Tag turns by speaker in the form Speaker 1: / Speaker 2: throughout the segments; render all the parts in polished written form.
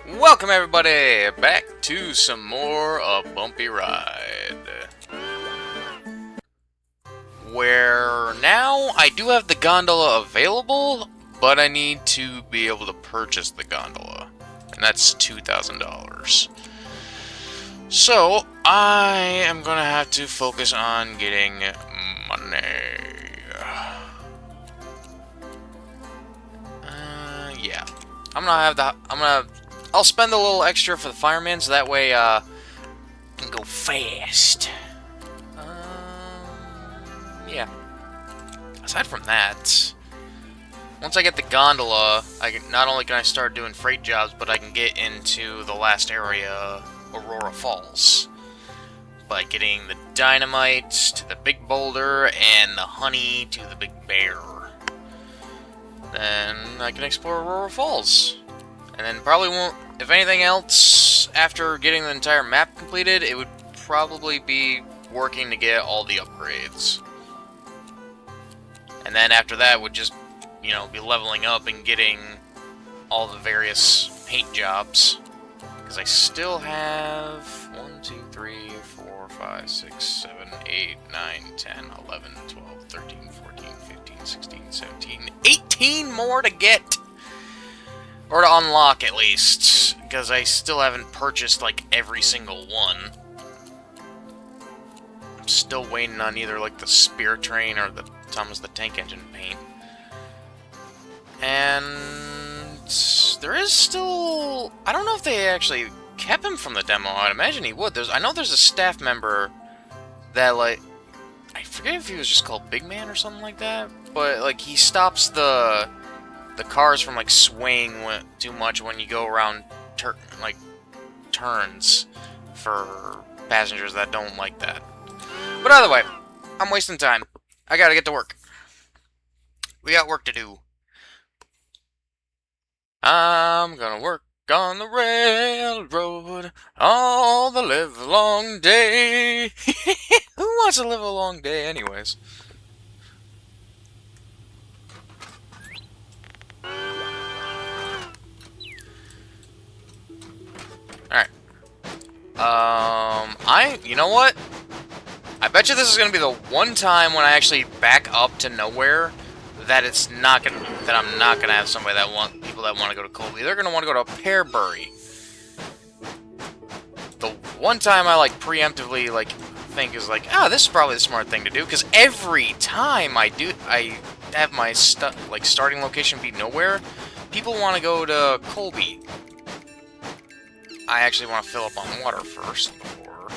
Speaker 1: Welcome everybody back to some more of Bumpy Ride. Where now I do have the gondola available, but I need to be able to purchase the gondola. And that's $2,000. So I am gonna have to focus on getting money. Yeah. I'll spend a little extra for the fireman, so that way, I can go fast. Yeah. Aside from that, once I get the gondola, not only can I start doing freight jobs, but I can get into the last area, Aurora Falls, by getting the dynamite to the big boulder and the honey to the big bear. Then I can explore Aurora Falls. And then probably won't, if anything else, after getting the entire map completed, it would probably be working to get all the upgrades. And then after that would just, you know, be leveling up and getting all the various paint jobs. Because I still have 1, 2, 3, 4, 5, 6, 7, 8, 9, 10, 11, 12, 13, 14, 15, 16, 17, 18 more to get! Or to unlock, at least. Because I still haven't purchased, like, every single one. I'm still waiting on either, like, the Spirit Train or the Thomas the Tank Engine paint. And there is still... I don't know if they actually kept him from the demo. I'd imagine he would. I know there's a staff member that, like... I forget if he was just called Big Man or something like that. But, like, he stops the cars from, like, swaying too much when you go around, turns for passengers that don't like that. But either way, I'm wasting time. I gotta get to work. We got work to do. I'm gonna work on the railroad all the livelong day. Who wants to live a long day anyways? Alright. You know what? I bet you this is gonna be the one time when I actually back up to nowhere that I'm not gonna have people that want to go to Colby. They're gonna want to go to Pearbury. The one time I, like, preemptively, like, think is like, this is probably the smart thing to do, because every time I have my starting location be nowhere, people want to go to Colby. I actually want to fill up on water first before.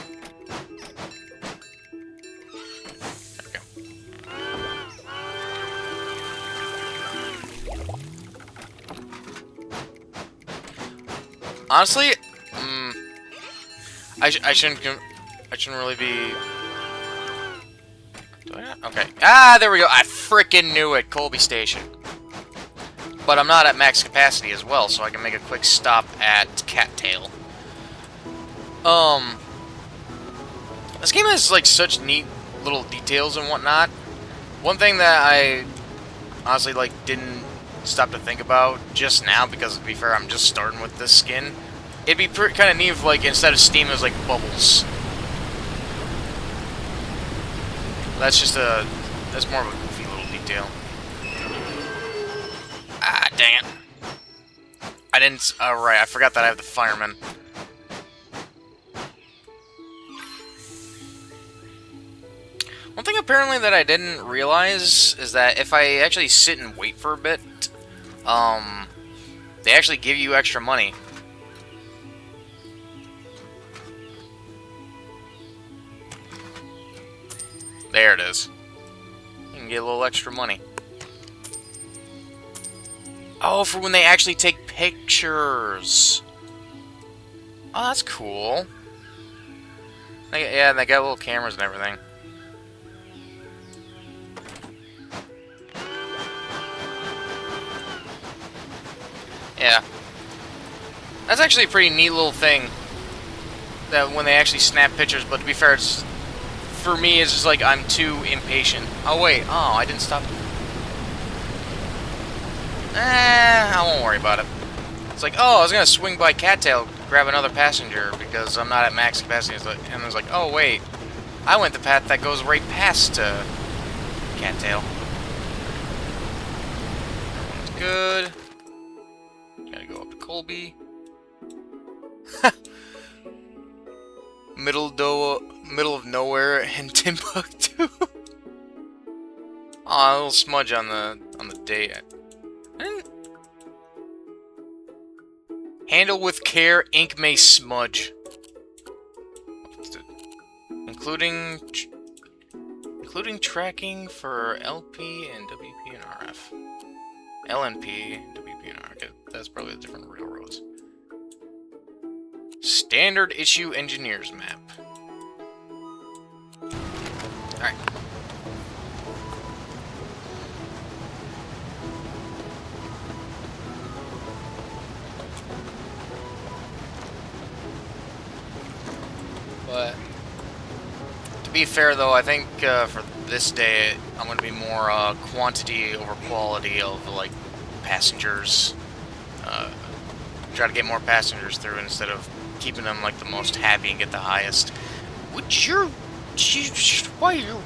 Speaker 1: There we go. Honestly, I shouldn't really be. Do I not? Okay. There we go. I frickin' knew it. Colby Station. But I'm not at max capacity as well, so I can make a quick stop at Cattail. This game has, like, such neat little details and whatnot. One thing that I honestly, like, didn't stop to think about just now, because, to be fair, I'm just starting with this skin. It'd be kind of neat if, like, instead of steam, it was, like, bubbles. That's more of a goofy little detail. Dang it. Right, I forgot that I have the fireman. One thing apparently that I didn't realize is that if I actually sit and wait for a bit, they actually give you extra money. There it is. You can get a little extra money. Oh, for when they actually take pictures. Oh, that's cool. Yeah, they got little cameras and everything. Yeah. That's actually a pretty neat little thing. That when they actually snap pictures, but to be fair, for me, it's just like I'm too impatient. Oh, wait. Oh, I didn't stop. I won't worry about it. It's like, oh, I was gonna swing by Cattail, grab another passenger because I'm not at max capacity. And I was like, oh wait, I went the path that goes right past Cattail. That's good. Gotta go up to Colby. Middle of nowhere in Timbuktu. Aw, a little smudge on the date. Handle with care, ink may smudge. Including tracking for LP and WP and RF. LNP, WP and RF. Okay, that's probably the different railroads. Standard issue engineers map. Alright. But to be fair, though, I think for this day, I'm going to be more quantity over quality of like passengers. Try to get more passengers through instead of keeping them like the most happy and get the highest. Would you? Why you?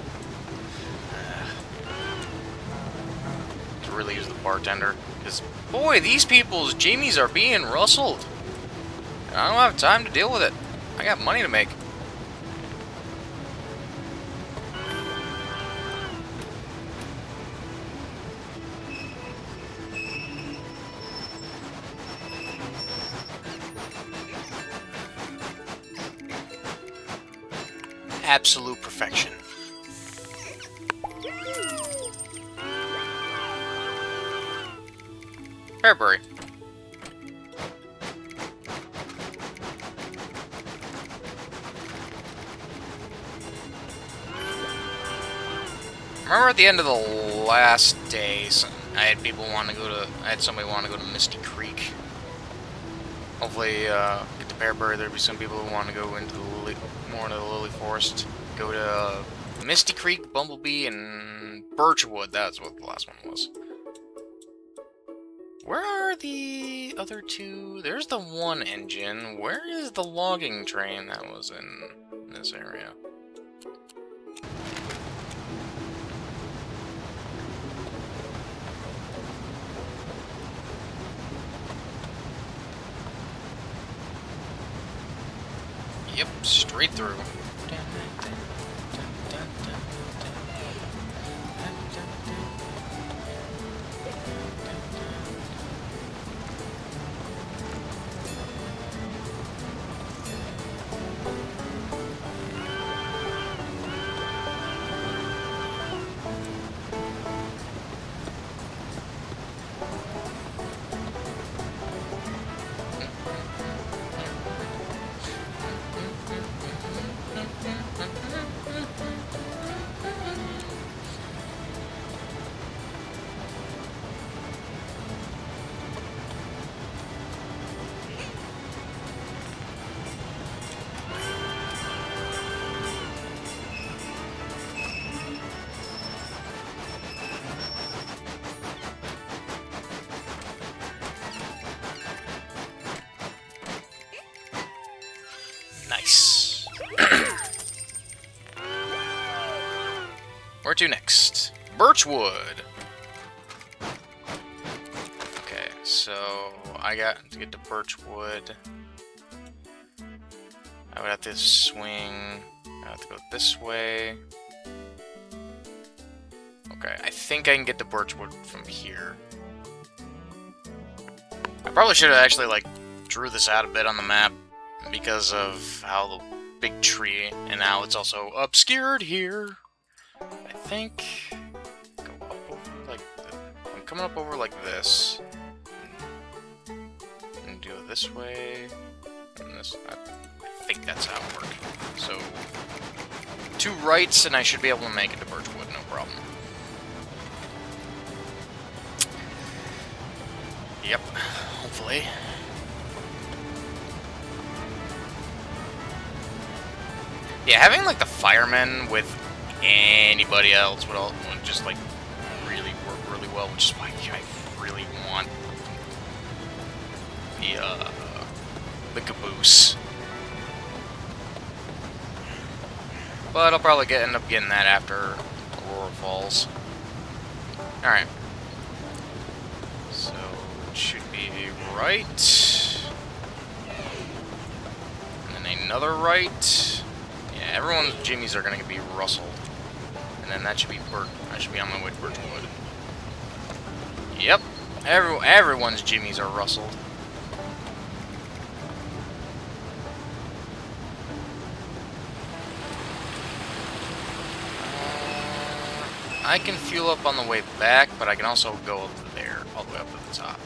Speaker 1: To really use the bartender, because boy, these people's Jamies are being rustled, and I don't have time to deal with it. I got money to make. Absolute perfection. Fairbury. Remember at the end of the last day, I had people want to go to. I had somebody want to go to Misty Creek. Hopefully, get to Fairbury. There'll be some people who want to go into the more into the Lily Forest. Go to Misty Creek, Bumblebee, and Birchwood. That's what the last one was. Where are the other two? There's the one engine. Where is the logging train that was in this area? Yep, straight through. Nice. Where to next? Birchwood. Okay, so I got to get to Birchwood. I would have to swing. I have to go this way. Okay, I think I can get to Birchwood from here. I probably should have actually like drew this out a bit on the map, because of how the big tree, and now it's also obscured here. I think go up over like I'm coming up over like this, and do it this way, and this. I think that's how it works. So 2 rights, and I should be able to make it to Birchwood, no problem. Yep, hopefully. Yeah, having like the firemen with anybody else would just like really work really well, which is why I really want the caboose. But I'll probably end up getting that after Aurora Falls. Alright. So, it should be a right. And then another right. Yeah, everyone's jimmies are going to be rustled. And then that should be I should be on my way to Birchwood. Yep. Everyone's jimmies are rustled. I can fuel up on the way back, but I can also go up there, all the way up to the top.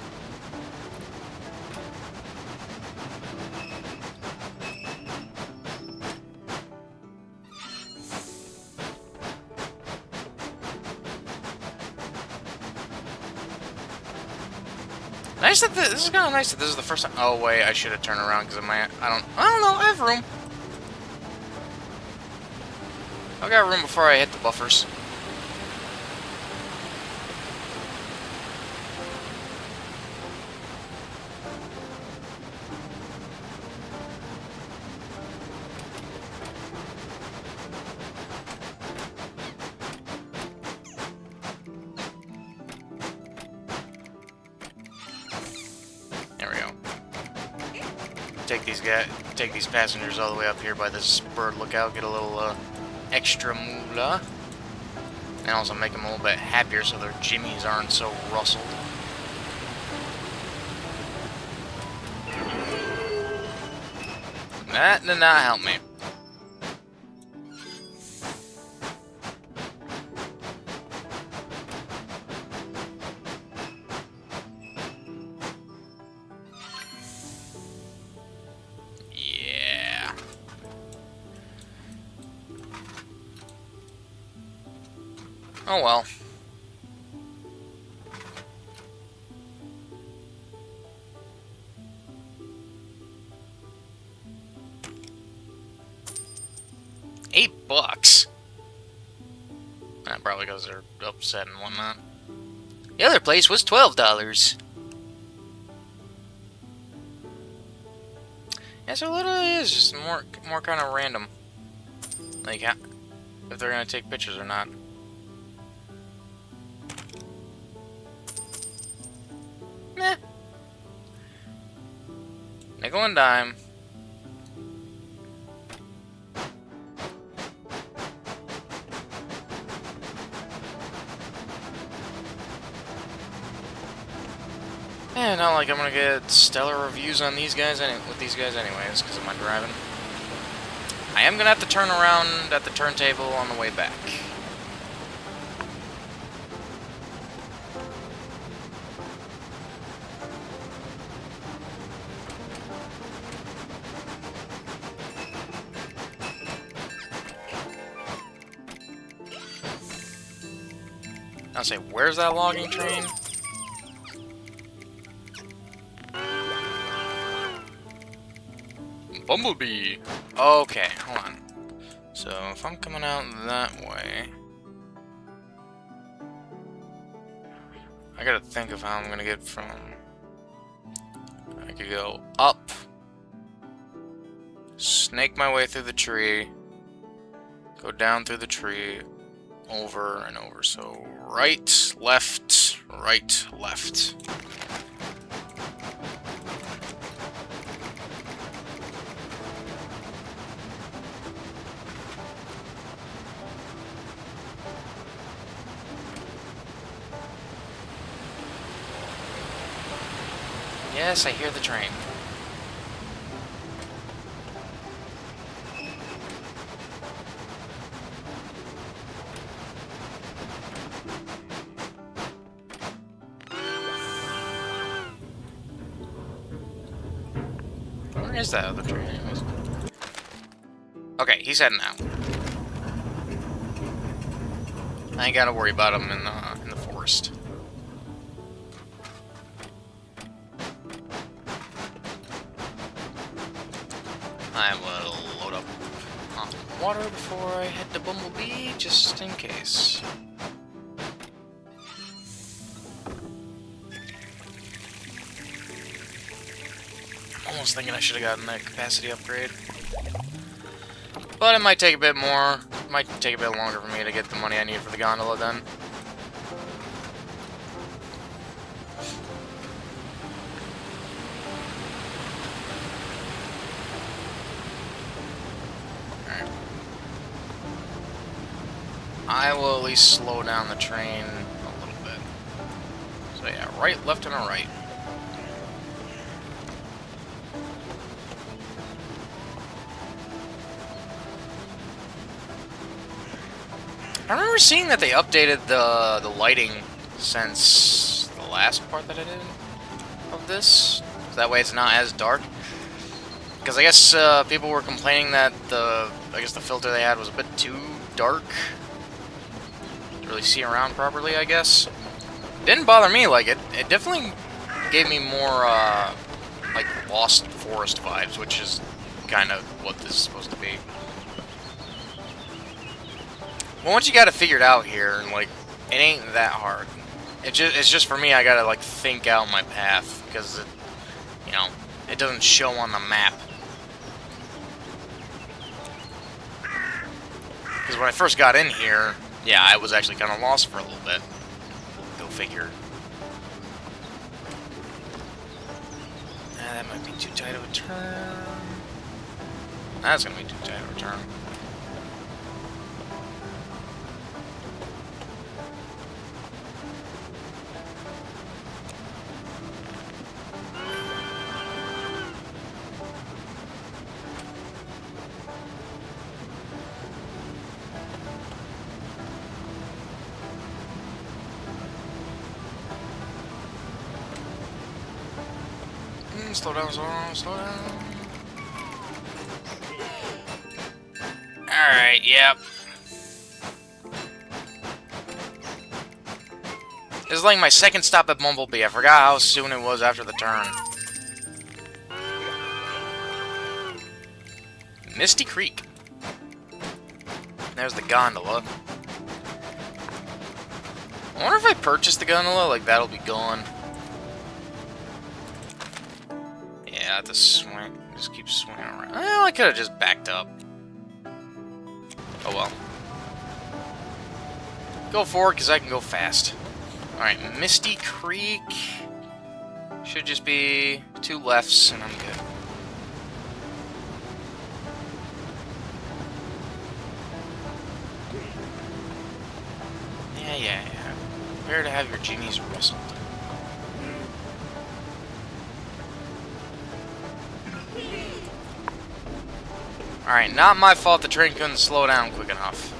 Speaker 1: Nice that this is kind of nice that this is the first time. Oh wait, I should have turned around because I don't know. I have room. I got room before I hit the buffers. Take these passengers all the way up here by this bird lookout, get a little extra moolah, and also make them a little bit happier so their jimmies aren't so rustled. That did not help me. Oh well. $8? That probably because they're upset and whatnot. The other place was $12. Yeah, so it literally is just more kind of random. Like, if they're gonna take pictures or not. Meh. Nickel and dime. Yeah, not like I'm gonna get stellar reviews on these guys with these guys anyways, because of my driving. I am gonna have to turn around at the turntable on the way back. I'll say, where's that logging train? Bumblebee! Okay, hold on. So, if I'm coming out that way... I gotta think of how I'm gonna get from... I could go up. Snake my way through the tree. Go down through the tree. Over and over. So, right, left, right, left. Yes, I hear the train. Where is that other train anyways? Okay, he's heading out. I ain't gotta worry about him in the forest. I will load up on water before I head to Bumblebee, just in case. was thinking I should have gotten that capacity upgrade. But it might take a bit more. It might take a bit longer for me to get the money I need for the gondola then. Alright. I will at least slow down the train a little bit. So yeah, right, left, and a right. I remember seeing that they updated the lighting since the last part that I did of this. So that way it's not as dark. Because I guess people were complaining that the filter they had was a bit too dark to really see around properly, I guess. Didn't bother me, like it definitely gave me more like Lost Forest vibes, which is kind of what this is supposed to be. Well, once you got it figured out here, like, it ain't that hard. It's just for me, I gotta, like, think out my path, because, you know, it doesn't show on the map. Because when I first got in here, yeah, I was actually kind of lost for a little bit. Go figure. That might be too tight of a turn. That's gonna be too tight of a turn. Slow down, slow down. Alright, yep. This is like my second stop at Bumblebee. I forgot how soon it was after the turn. Misty Creek. There's the gondola. I wonder if I purchase the gondola, like that'll be gone. Yeah, I have to swing. Just keep swinging around. Well, I could have just backed up. Oh well. Go forward, because I can go fast. Alright, Misty Creek. Should just be 2 lefts, and I'm good. Yeah. Prepare to have your genies rustled. Alright, not my fault the train couldn't slow down quick enough.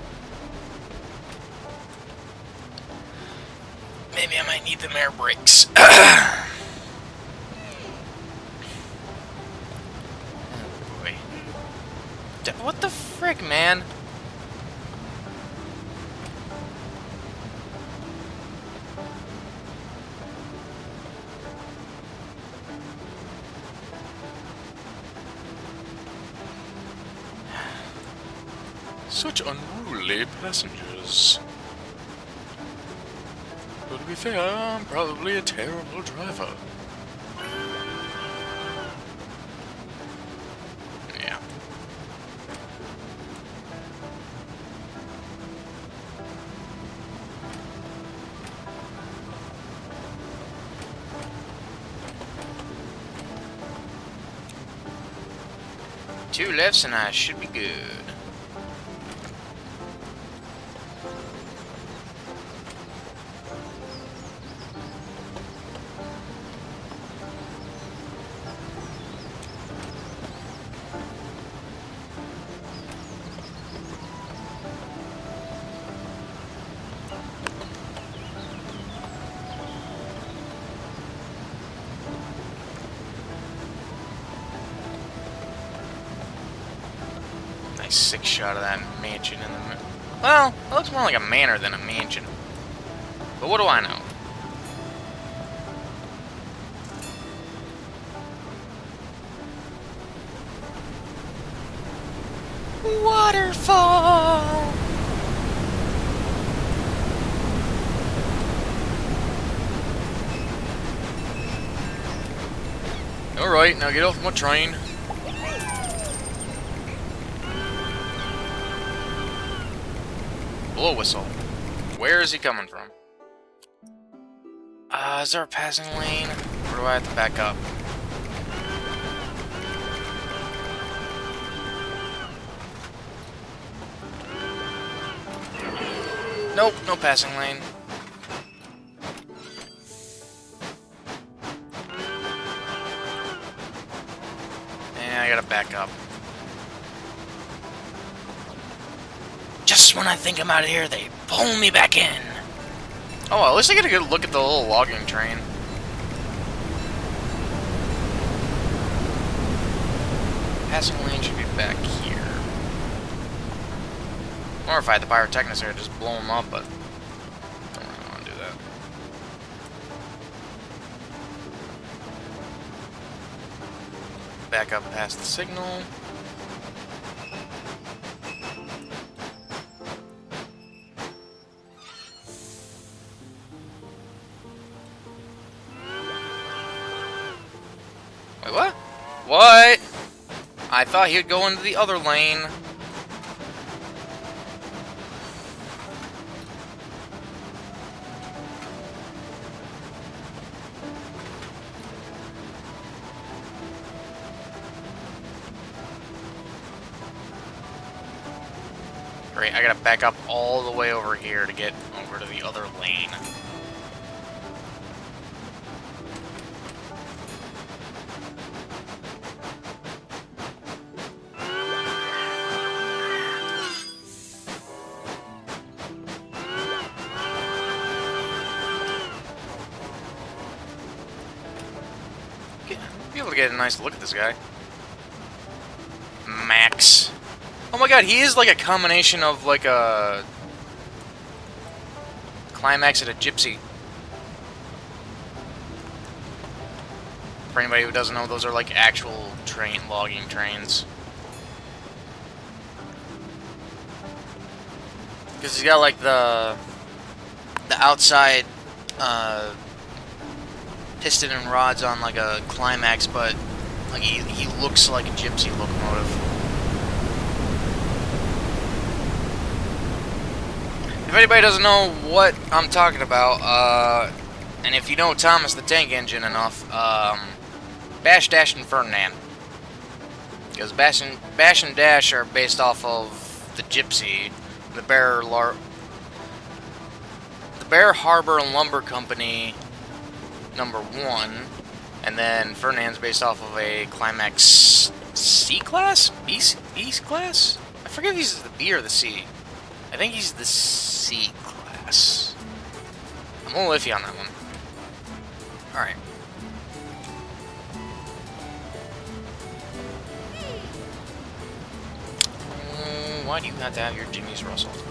Speaker 1: Maybe I might need them air brakes. Oh boy. What the frick, man? Such unruly passengers. But to be fair, I'm probably a terrible driver. Yeah. Two lefts and I should be good. Nice 6 shot of that mansion in the middle. Well, it looks more like a manor than a mansion. But what do I know? Waterfall! right, now get off my train. Blow whistle. Where is he coming from? Is there a passing lane? Or do I have to back up? Nope, no passing lane. And I gotta back up. Just when I think I'm out of here, they pull me back in. Oh, well, at least I get a good look at the little logging train. Passing lane should be back here. Or if I had the pyrotechnics here, just blow them up, but I don't really want to do that. Back up past the signal. Wait, what? What? I thought he'd go into the other lane. Great, I gotta back up all the way over here to get over to the other lane. Be able to get a nice look at this guy. Max. Oh my god, he is like a combination of like a climax and a gypsy. For anybody who doesn't know, those are like actual logging trains. Because he's got like the outside piston and rods on like a climax, but like he looks like a gypsy locomotive. If anybody doesn't know what I'm talking about, and if you know Thomas the Tank Engine enough, Bash, Dash, and Ferdinand. Because Bash and Dash are based off of the Gypsy, the Bear Harbor Lumber Company #1, and then Ferdinand's based off of a Climax C-Class? B-Class? I forget if he's the B or the C. I think he's the C-Class. I'm a little iffy on that one. Alright. Why do you have to have your jimmies rustled?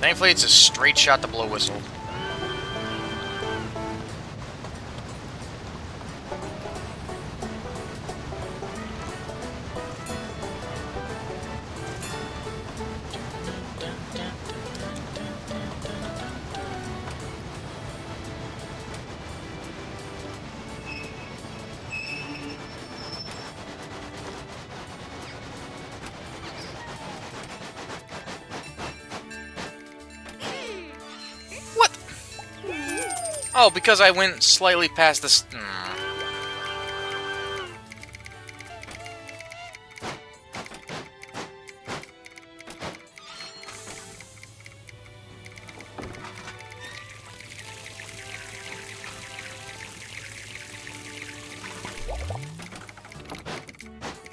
Speaker 1: Thankfully, it's a straight shot to blow whistle. Oh, because I went slightly past this.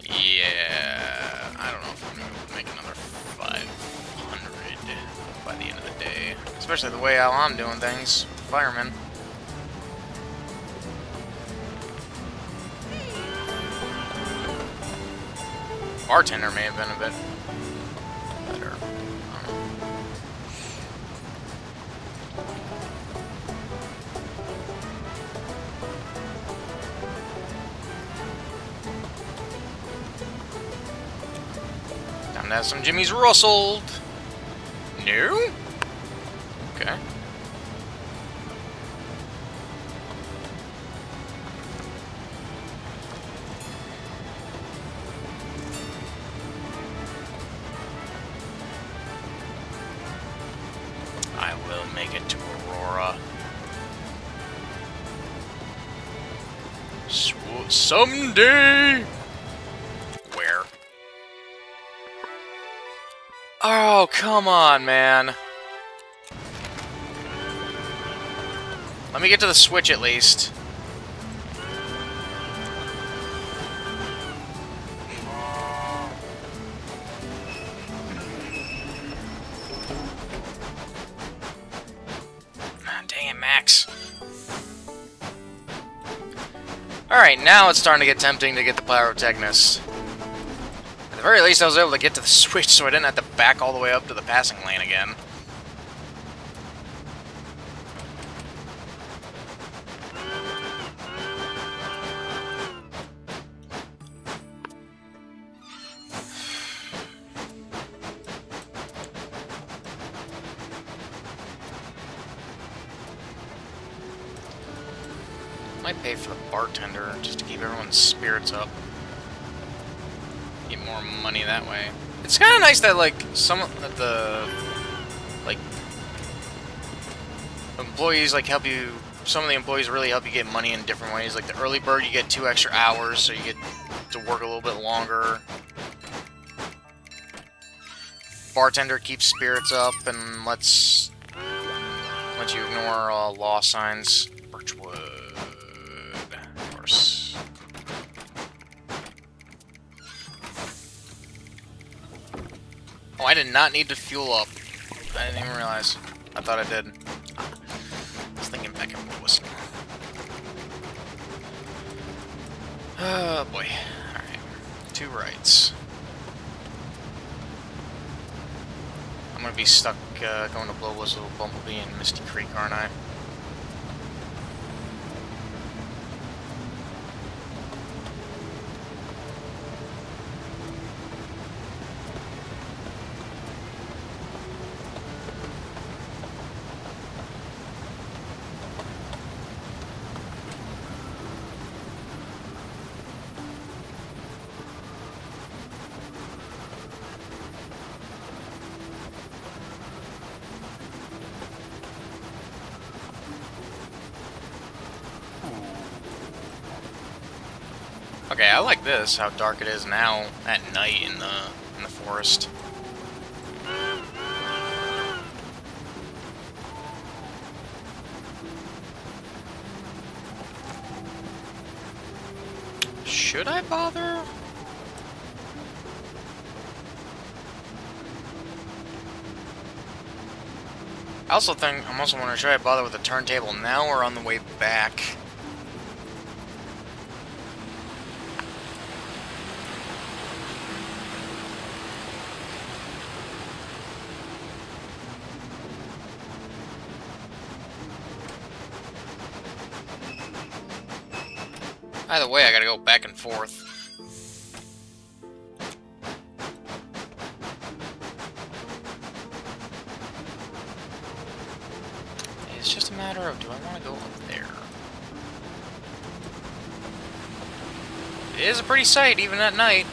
Speaker 1: Yeah, I don't know if I'm gonna make another 500 by the end of the day, especially the way how I'm doing things, fireman. Bartender may have been a bit better. Time to have some jimmies rustled. No? Okay. Someday! Where? Oh, come on, man. Let me get to the switch at least. Dang it, Max. Alright, now it's starting to get tempting to get the Pyrotechnus. At the very least, I was able to get to the switch so I didn't have to back all the way up to the passing lane again. Might pay for the bartender just to keep everyone's spirits up. Get more money that way. It's kind of nice that employees help you. Some of the employees really help you get money in different ways. Like the early bird, you get 2 extra hours, so you get to work a little bit longer. Bartender keeps spirits up and lets you ignore law signs. Birchwood. Oh, I did not need to fuel up. I didn't even realize. I thought I did. I was thinking back and whistle. Oh boy. Alright. 2 rights. I'm gonna be stuck going to Blow Whistle, Bumblebee, and Misty Creek, aren't I? Okay, I like this, how dark it is now at night in the forest. Should I bother? I'm also wondering, should I bother with the turntable now or on the way back? Either way, I gotta go back and forth. It's just a matter of, do I want to go up there? It is a pretty sight, even at night.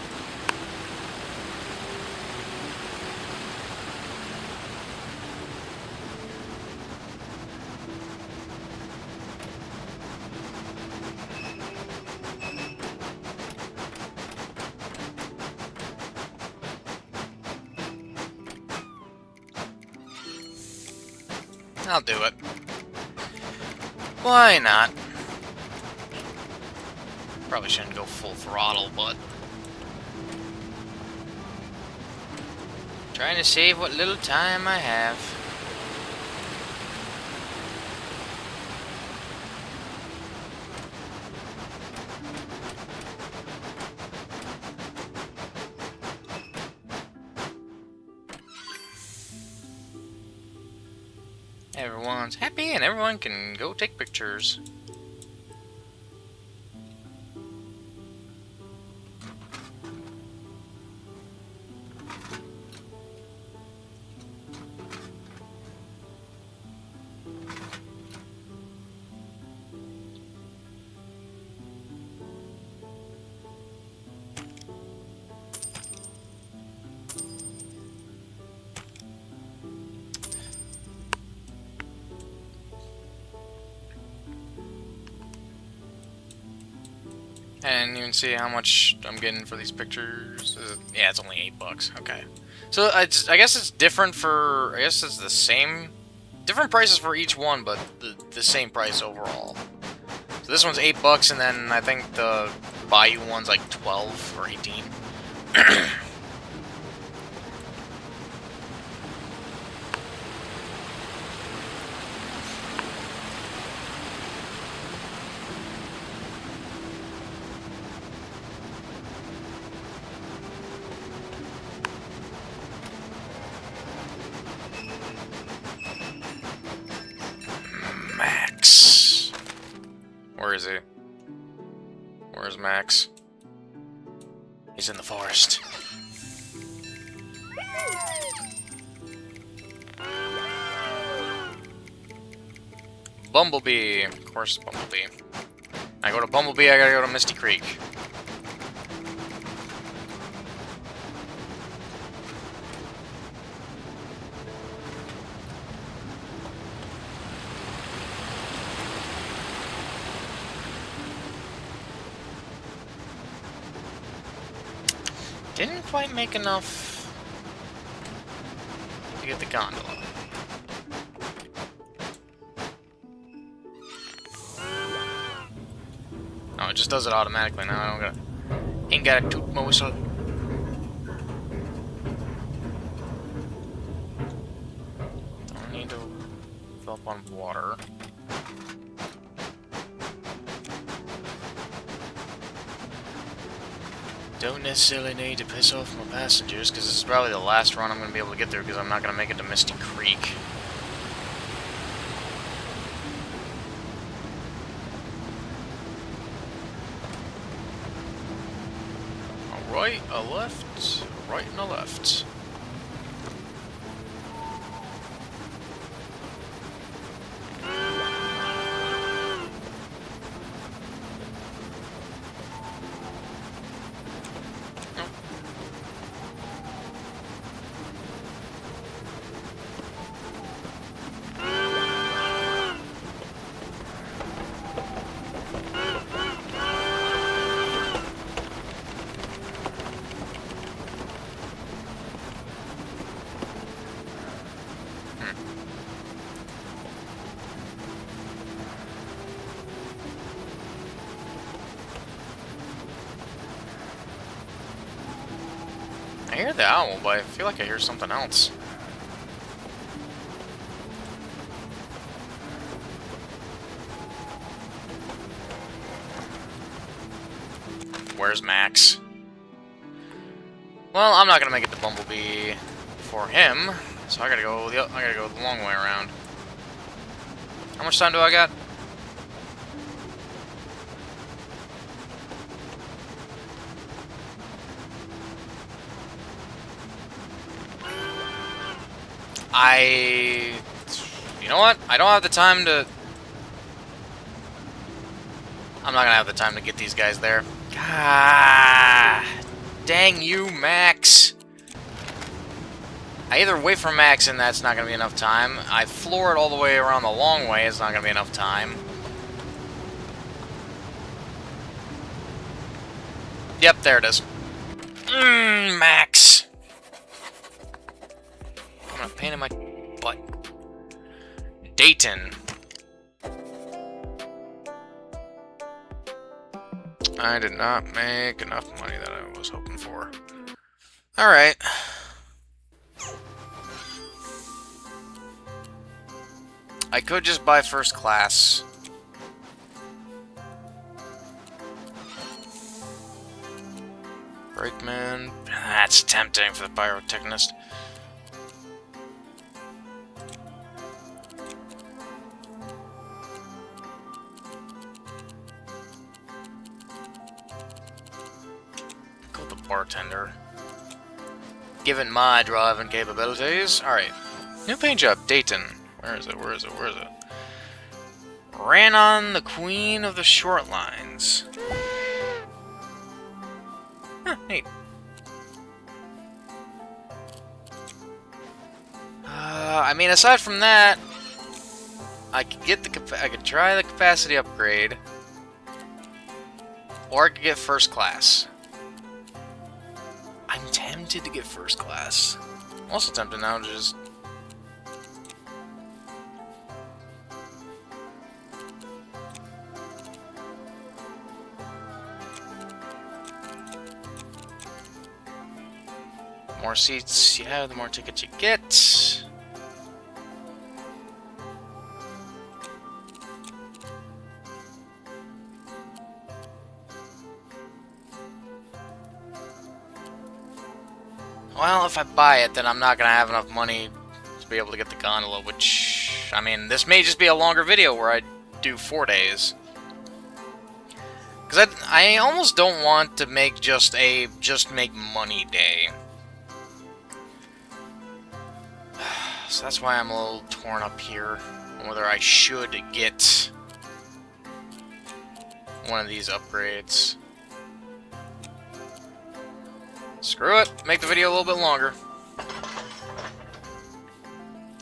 Speaker 1: I'll do it. Why not? Probably shouldn't go full throttle, but... trying to save what little time I have. Everyone's happy and everyone can go take pictures. And you can see how much I'm getting for these pictures. Yeah, it's only $8. Okay. So I guess it's different for... I guess it's the same... Different prices for each one, but the same price overall. So this one's $8, and then I think the Bayou one's like 12 or 18. Max. Where is he? Where's Max? He's in the forest. Bumblebee. Of course, Bumblebee. I go to Bumblebee, I gotta go to Misty Creek. Didn't quite make enough to get the gondola. Oh, it just does it automatically now. I don't gotta... Ain't gotta toot my whistle. Don't need to fill up on water. Don't necessarily need to piss off my passengers, because this is probably the last run I'm going to be able to get there, because I'm not going to make it to Misty Creek. A right, a left, a right and a left. I hear the owl, but I feel like I hear something else. Where's Max? Well, I'm not gonna make it to Bumblebee for him, so I gotta go the long way around. How much time do I got? You know what? I don't have the time to... I'm not gonna have the time to get these guys there. Ah, dang you, Max. I either wait for Max and that's not gonna be enough time. I floor it all the way around the long way, it's not gonna be enough time. Yep, there it is. Max. I'm a pain in my butt. Dayton. I did not make enough money that I was hoping for. Alright. I could just buy first class. Brakeman. That's tempting for the pyrotechnist. Call the bartender. Given my driving capabilities. Alright. New paint job, Dayton. Where is it? Where is it? Where is it? Ran on the Queen of the Short Lines. Huh, neat. I mean, aside from that, I could get the I could try the capacity upgrade, Or I could get first class. I'm tempted to get first class. I'm also tempted now to just... More seats you have, the more tickets you get. Well, if I buy it, then I'm not going to have enough money to be able to get the gondola, which... I mean, this may just be a longer video where I do 4 days. Because I almost don't want to make just make money day. So that's why I'm a little torn up here on whether I should get one of these upgrades. Screw it, make the video a little bit longer.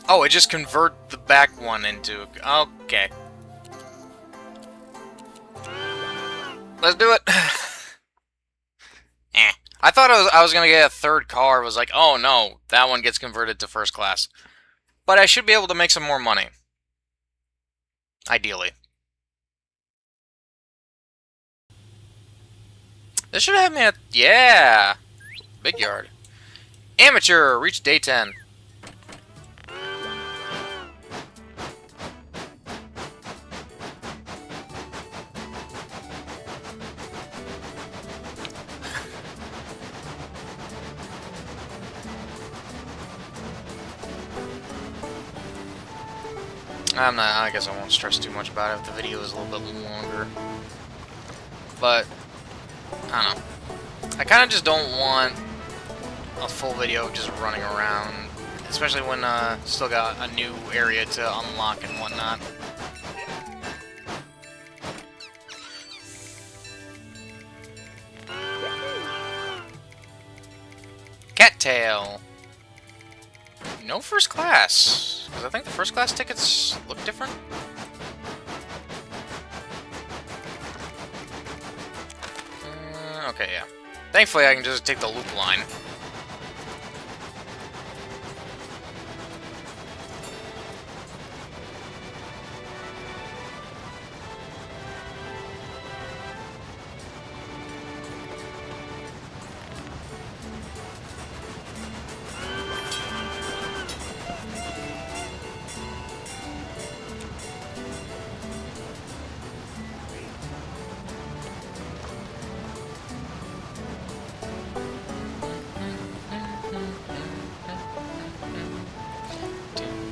Speaker 1: Oh, it just convert the back one into... Okay. Let's do it. I thought I was gonna get a third car. It was like, oh no, that one gets converted to first class. But I should be able to make some more money. Ideally. This should have me at... Yeah! Big yard. Amateur! Reach day 10. I guess I won't stress too much about it if the video is a little bit longer. But, I don't know. I kind of just don't want a full video just running around. Especially when still got a new area to unlock and whatnot. Cattail. No first class, because I think the first class tickets look different. Okay, yeah. Thankfully, I can just take the loop line.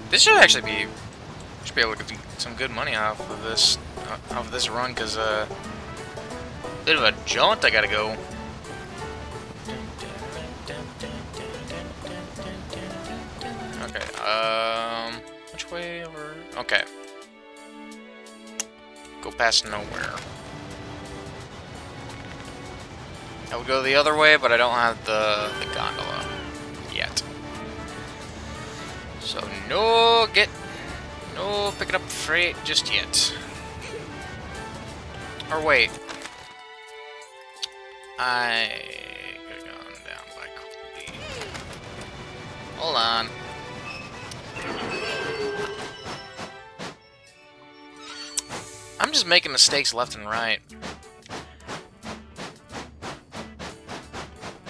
Speaker 1: This should actually be... should be able to get some good money off of this run, because bit of a jaunt I gotta go. Okay, which way over? Okay. Go past nowhere. I would go the other way, but I don't have the gondola yet. So no picking up freight just yet. Or wait. I could have gone down by Colby. Hold on. I'm just making mistakes left and right.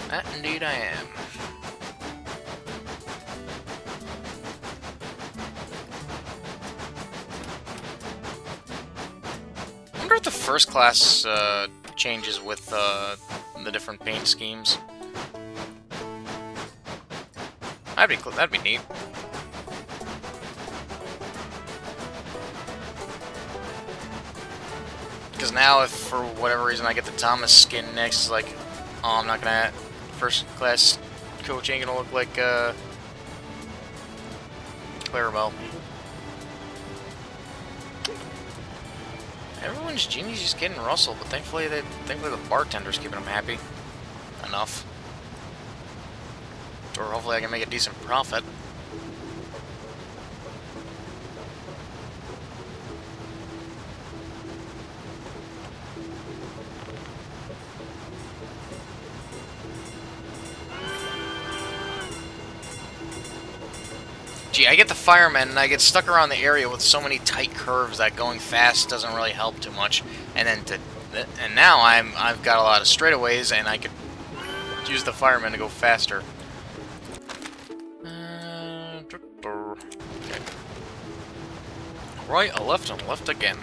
Speaker 1: That indeed I am. I wonder if the first class changes with the different paint schemes. That'd be neat. Because now, if for whatever reason I get the Thomas skin next, it's like, oh, I'm not gonna. First class coach ain't gonna look like Clarabelle. Everyone's genie's just getting rustled, but thankfully the bartender's keeping them happy enough. Or hopefully I can make a decent profit. Gee, I get the firemen, and I get stuck around the area with so many tight curves that going fast doesn't really help too much. And then now I've got a lot of straightaways, and I could use the firemen to go faster. Okay. Right, a left, and left again.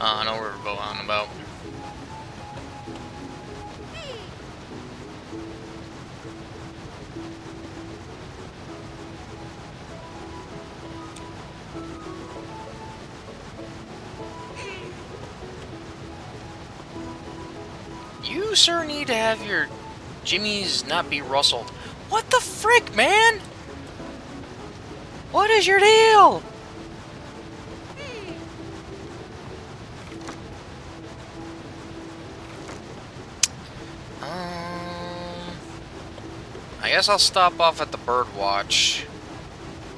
Speaker 1: I know where we're going about. You, sir, need to have your jimmies not be rustled. What the frick, man? What is your deal? I guess I'll stop off at the bird watch,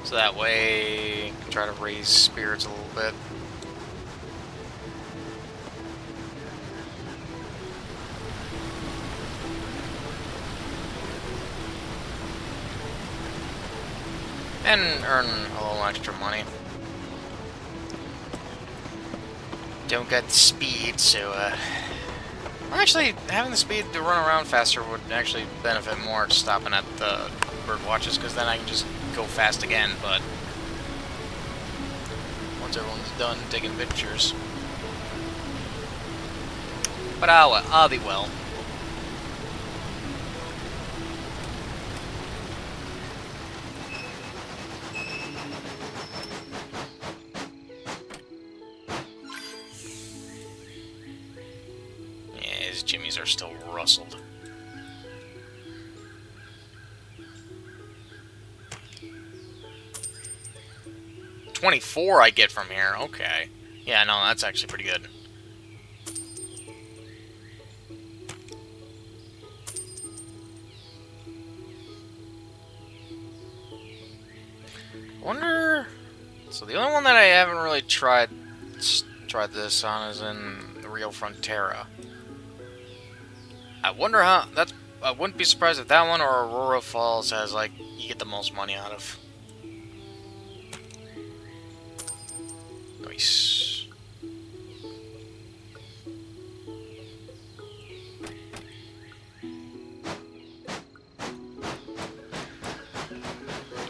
Speaker 1: so that way I can try to raise spirits a little bit. And earn a little extra money. Don't got the speed, so actually, having the speed to run around faster would actually benefit more stopping at the bird watches, because then I can just go fast again, but once everyone's done taking pictures. But I'll be well. Jimmies are still rustled. $24 I get from here. Okay. Yeah, no, that's actually pretty good. I wonder. So the only one that I haven't really tried this on is in the Rio Frontera. I wonder how I wouldn't be surprised if that one or Aurora Falls has, like, you get the most money out of. Nice.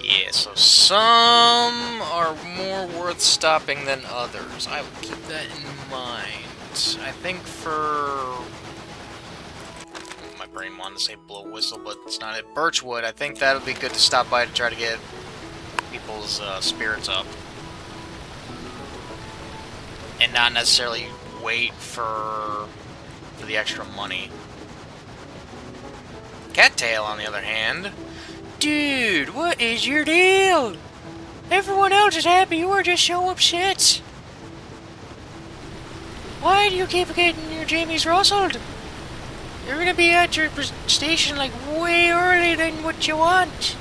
Speaker 1: Yeah, so some are more worth stopping than others. I will keep that in mind. I think for... my brain wanted to say blow whistle, but it's not it. Birchwood, I think that would be good to stop by to try to get people's spirits up. And not necessarily wait for the extra money. Cattail, on the other hand. Dude, what is your deal? Everyone else is happy, you are just so upset. Why do you keep getting your jammies rustled? You're gonna be at your station like way early than what you want.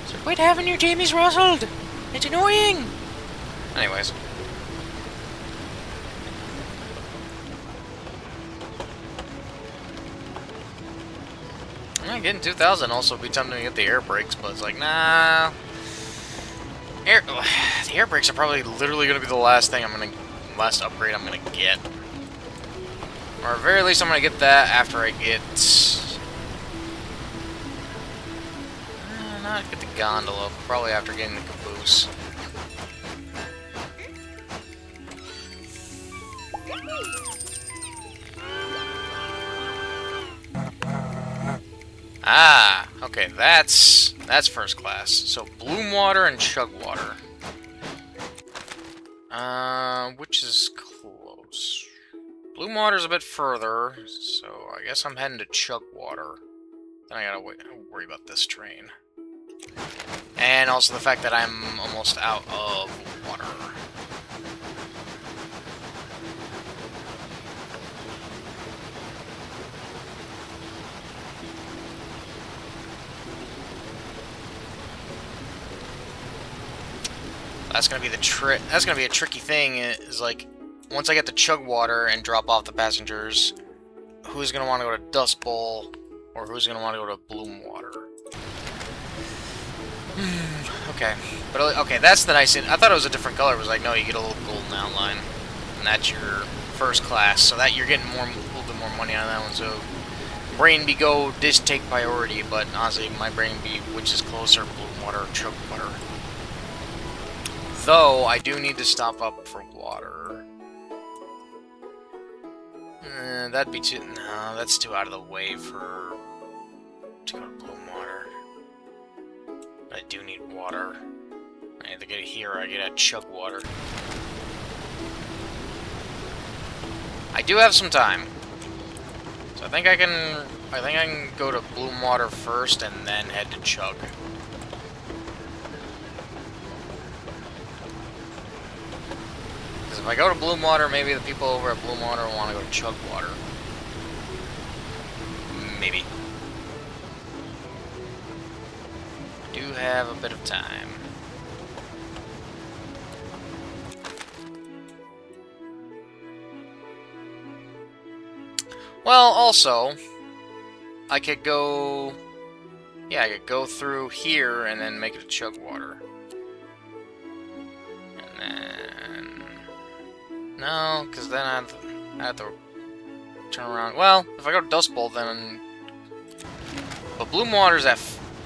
Speaker 1: So quit having your jammies rustled. It's annoying. Anyways. Getting 2,000 also would be tempting to get the air brakes, but it's like, nah. The air brakes are probably literally gonna be the last upgrade I'm gonna get. Or at very least I'm gonna get that after I get... not get the gondola, but probably after getting the caboose. Ah, okay, that's first class. So Bloom Water and Chug Water. Which is close? Bloom Water's a bit further, so I guess I'm heading to Chug Water. Then I gotta worry about this train. And also the fact that I'm almost out of water. That's gonna be the trick. That's gonna be a tricky thing. Is like once I get the chug water and drop off the passengers, who's going to want to go to Dust Bowl, or who's going to want to go to Bloom Water? Okay. But, okay, that's the nice thing. I thought it was a different color. It was like, no, you get a little golden outline. And that's your first class. So that you're getting a little bit more money on that one. So, Brain Bee Go did take priority, but honestly, my Brain Bee, which is closer, Bloom Water or Chug Water. Though, I do need to stop up for water. That'd be too... No, that's too out of the way for... to go to Bloom Water. But I do need water. I either get it here or I get at Chug Water. I do have some time. So I think I can go to Bloom Water first and then head to Chug. Because if I go to Bloom Water, maybe the people over at Bloom Water want to go to Chug Water. Maybe. I do have a bit of time. Well, also, I could go... Yeah, I could go through here and then make it a Chug Water. And then... No, because then I have to turn around. Well, if I go to Dust Bowl, then... But Bloom Water's at...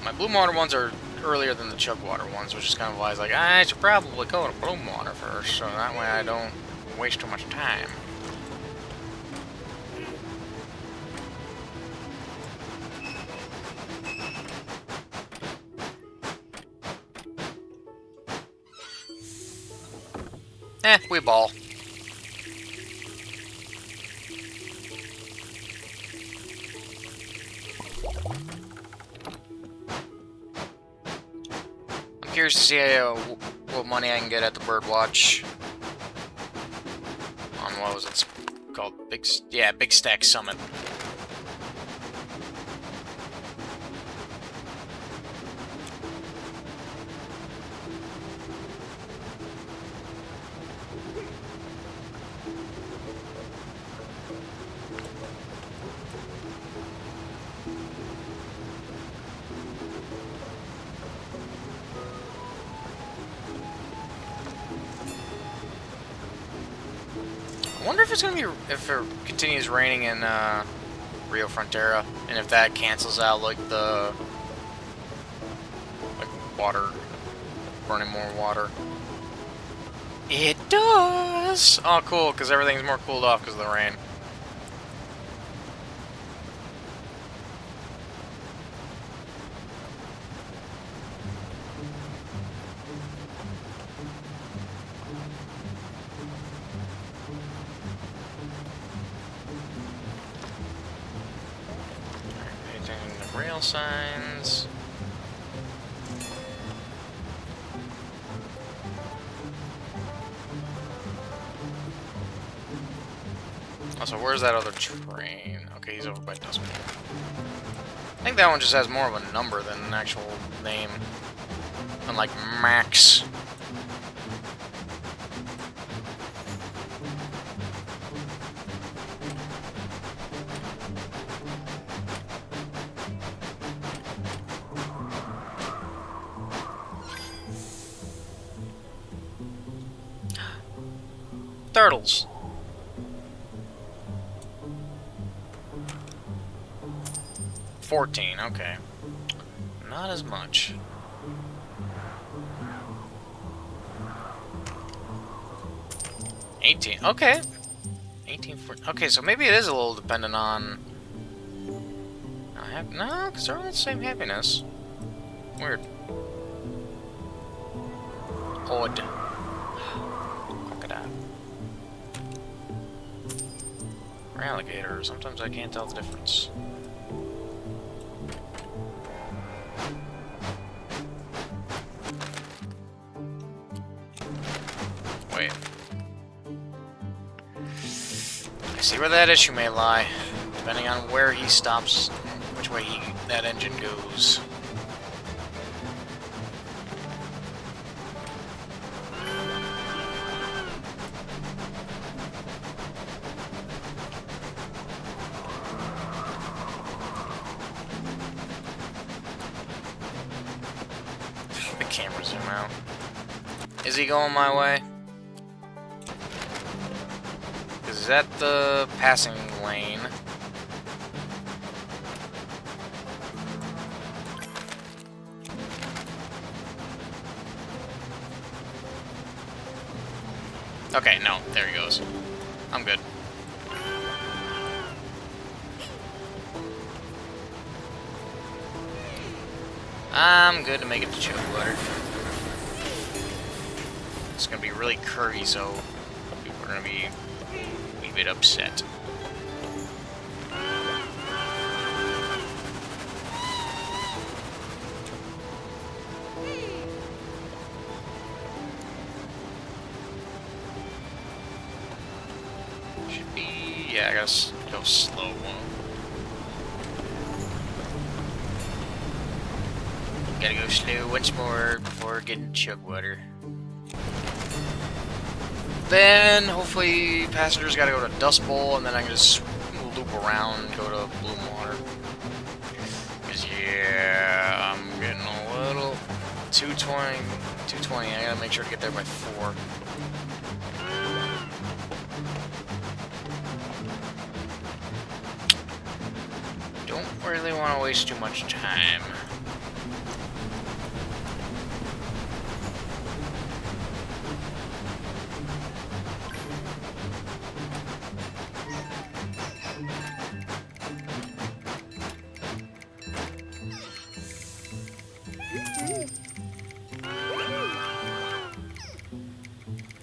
Speaker 1: My Bloom Water ones are earlier than the Chug Water ones, which is kind of why I was like, I should probably go to Bloom Water first, so that way I don't waste too much time. We ball. I'm curious to see what money I can get at the Birdwatch. On what was it called? Big Stack Summit. I wonder if it's gonna be if it continues raining in Rio Frontera, and if that cancels out like the water, burning more water. It does. Oh, cool, because everything's more cooled off because of the rain. Rail signs. Also, where's that other train? Okay, he's over by Dust Bowl. I think that one just has more of a number than an actual name. Unlike Max. Turtles. $14, okay. Not as much. $18, okay. 18, 14. Okay, so maybe it is a little dependent on... No, because they're all the same happiness. Weird. Odd. Crocodile. Or alligator. Sometimes I can't tell the difference. Wait. I see where that issue may lie. Depending on where he stops, which way that engine goes. The camera zoom out. Is he going my way? Is that the passing lane? Okay, no, there he goes. I'm good. I'm good to make it to Chillwater. It's gonna be really curvy, so people are gonna be a wee bit upset. Should be... yeah, I gotta go slow one. Gotta go slow once more before getting Chugwater. Then, hopefully, passengers gotta go to Dust Bowl, and then I can just loop around and go to Bloom Water. Because, yeah, I'm getting a little... 220, I gotta make sure to get there by 4. Don't really want to waste too much time.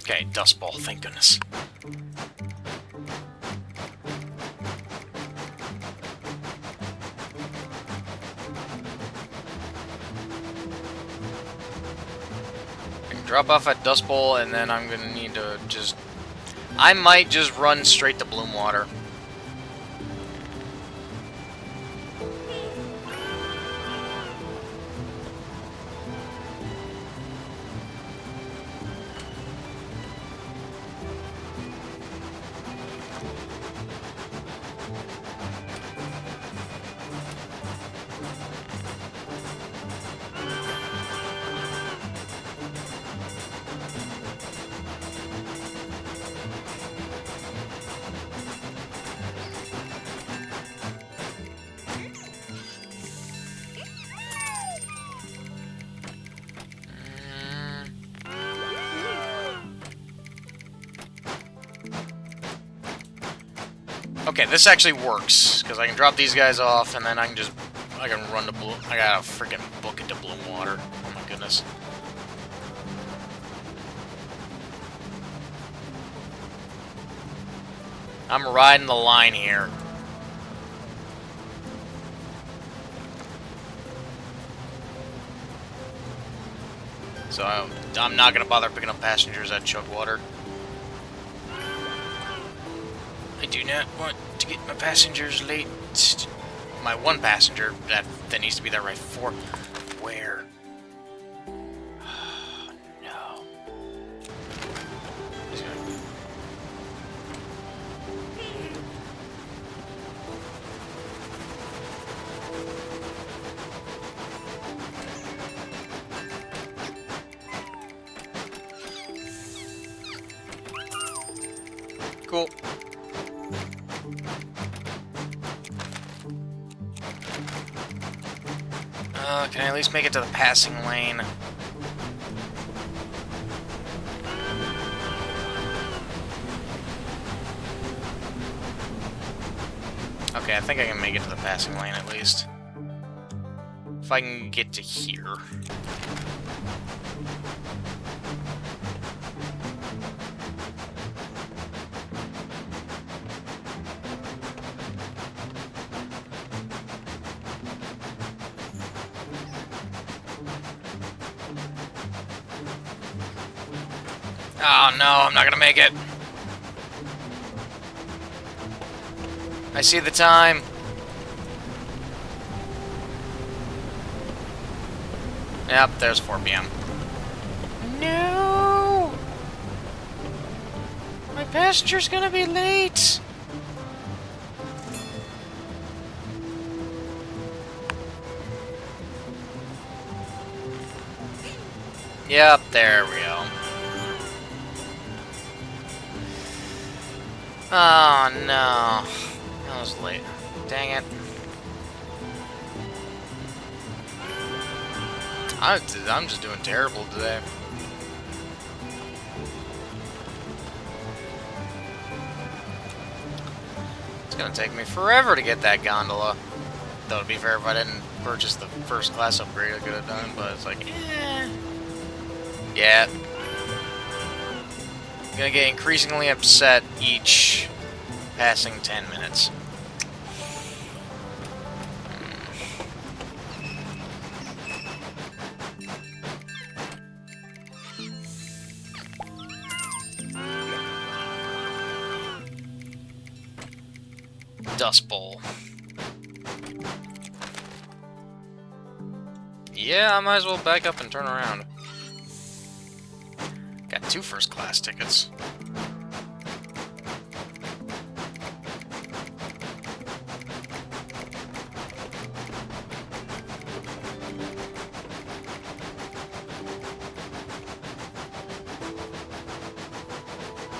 Speaker 1: Okay, Dust Bowl, thank goodness. I can drop off at Dust Bowl, and then I'm gonna need to just... I might just run straight to Bloom Water. Okay, this actually works, because I can drop these guys off, and then I can run to Bloom... I gotta freaking book it to Bloom Water. Oh my goodness. I'm riding the line here. So I'm not gonna bother picking up passengers at Chugwater. I do not want to get my passengers late. My one passenger that needs to be there right before. Where? Oh, no. Cool. Can I at least make it to the passing lane? Okay, I think I can make it to the passing lane at least. If I can get to here. Oh no, I'm not gonna make it. I see the time. Yep, there's 4 p.m. No! My passenger's gonna be late! Yep, there we go. Oh no. That was late. Dang it. I'm just doing terrible today. It's gonna take me forever to get that gondola. Though, to be fair, if I didn't purchase the first class upgrade, I could have done, but it's like, eh. Yeah. I'm gonna get increasingly upset each passing 10 minutes. Dust Bowl. Yeah, I might as well back up and turn around. Got 2 first class tickets.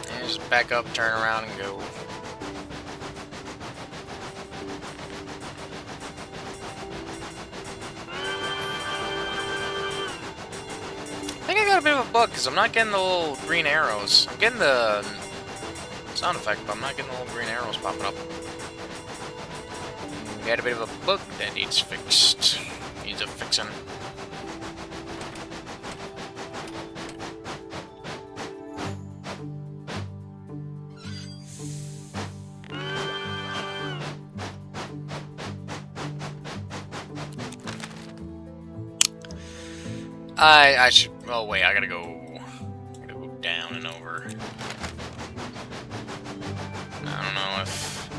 Speaker 1: And just back up, turn around, and go. I think I got a bit of a bug because I'm not getting the little green arrows. I'm getting the sound effect, but I'm not getting the little green arrows popping up. Got a bit of a bug that needs fixed. Needs a fixing. I should. Oh wait, I gotta go down and over. I don't know if.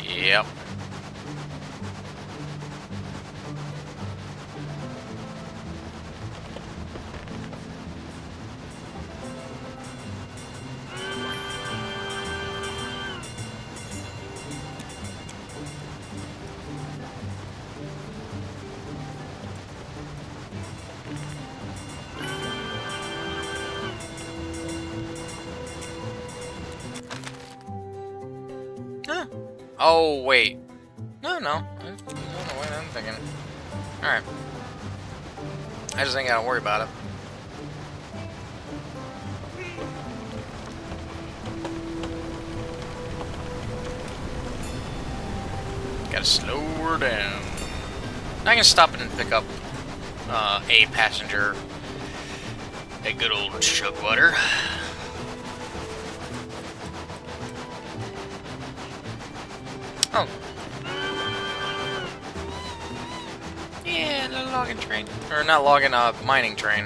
Speaker 1: Yep. Huh. Oh, wait. No. I don't know what I'm thinking. Alright. I just ain't gotta worry about it. Gotta slow her down. I can stop and pick up a passenger. A good old chug water. Oh. Yeah, the logging train. Or not logging, mining train.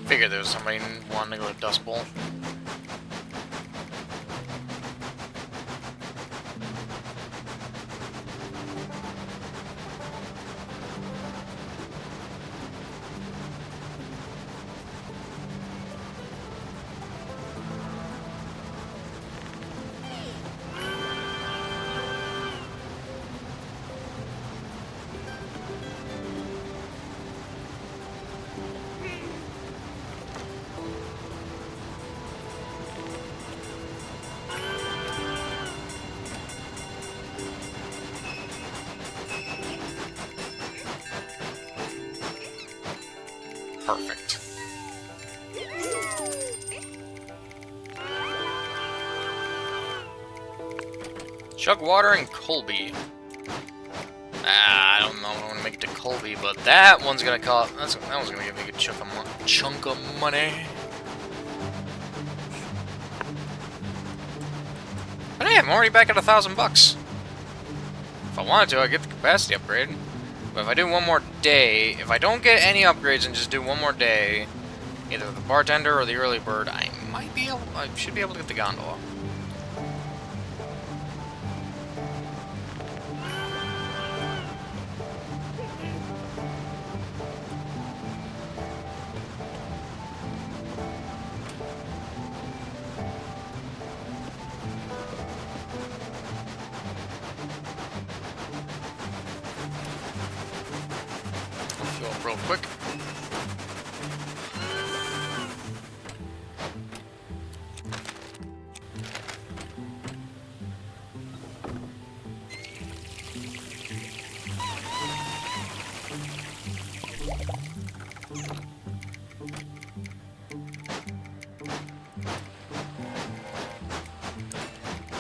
Speaker 1: Figured there was somebody wanting to go to Dust Bowl. Perfect. Chug water and Colby. I don't know if I'm gonna make it to Colby, but that one's gonna cost. That one's gonna give me a good chunk of money. But hey, I'm already back at $1,000. If I wanted to, I'd get the capacity upgrade. But if I do one more day, if I don't get any upgrades and just do one more day, either the bartender or the early bird, I I should be able to get the gondola. Fuel up real quick.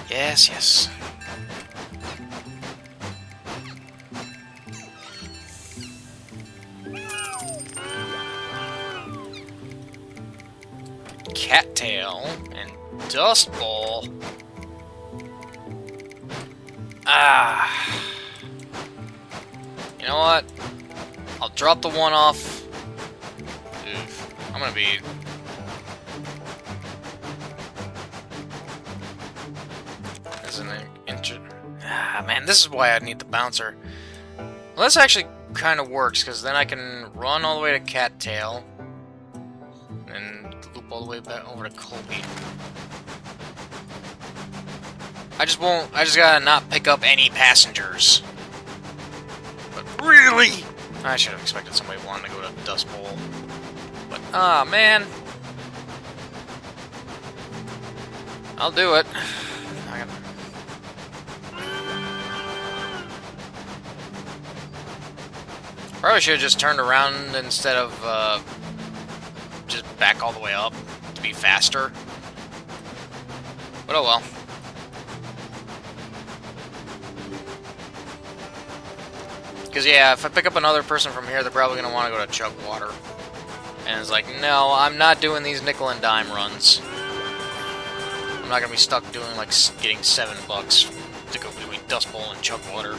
Speaker 1: Yes, yes. Cattail and Dust Bowl. Ah. You know what? I'll drop the one off. Oof. I'm gonna be... Ah, man, this is why I need the bouncer. Well, this actually kind of works, because then I can run all the way to Cattail and loop all the way back over to Colby. I just gotta not pick up any passengers. But really? I should have expected somebody wanting to go to Dust Bowl. But, ah, man. I'll do it. Probably should have just turned around instead of just back all the way up to be faster. But oh well. Because yeah, if I pick up another person from here, they're probably going to want to go to Chugwater. And it's like, no, I'm not doing these nickel and dime runs. I'm not going to be stuck doing, like, getting $7 to go between Dust Bowl and Chugwater.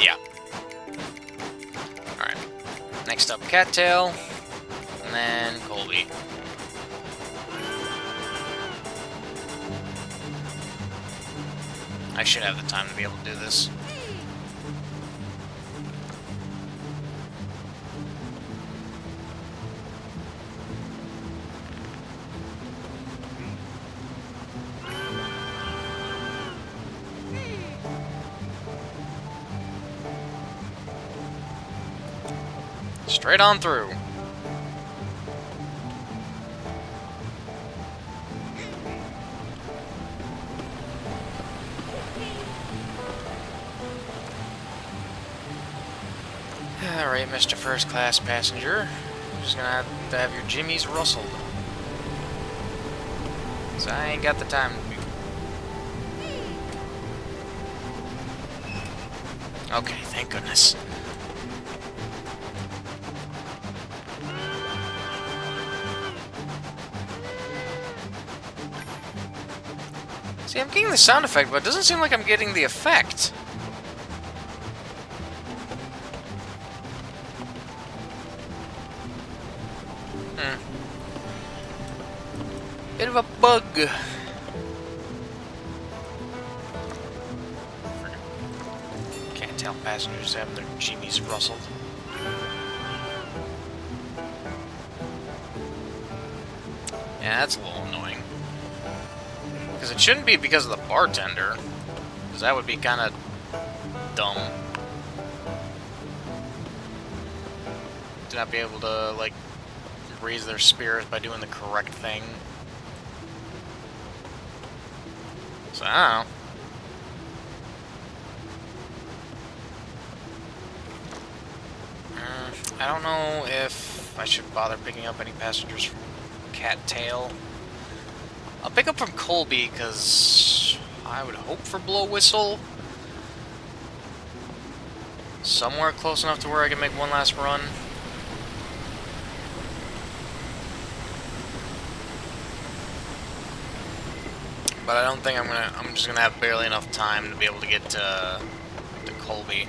Speaker 1: Yeah. Alright. Next up, Cattail. And then Colby. I should have the time to be able to do this. Straight on through. Alright, Mr. First Class Passenger. You're just gonna have to have your jimmies rustled. 'Cause I ain't got the time to be... Okay, thank goodness. See, I'm getting the sound effect, but it doesn't seem like I'm getting the effect. Bit of a bug. Can't tell passengers having their jimmies rustled. Yeah, that's a little annoying. Because it shouldn't be because of the bartender. Because that would be kind of dumb. To not be able to, like, raise their spirits by doing the correct thing. So, I don't know. I don't know if I should bother picking up any passengers from Cattail. I'll pick up from Colby, because I would hope for Blow Whistle. Somewhere close enough to where I can make one last run. But I don't think I'm just gonna have barely enough time to be able to get to to Colby.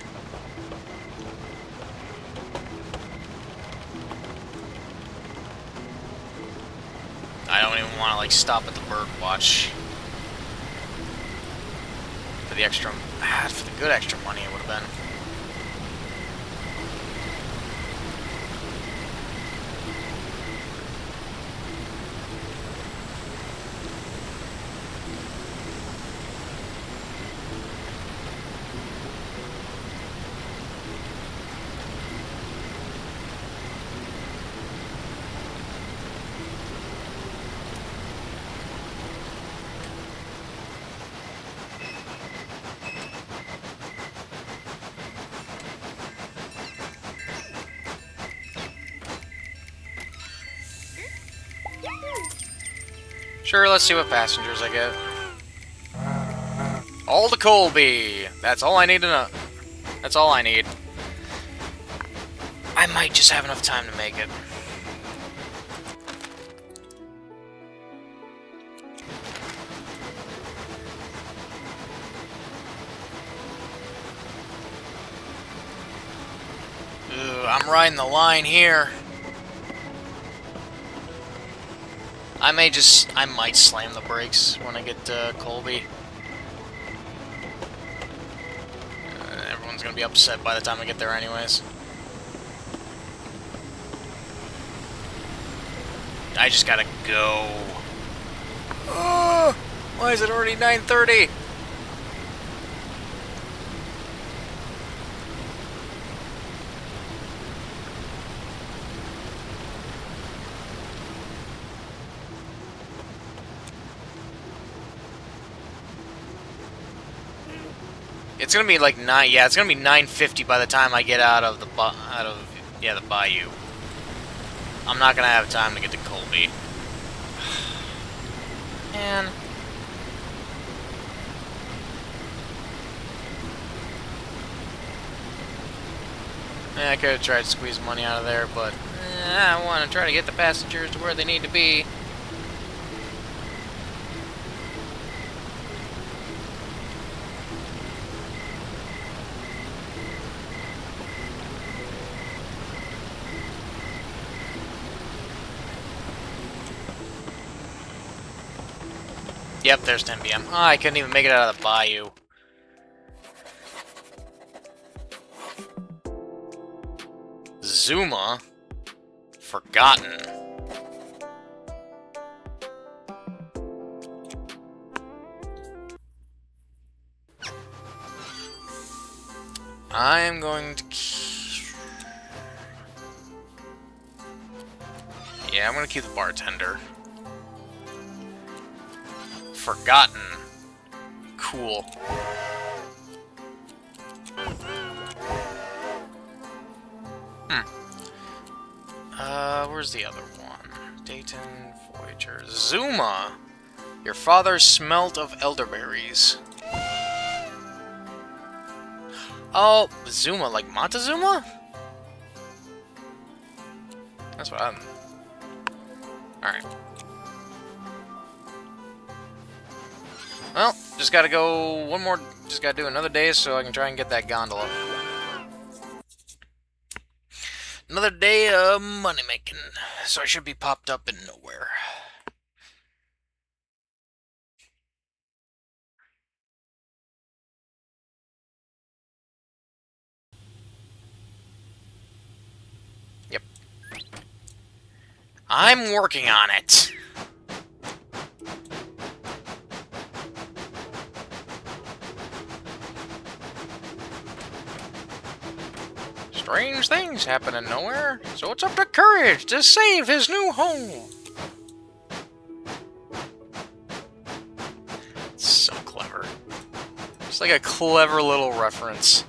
Speaker 1: I don't even want to, like, stop at the bird watch. For the extra... for the good extra money it would have been. Sure, let's see what passengers I get. All to Colby! That's all I need to know. That's all I need. I might just have enough time to make it. Ooh, I'm riding the line here. I might slam the brakes when I get to Colby. Everyone's gonna be upset by the time I get there anyways. I just gotta go. Oh, why is it already 9:30? It's gonna be like it's gonna be 9:50 by the time I get out of the the bayou. I'm not gonna have time to get to Colby. Man. Yeah, I could have tried to squeeze money out of there, but I want to try to get the passengers to where they need to be. Yep, there's 10 p.m. Oh, I couldn't even make it out of the bayou. Zuma? Forgotten. I am going to... Yeah, I'm going to keep the bartender. Forgotten. Cool. Where's the other one? Dayton, Voyager. Zuma! Your father smelt of elderberries. Oh, Zuma, like Montezuma? That's what I'm... Alright. Well, just gotta go one more... Just gotta do another day so I can try and get that gondola. Another day of money making, so I should be popped up in nowhere. Yep. I'm working on it. Strange things happen in nowhere, so it's up to Courage to save his new home. It's so clever. It's like a clever little reference.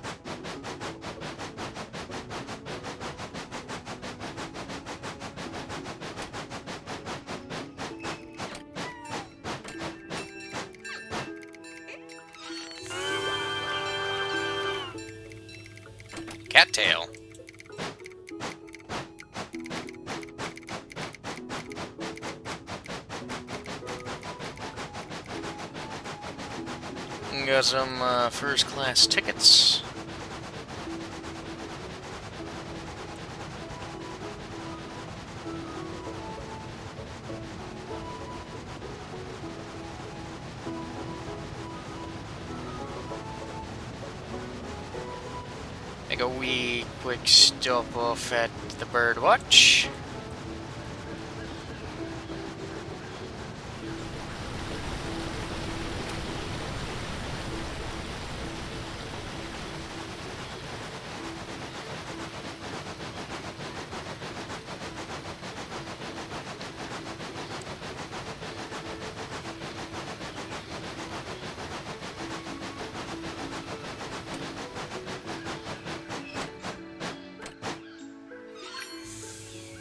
Speaker 1: Cattail. Got some first class tickets. Take a wee quick stop off at the bird watch.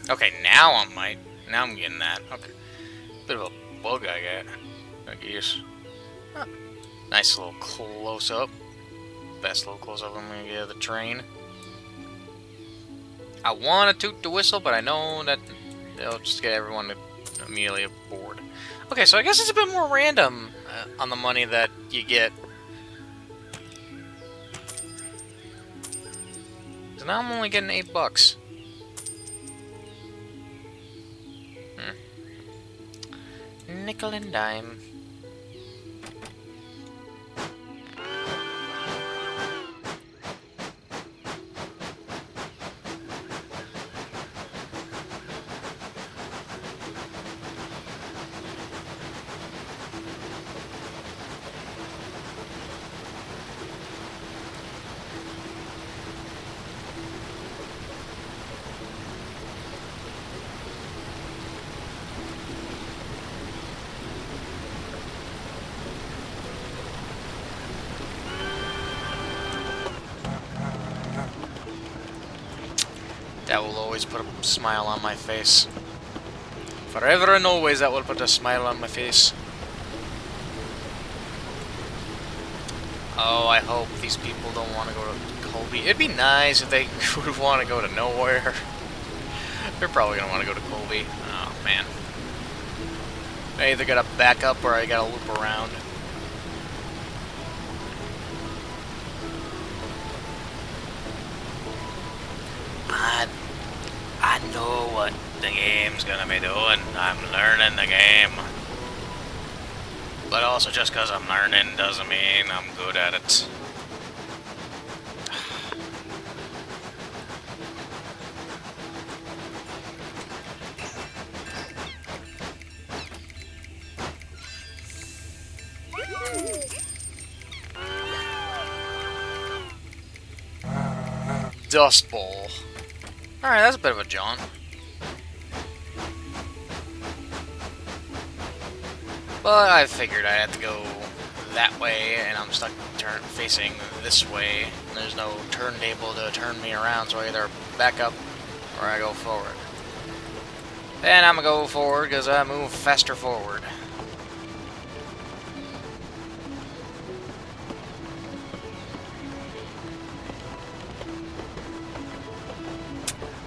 Speaker 1: Okay, now I'm getting that. Okay. Bit of a bug I got, I guess. Huh. Nice little close-up. Best little close-up I'm gonna get of the train. I want to toot the whistle, but I know that they'll just get everyone immediately aboard. Okay, so I guess it's a bit more random on the money that you get. So now I'm only getting $8. Nickel and dime. That will always put a smile on my face. Forever and always that will put a smile on my face. Oh, I hope these people don't want to go to Colby. It'd be nice if they would want to go to nowhere. They're probably going to want to go to Colby. Oh, man. I either gotta back up or I gotta loop around. I know what the game's gonna be doing. I'm learning the game. But also, just because I'm learning doesn't mean I'm good at it. Dust Bowl. Alright, that's a bit of a jaunt. But I figured I'd have to go that way, and I'm stuck facing this way. There's no turntable to turn me around, so I either back up or I go forward. And I'm gonna go forward because I move faster forward.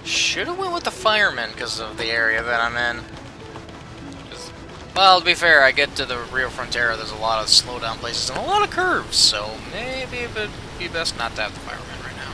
Speaker 1: Should have went with the firemen because of the area that I'm in. Well, to be fair, I get to the Rio Frontera, there's a lot of slowdown places and a lot of curves, so maybe it would be best not to have the firemen right now.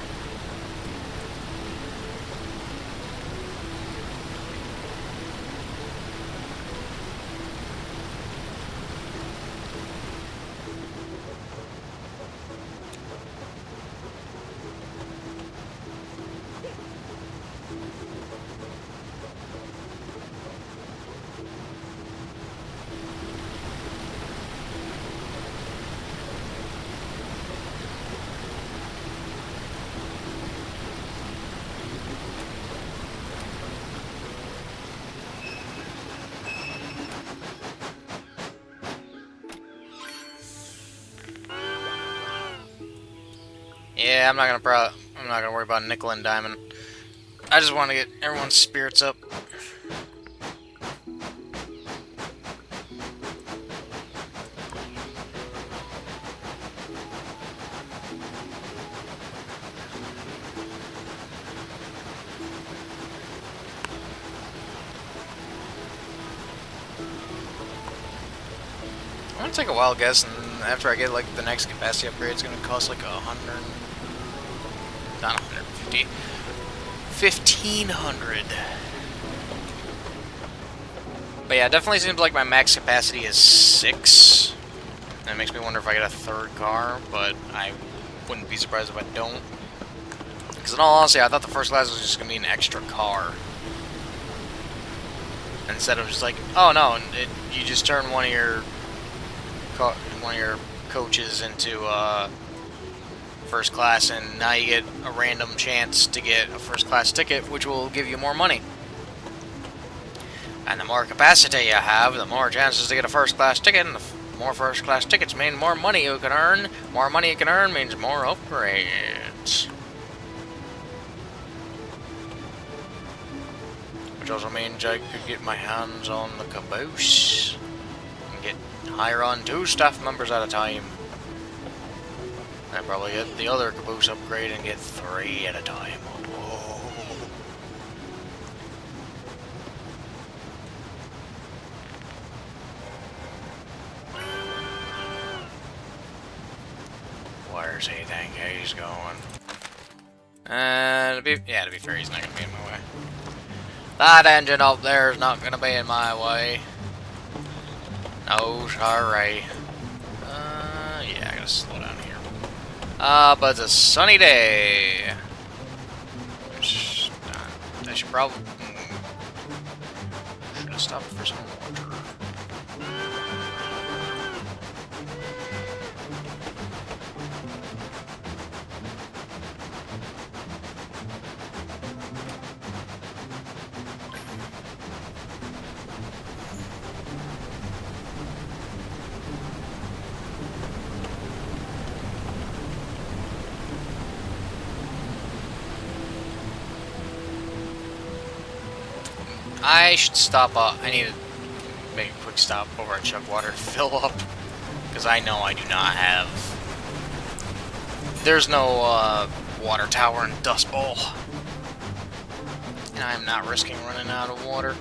Speaker 1: Yeah, I'm not gonna worry about nickel and diamond. I just want to get everyone's spirits up. I'm gonna take a wild guess, and after I get like the next capacity upgrade, it's gonna cost like 100, not 150, 1,500. But yeah, it definitely seems like my max capacity is 6. That makes me wonder if I get a third car, but I wouldn't be surprised if I don't. Because in all honesty, I thought the first class was just going to be an extra car. Instead of just like, oh no, you just turn one of your coaches into first class, and now you get a random chance to get a first class ticket, which will give you more money. And the more capacity you have, the more chances to get a first class ticket, and the more first class tickets mean more money you can earn. More money you can earn means more upgrades. Which also means I could get my hands on the caboose and get hire on 2 staff members at a time. And probably get the other caboose upgrade and get 3 at a time. Whoa. Where's he think he's going? To be fair, he's not gonna be in my way. That engine up there is not gonna be in my way. No, sorry. Yeah, I gotta slow down here. But it's a sunny day. Which, I should probably... should have stopped for some water. I should stop up. I need to make a quick stop over at Chugwater to fill up. Because I know I do not have... There's no water tower in Dust Bowl. And I'm not risking running out of water.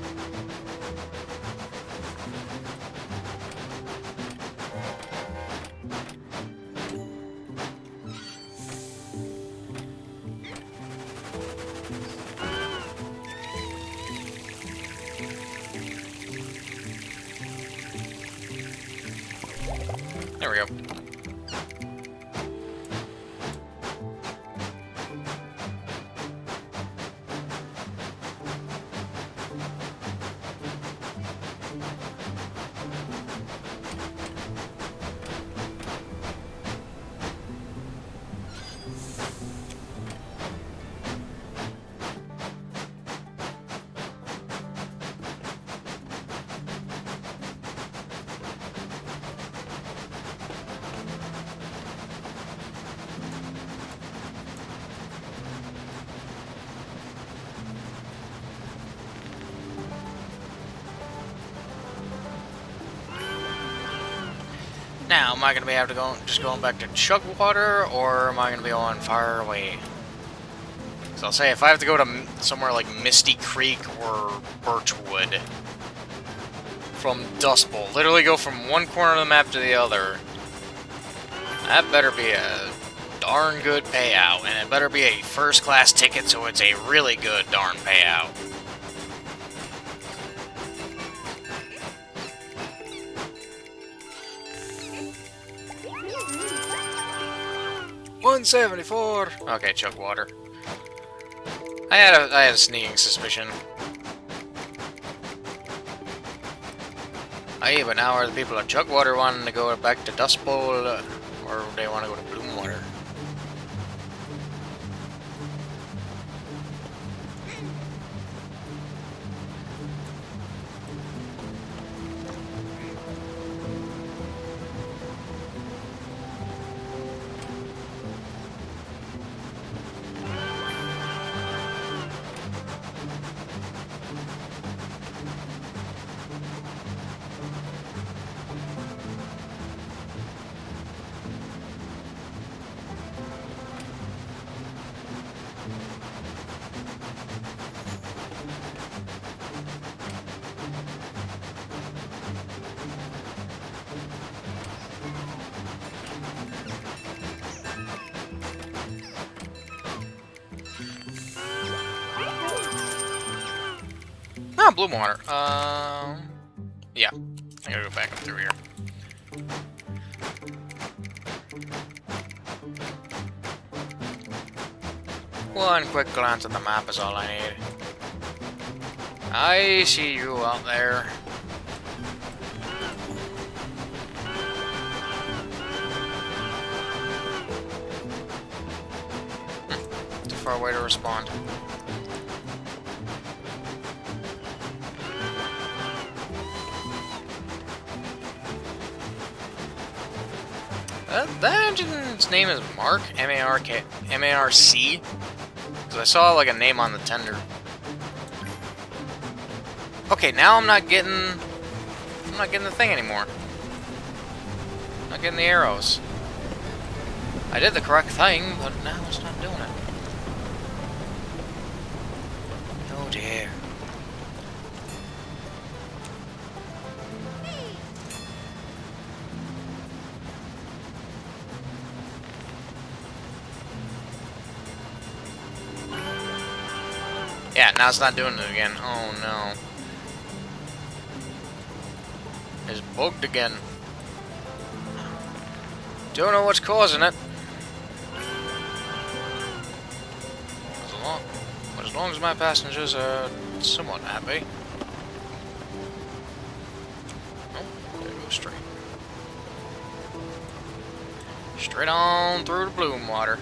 Speaker 1: There we go. Now, am I going to be able to go just going back to Chugwater, or am I going to be going far away? So I'll say if I have to go to somewhere like Misty Creek or Birchwood from Dust Bowl, literally go from one corner of the map to the other, that better be a darn good payout, and it better be a first class ticket, so it's a really good darn payout. $174. Okay, Chugwater. I had a sneaking suspicion. Hey, but now are the people at Chugwater wanting to go back to Dust Bowl, or they want to go to Bloomwater? Ah, Bloomwater. Yeah. I gotta go back up through here. One quick glance at the map is all I need. I see you out there. Too far away to respond. That engine's name is Mark? M-A-R-K, M-A-R-C? Because I saw like a name on the tender. Okay, now I'm not getting the thing anymore. Not getting the arrows. I did the correct thing, but now it's not doing it. Oh dear. Yeah, now it's not doing it again. Oh no. It's bugged again. Don't know what's causing it. But as long as my passengers are somewhat happy. Oh, there we go straight. Straight on through the bloom water.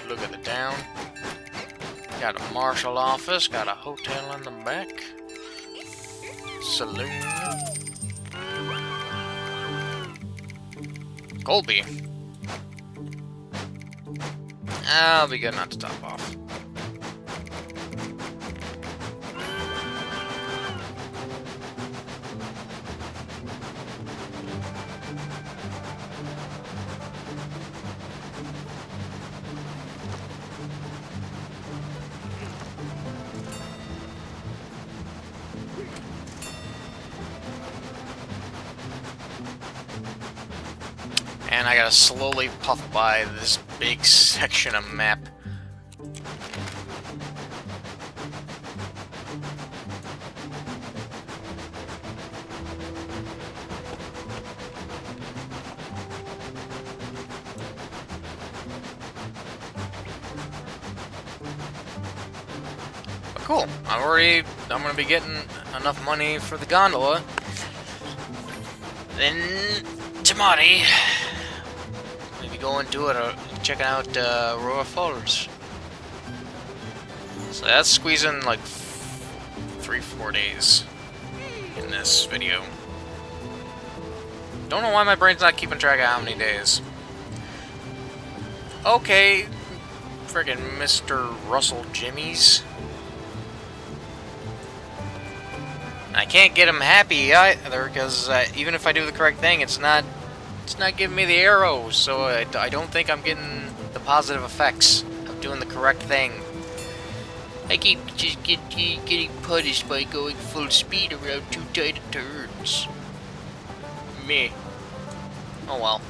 Speaker 1: Look at the town. Got a marshal office, got a hotel in the back. Saloon. Colby. I'll be good not to top off. And I gotta slowly puff by this big section of map. But cool. I'm gonna be getting enough money for the gondola. Then tomorrow, maybe going to it or checking out Roar Falls. So that's squeezing like 3-4 days in this video. Don't know why my brain's not keeping track of how many days. Okay, friggin' Mr. Russell Jimmy's. I can't get him happy either, because even if I do the correct thing, it's not giving me the arrows, so I don't think I'm getting the positive effects of doing the correct thing. I keep just getting punished by going full speed around too tight of turns. Me. Oh well.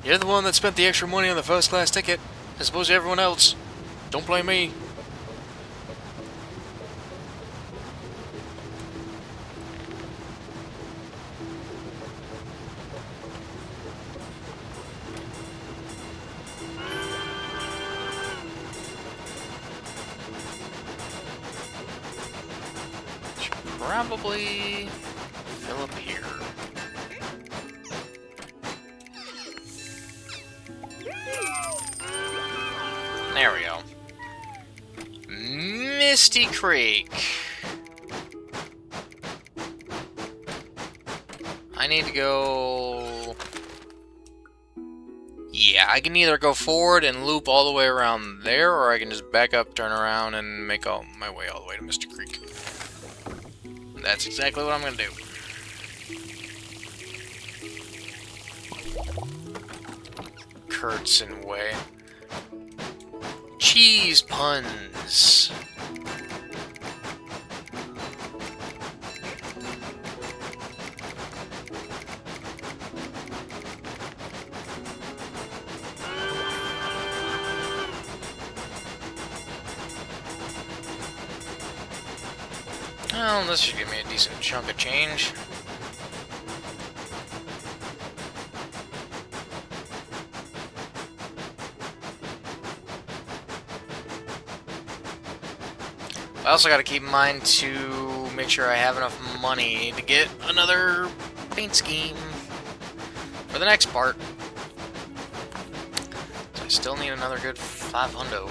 Speaker 1: You're the one that spent the extra money on the first class ticket. I suppose everyone else. Don't blame me. Probably fill up here. There we go. Misty Creek. I need to go... Yeah, I can either go forward and loop all the way around there, or I can just back up, turn around, and make my way all the way to Misty Creek. That's exactly what I'm gonna do. Kurtzen Way. Cheese puns. Well, this should give me a decent chunk of change. I also got to keep in mind to make sure I have enough money to get another paint scheme for the next part. So I still need another good 500.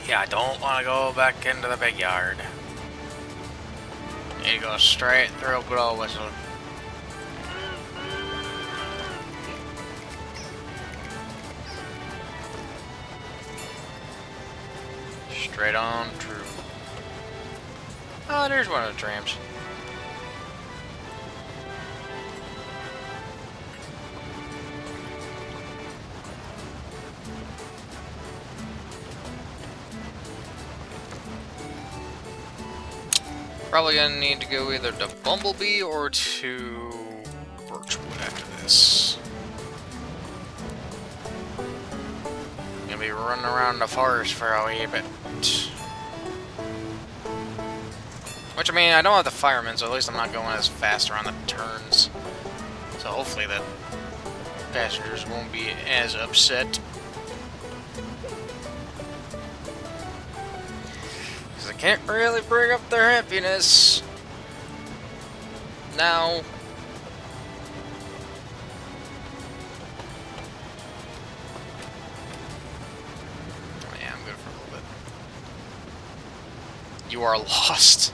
Speaker 1: Yeah, I don't want to go back into the big yard. Need to go straight through Blow Whistle. Straight on through. Oh, there's one of the trams. Probably gonna need to go either to Bumblebee or to Birchwood after this. Gonna be running around the forest for a wee bit. Which, I mean, I don't have the firemen, so at least I'm not going as fast around the turns. So hopefully the passengers won't be as upset. Because I can't really bring up their happiness now. Oh, yeah, I'm good for a little bit. You are lost.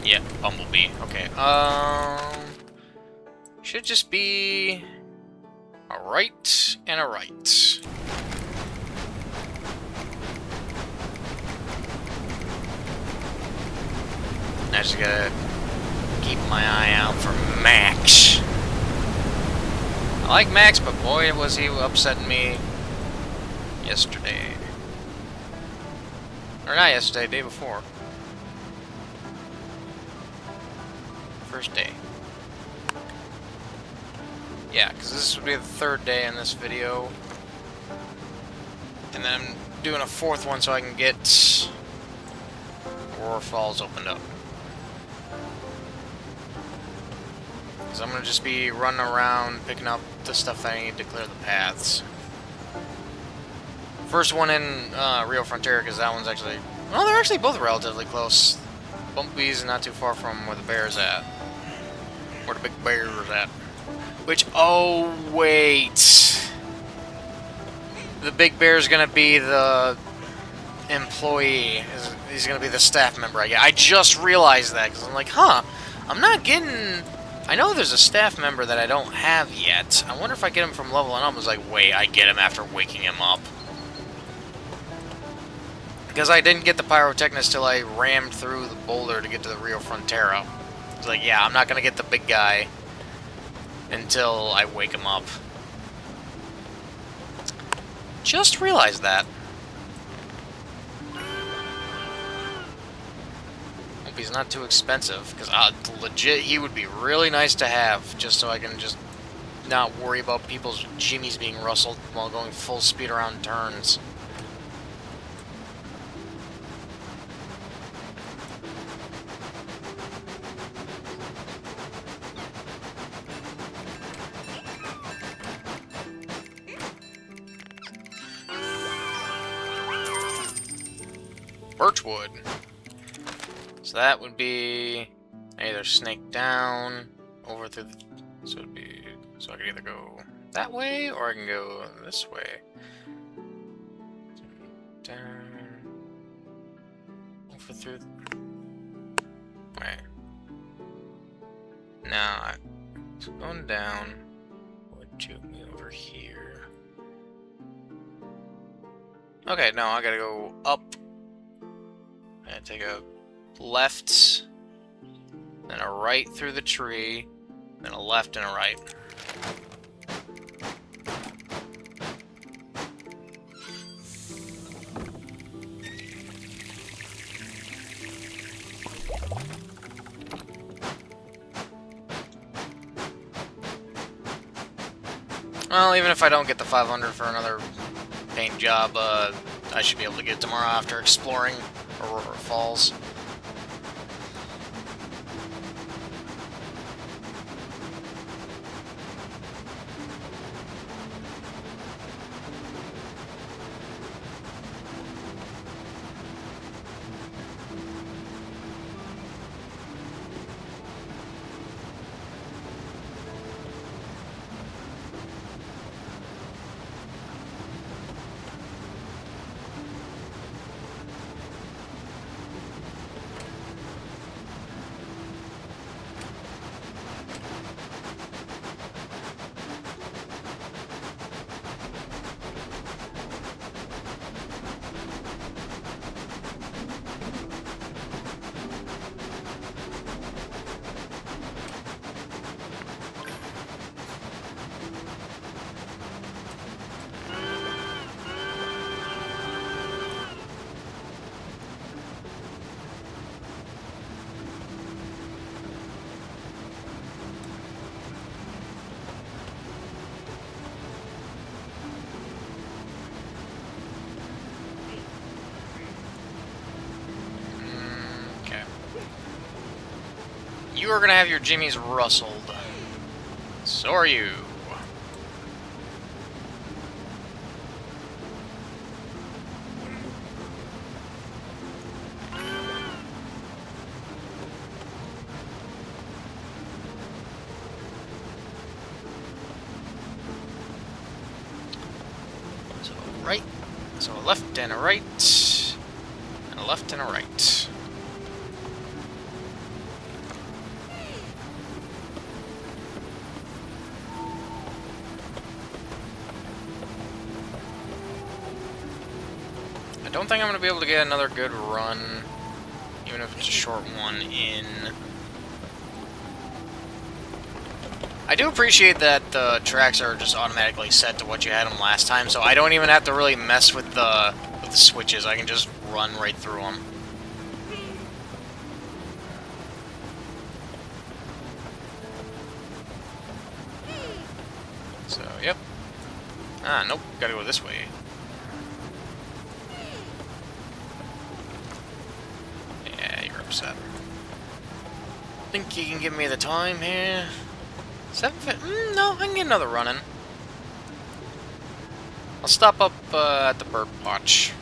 Speaker 1: Yeah, Bumblebee. Okay. Should just be a right and a right. I just gotta keep my eye out for Max. I like Max, but boy, was he upsetting me yesterday. Or not yesterday, day before. First day. Yeah, because this would be the third day in this video. And then I'm doing a fourth one so I can get Aurora Falls opened up. Because I'm going to just be running around picking up the stuff that I need to clear the paths. First one in Rio Frontier, because that one's actually... Well, they're actually both relatively close. Bumpy's not too far from where the bear's at. Where the big bear's at. Which, oh, wait. The big bear's gonna be the employee. He's gonna be the staff member, I guess. I just realized that, because I'm like, huh, I'm not getting I know there's a staff member that I don't have yet. I wonder if I get him from leveling up. I was like, wait, I get him after waking him up. Because I didn't get the pyrotechnist till I rammed through the boulder to get to the Rio Frontera. It's like, yeah, I'm not going to get the big guy until I wake him up. Just realized that. Hope he's not too expensive, because legit, he would be really nice to have, just so I can just not worry about people's jimmies being rustled while going full speed around turns. Birchwood. So that would be either snake down, over through the... So it'd be... So I could either go that way, or I can go this way. Down... Over through... Wait. Now, going down would take me over here. Okay, no, I gotta go up. And take a left, then a right through the tree, then a left and a right. Well, even if I don't get the 500 for another paint job, I should be able to get it tomorrow after exploring Aurora Falls. You are gonna have your jimmies rustled. So are you. So right, so a left and a right, and a left and a right. I don't think I'm going to be able to get another good run, even if it's a short one, in. I do appreciate that the tracks are just automatically set to what you had them last time, so I don't even have to really mess with the switches. I can just run right through them. So, yep. Ah, nope. Gotta go this way. Upset. Think you can give me the time here? 7:50? No, I can get another run in. I'll stop up at the bird watch.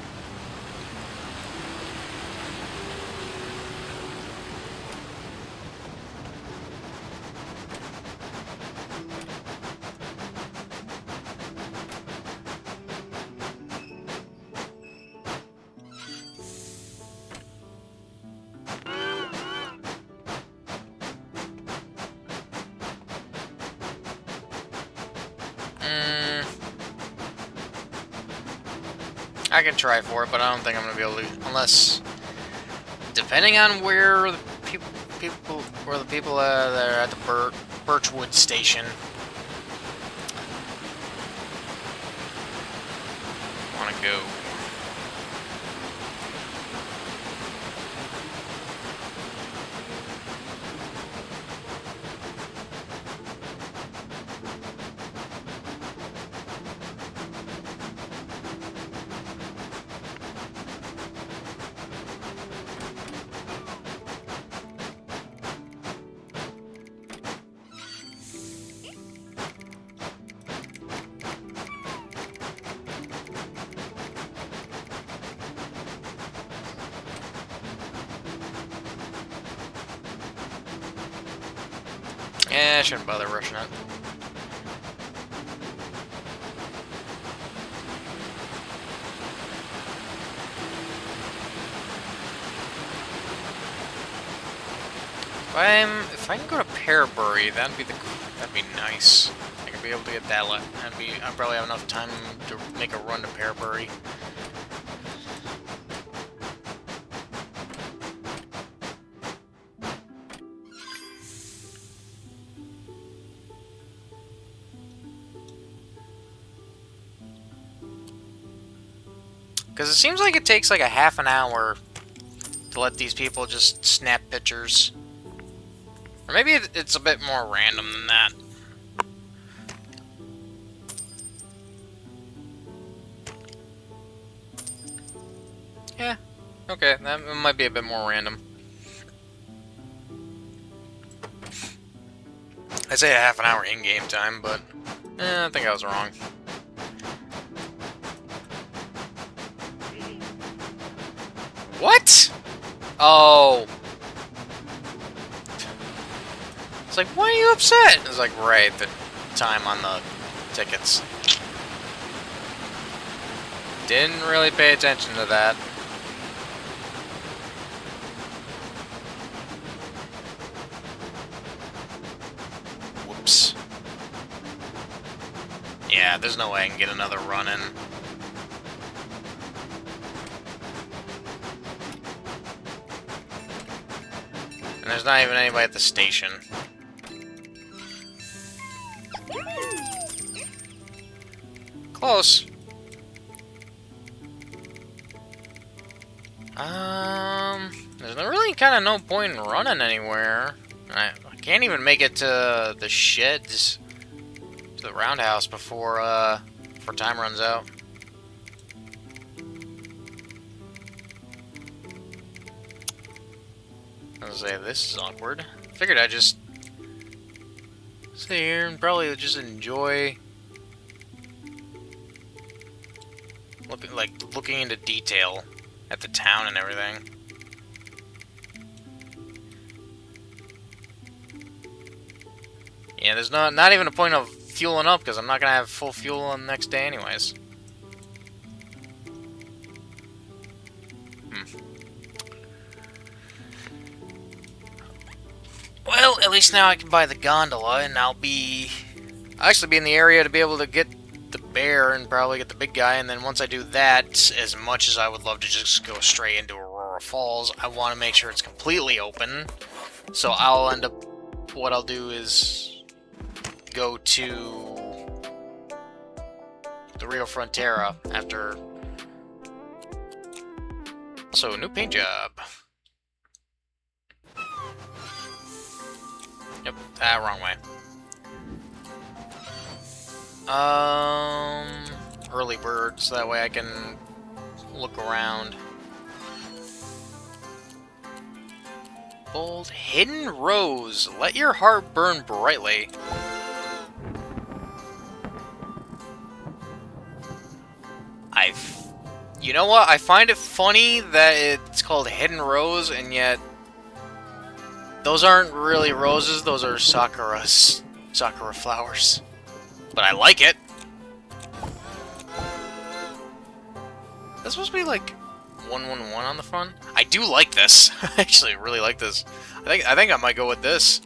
Speaker 1: I can try for it, but I don't think I'm gonna be able to, unless, depending on where the people that are at the Birchwood station want to go. Yeah, I shouldn't bother rushing it. If I can go to Pearbury, that'd be nice. I could be able to get that. I'd probably have enough time to make a run to Pearbury. Because it seems like it takes like a half an hour to let these people just snap pictures. Or maybe it's a bit more random than that. Yeah, okay, that might be a bit more random. I say a half an hour in-game time, but I think I was wrong. What? Oh. It's like, why are you upset? It's like, right, the time on the tickets. Didn't really pay attention to that. Whoops. Yeah, there's no way I can get another run in. And there's not even anybody at the station. Close. There's really kind of no point in running anywhere. I can't even make it to the sheds, to the roundhouse before time runs out. I was gonna say, this is awkward. Figured I'd just sit here and probably just enjoy looking into detail at the town and everything. Yeah, there's not even a point of fueling up because I'm not gonna have full fuel on the next day anyways. Well, at least now I can buy the gondola, and I'll actually be in the area to be able to get the bear and probably get the big guy, and then once I do that, as much as I would love to just go straight into Aurora Falls, I want to make sure it's completely open. So what I'll do is go to the Rio Frontera after. So, new paint job. Yep, wrong way. Early bird, so that way I can look around. Bold Hidden Rose. Let your heart burn brightly. You know what? I find it funny that it's called Hidden Rose, and yet those aren't really roses, those are sakura flowers. But I like it. That's supposed to be like 111 on the front. I do like this. I actually really like this. I think I might go with this.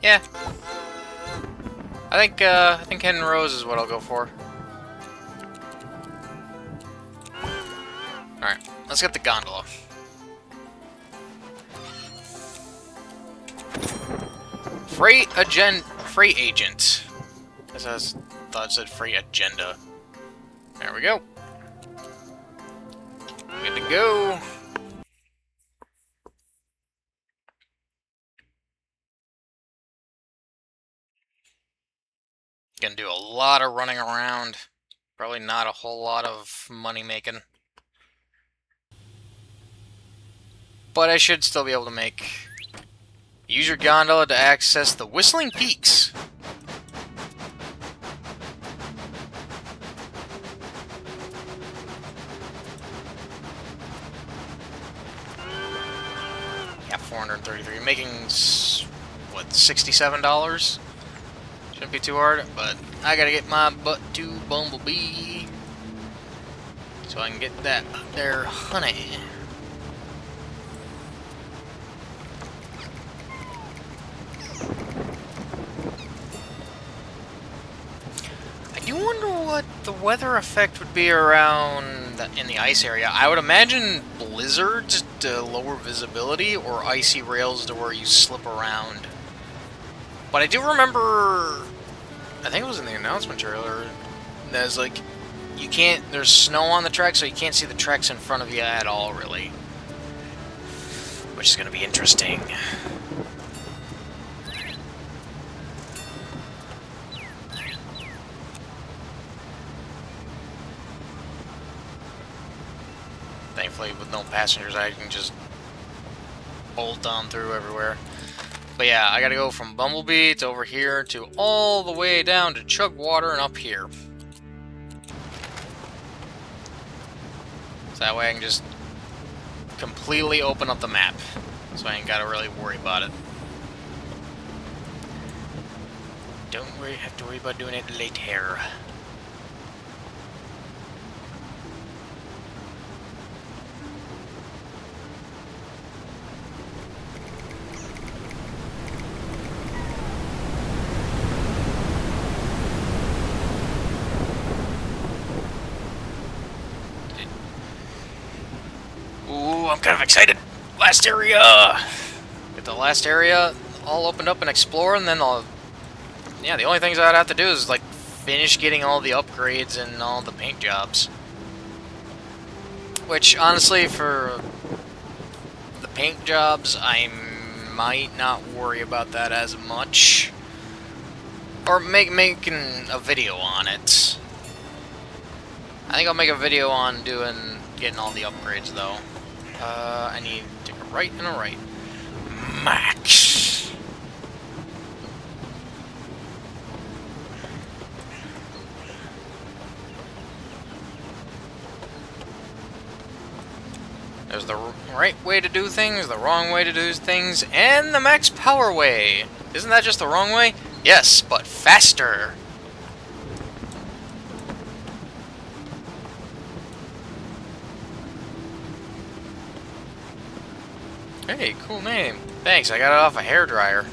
Speaker 1: Yeah. I think Hidden Rose is what I'll go for. Alright, let's get the gondola. Freight agent. I thought it said freight agenda. There we go. Good to go. Gonna do a lot of running around. Probably not a whole lot of money making. But I should still be able to make... Use your gondola to access the Whistling Peaks. Yeah, 433. Making, what, $67? Shouldn't be too hard, but I gotta get my butt to Bumblebee so I can get that there honey. I do wonder what the weather effect would be around in the ice area. I would imagine blizzards to lower visibility or icy rails to where you slip around. But I do remember, I think it was in the announcement trailer, there's like, you can't, there's snow on the track, so you can't see the tracks in front of you at all, really. Which is going to be interesting. Thankfully, with no passengers, I can just bolt on through everywhere. But yeah, I gotta go from Bumblebee to over here to all the way down to Chugwater and up here. So that way I can just completely open up the map. So I ain't gotta really worry about it. Don't have to worry about doing it later. Ooh, I'm kind of excited. Last area! Get the last area all opened up and explore, and then I'll... Yeah, the only things I'd have to do is, like, finish getting all the upgrades and all the paint jobs. Which, honestly, for the paint jobs, I might not worry about that as much. Or making a video on it. I think I'll make a video on getting all the upgrades, though. I need to take a right and a right. Max! There's the right way to do things, the wrong way to do things, and the max power way. Isn't that just the wrong way? Yes, but faster. Hey, cool name. Thanks, I got it off a hairdryer.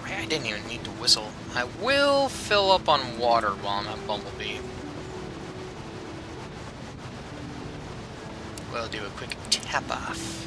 Speaker 1: I didn't even need to whistle. I will fill up on water while I'm at Bumblebee. We'll do a quick tap off.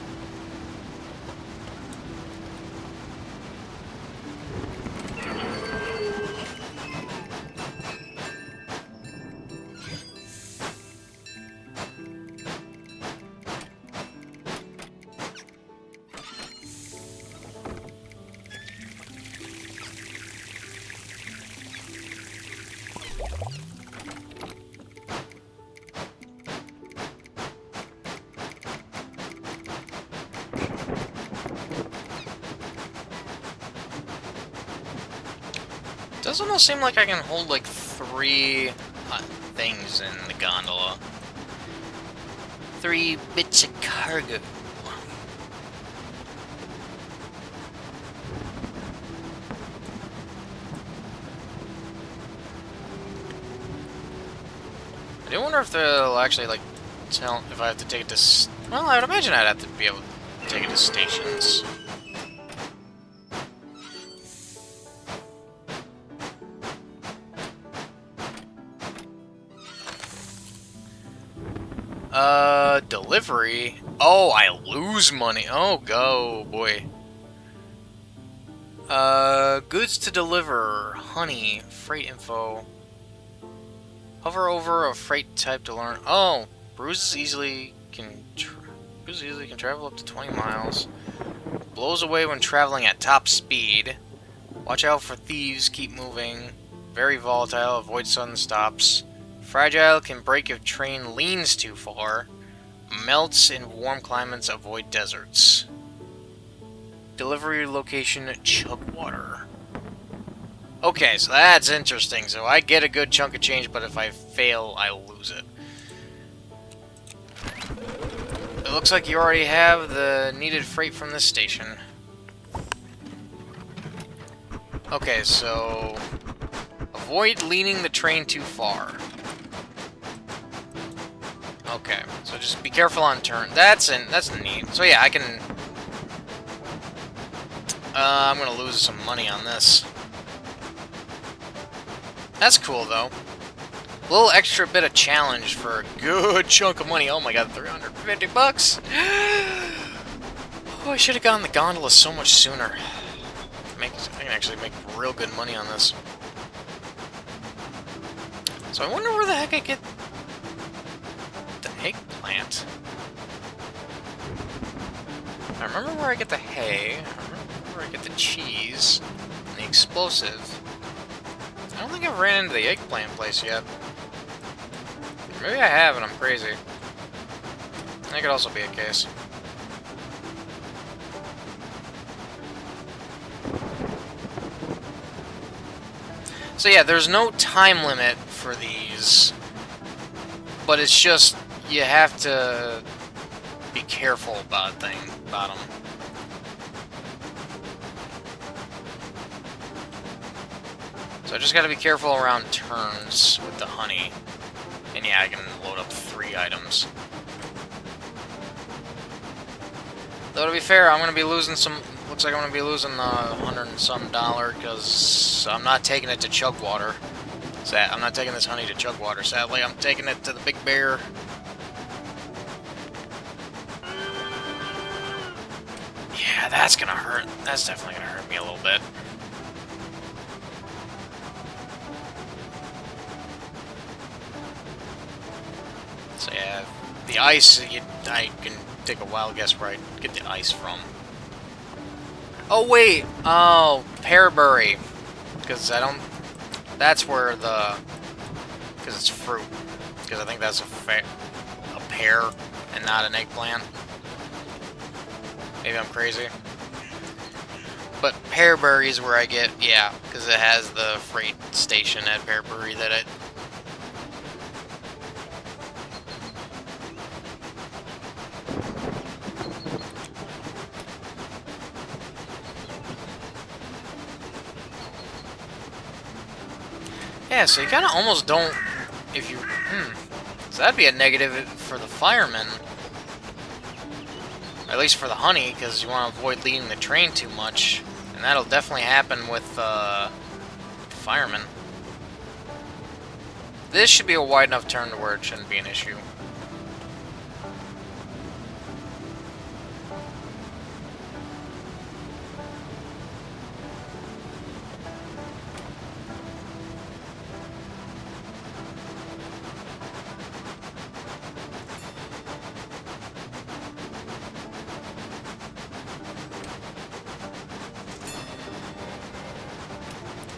Speaker 1: Does almost seem like I can hold like 3 things in the gondola. 3 bits of cargo. I do wonder if they'll actually like tell if I have to take it to. Well, I would imagine I'd have to be able. Take it to stations. Delivery? Oh, I lose money. Oh, go, boy. Goods to deliver. Honey. Freight info. Hover over a freight type to learn. Oh, bruises easily can travel up to 20 miles. Blows away when traveling at top speed. Watch out for thieves. Keep moving. Very volatile. Avoid sudden stops. Fragile. Can break if train leans too far. Melts in warm climates. Avoid deserts. Delivery location, Chugwater. Okay, so that's interesting. So I get a good chunk of change, but if I fail, I lose it. It looks like you already have the needed freight from this station. Okay, so avoid leaning the train too far. Okay, so just be careful on turn. That's neat. So yeah, I can. I'm gonna lose some money on this. That's cool though. A little extra bit of challenge for a good chunk of money. Oh my god, 350 bucks. Oh, I should have gotten the gondola so much sooner. I can actually make real good money on this. So I wonder where the heck I get the eggplant. I remember where I get the hay. I remember where I get the cheese and the explosive. I don't think I've ran into the eggplant place yet. Maybe I have and I'm crazy. That could also be a case. So yeah, there's no time limit for these, but it's just you have to be careful about them. So I just gotta be careful around turns with the honey. And yeah, I can load up 3 items. Though to be fair, I'm gonna be losing some. Looks like I'm gonna be losing $100 and some because I'm not taking it to Chugwater. I'm not taking this honey to Chugwater. Sadly, I'm taking it to the Big Bear. Yeah, that's gonna hurt. That's definitely gonna hurt me a little bit. So yeah, the ice, I can take a wild guess where I get the ice from. Oh wait, oh, pearberry, because I don't, that's where the, because it's fruit, because I think that's a pear and not an eggplant. Maybe I'm crazy. But pearberry is where I get, yeah, because it has the freight station at Pearberry that it. Yeah, so you kind of almost don't, if you, so that'd be a negative for the firemen. At least for the honey, because you want to avoid leading the train too much. And that'll definitely happen with the firemen. This should be a wide enough turn to where it shouldn't be an issue.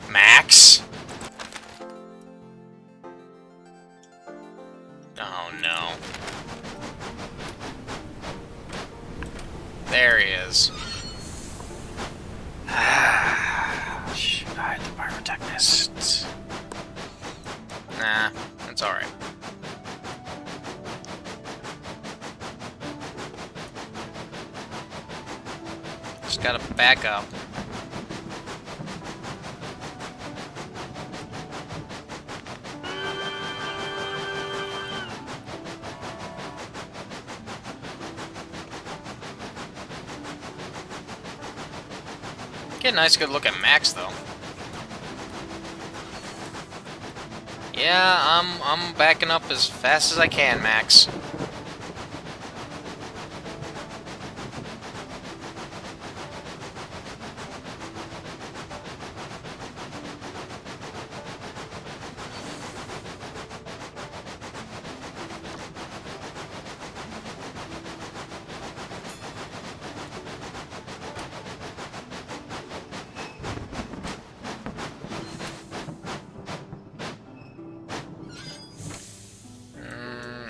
Speaker 1: Max? Oh no. There he is. Shoot, I the pyrotechnist. Nah, that's alright. Just gotta back up. Get a nice good look at Max, though. Yeah, I'm backing up as fast as I can, Max.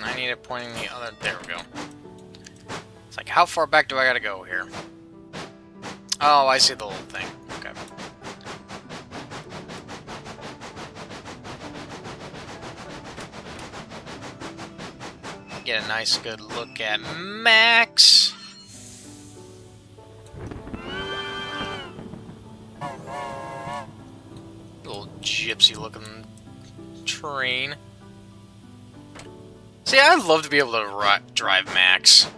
Speaker 1: I need it pointing the other... There we go. It's like, how far back do I gotta go here? Oh, I see the little thing. Okay. Get a nice good look at Max. Little gypsy looking train. See, I'd love to be able to drive Max.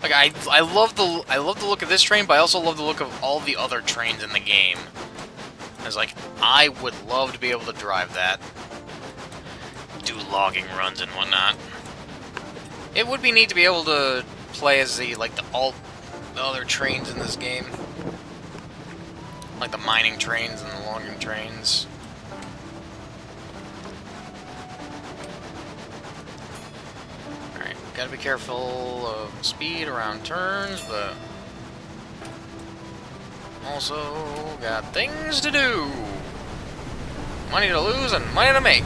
Speaker 1: Like I love the look of this train, but I also love the look of all the other trains in the game. It's like I would love to be able to drive that, do logging runs and whatnot. It would be neat to be able to play as all the other trains in this game, like the mining trains and the logging trains. Gotta be careful of speed around turns, but also got things to do. Money to lose and money to make.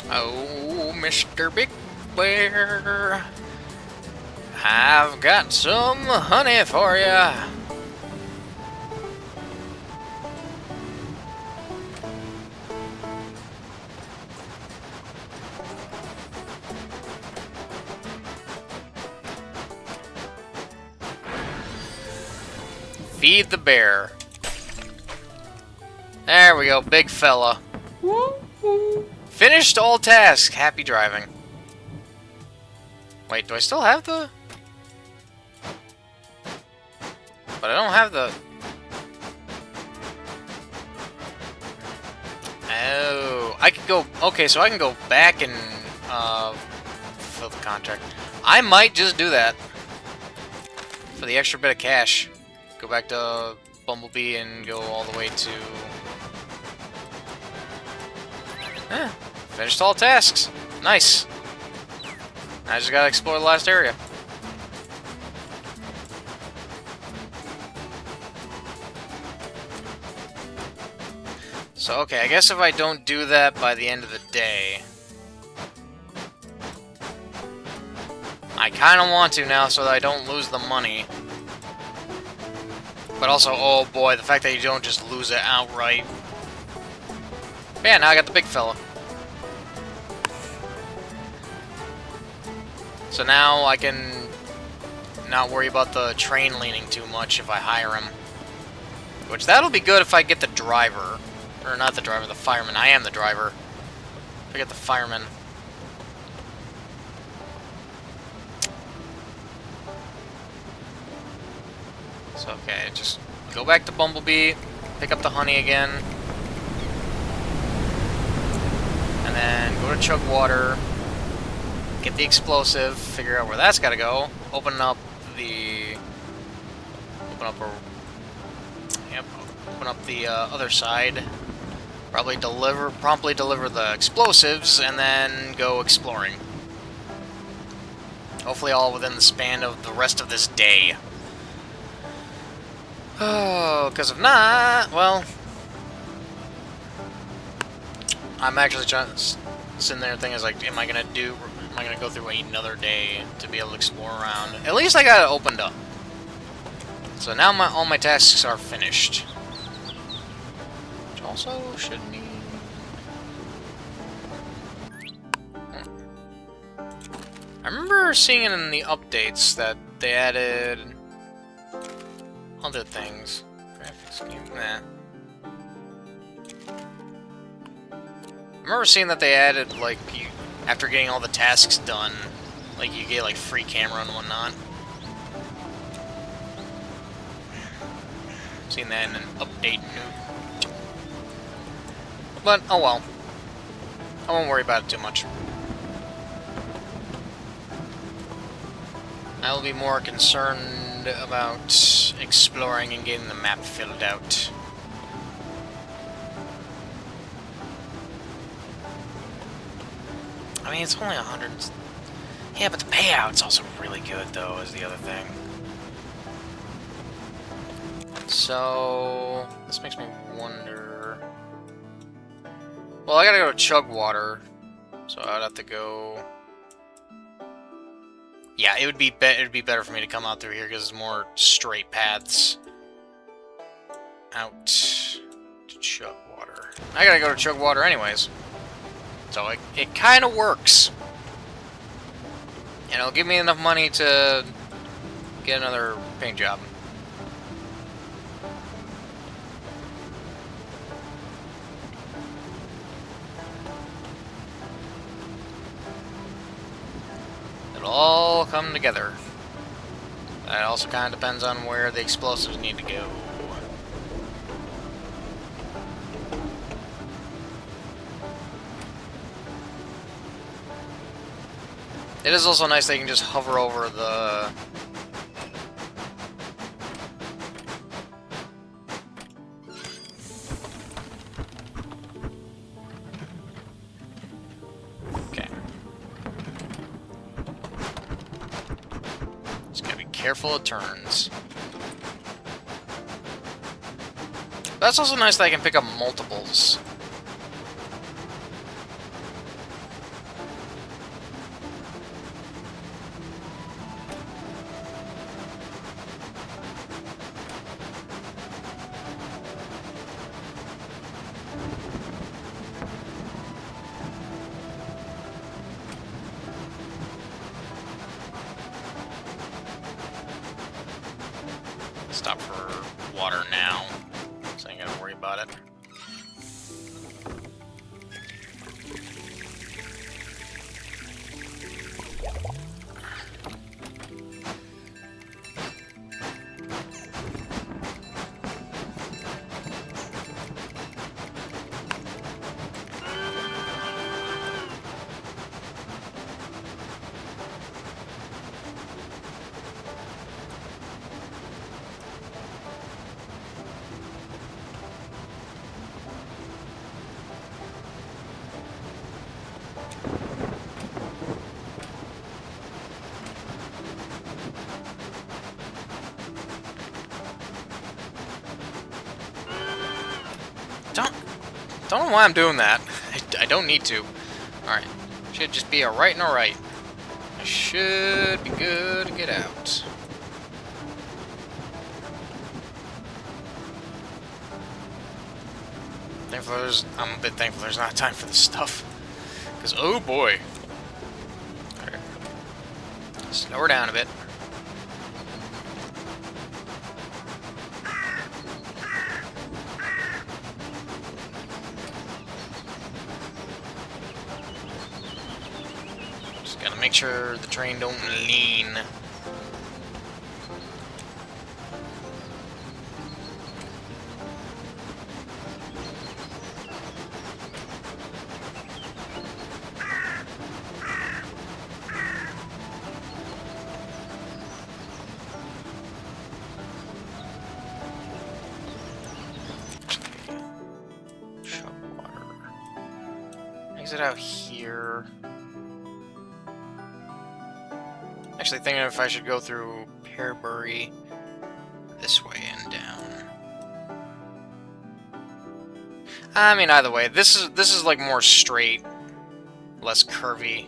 Speaker 1: Oh, Mr. Big Bear, I've got some honey for ya. Feed the bear. There we go, big fella. Finished all tasks. Happy driving. Wait, do I still have the... But I don't have the... Oh, I could go... Okay, so I can go back and fill the contract. I might just do that. For the extra bit of cash. Go back to Bumblebee and go all the way to... Finished all tasks. Nice. I just gotta explore the last area. So, okay, I guess if I don't do that by the end of the day... I kinda want to now so that I don't lose the money. But also, oh boy, the fact that you don't just lose it outright. But yeah, now I got the big fella. So now I can not worry about the train leaning too much if I hire him. Which, that'll be good if I get the driver. Or not the driver, the fireman. I am the driver. If I get the fireman. So, okay, just go back to Bumblebee, pick up the honey again. And then go to Chugwater. Get the explosive, figure out where that's gotta go. Open up the other side. Promptly deliver the explosives, and then go exploring. Hopefully all within the span of the rest of this day. Oh, because if not, well, I'm actually sitting there thinking, like, am I gonna go through another day to be able to explore around? At least I got it opened up. So now all my tasks are finished. Which also should be... I remember seeing it in the updates that they added other things. Graphics game, nah. I remember seeing that they added, like, after getting all the tasks done, like, you get, like, free camera and whatnot. Seen that in an update note. But, oh well. I won't worry about it too much. I will be more concerned about exploring and getting the map filled out. I mean, it's only 100. Yeah, but the payout's also really good, though, is the other thing. So, this makes me wonder... Well, I gotta go to Chugwater, so I'd have to go... Yeah, it'd be better for me to come out through here because it's more straight paths out to Chugwater. I gotta go to Chugwater anyways, so it kind of works, and it'll give me enough money to get another paint job. It'll all come together. That also kind of depends on where the explosives need to go. It is also nice that you can just hover over the... Okay. Just gotta be careful of turns. That's also nice that I can pick up multiples. Stop for water now, so I ain't gotta worry about it. Don't know why I'm doing that. I don't need to. Alright. Should just be a right and a right. I should be good to get out. I'm a bit thankful there's not time for this stuff. Because, oh boy. Alright. Slow her down a bit. Gotta make sure the train don't lean. Chugwater. Exit out here. Actually thinking if I should go through Pearbury this way and down. I mean, either way, this is like more straight, less curvy.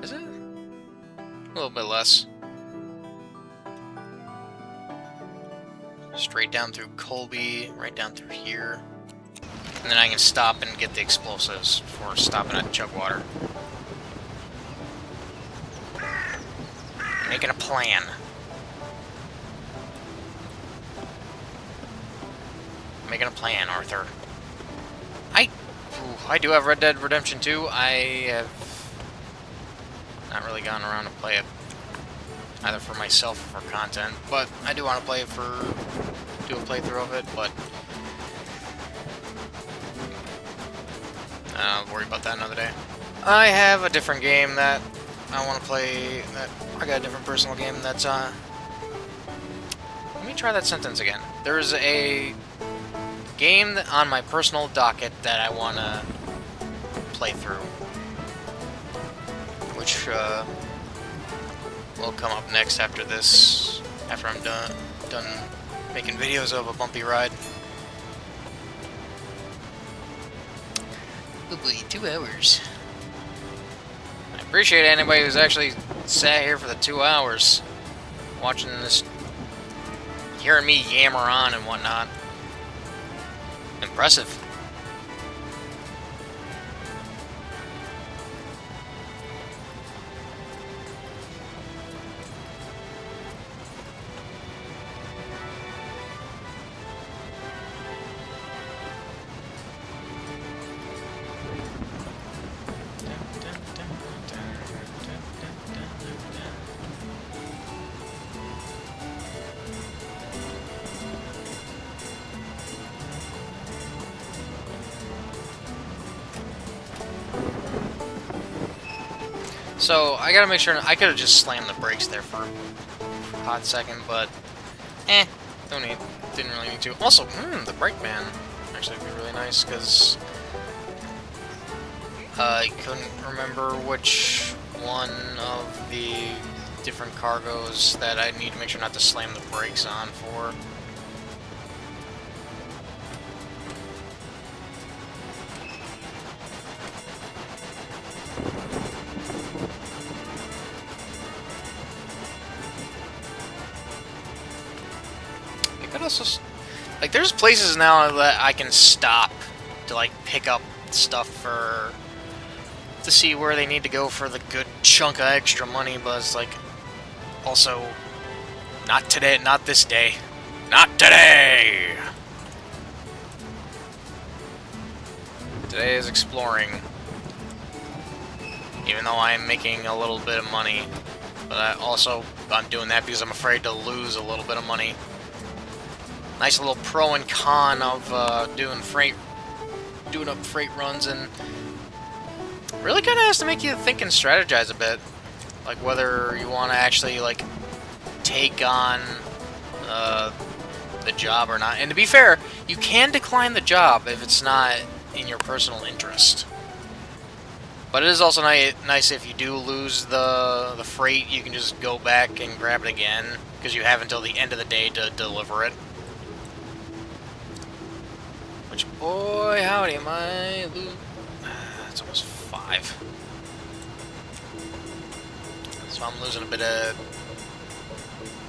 Speaker 1: Is it? A little bit less. Straight down through Colby, right down through here. And then I can stop and get the explosives for stopping at Chugwater. Making a plan. Making a plan, Arthur. I do have Red Dead Redemption 2. I have not really gotten around to play it, either for myself or for content, but I do want to play it do a playthrough of it, but I'll worry about that another day. I have a different game that I want to play, I got a different personal game that's, let me try that sentence again. There's a game on my personal docket that I want to play through, which will come up next after this, after I'm done making videos of a bumpy ride. Oh boy, 2 hours. I appreciate anybody who's actually sat here for the 2 hours watching this, hearing me yammer on and whatnot. Impressive. So, I gotta make sure, I could've just slammed the brakes there for a hot second, but, didn't really need to. Also, the brake man actually would be really nice, because I couldn't remember which one of the different cargoes that I need to make sure not to slam the brakes on for. Also, like, there's places now that I can stop to, like, pick up stuff to see where they need to go for the good chunk of extra money, but it's like, also, not today, not this day. Not today! Today is exploring. Even though I'm making a little bit of money, but I'm doing that because I'm afraid to lose a little bit of money. Nice little pro and con of doing up freight runs, and really kind of has to make you think and strategize a bit, like whether you want to actually like take on the job or not. And to be fair, you can decline the job if it's not in your personal interest. But it is also nice if you do lose the freight, you can just go back and grab it again, because you have until the end of the day to deliver it. Which, boy, howdy, am I it's almost 5. So I'm losing a bit of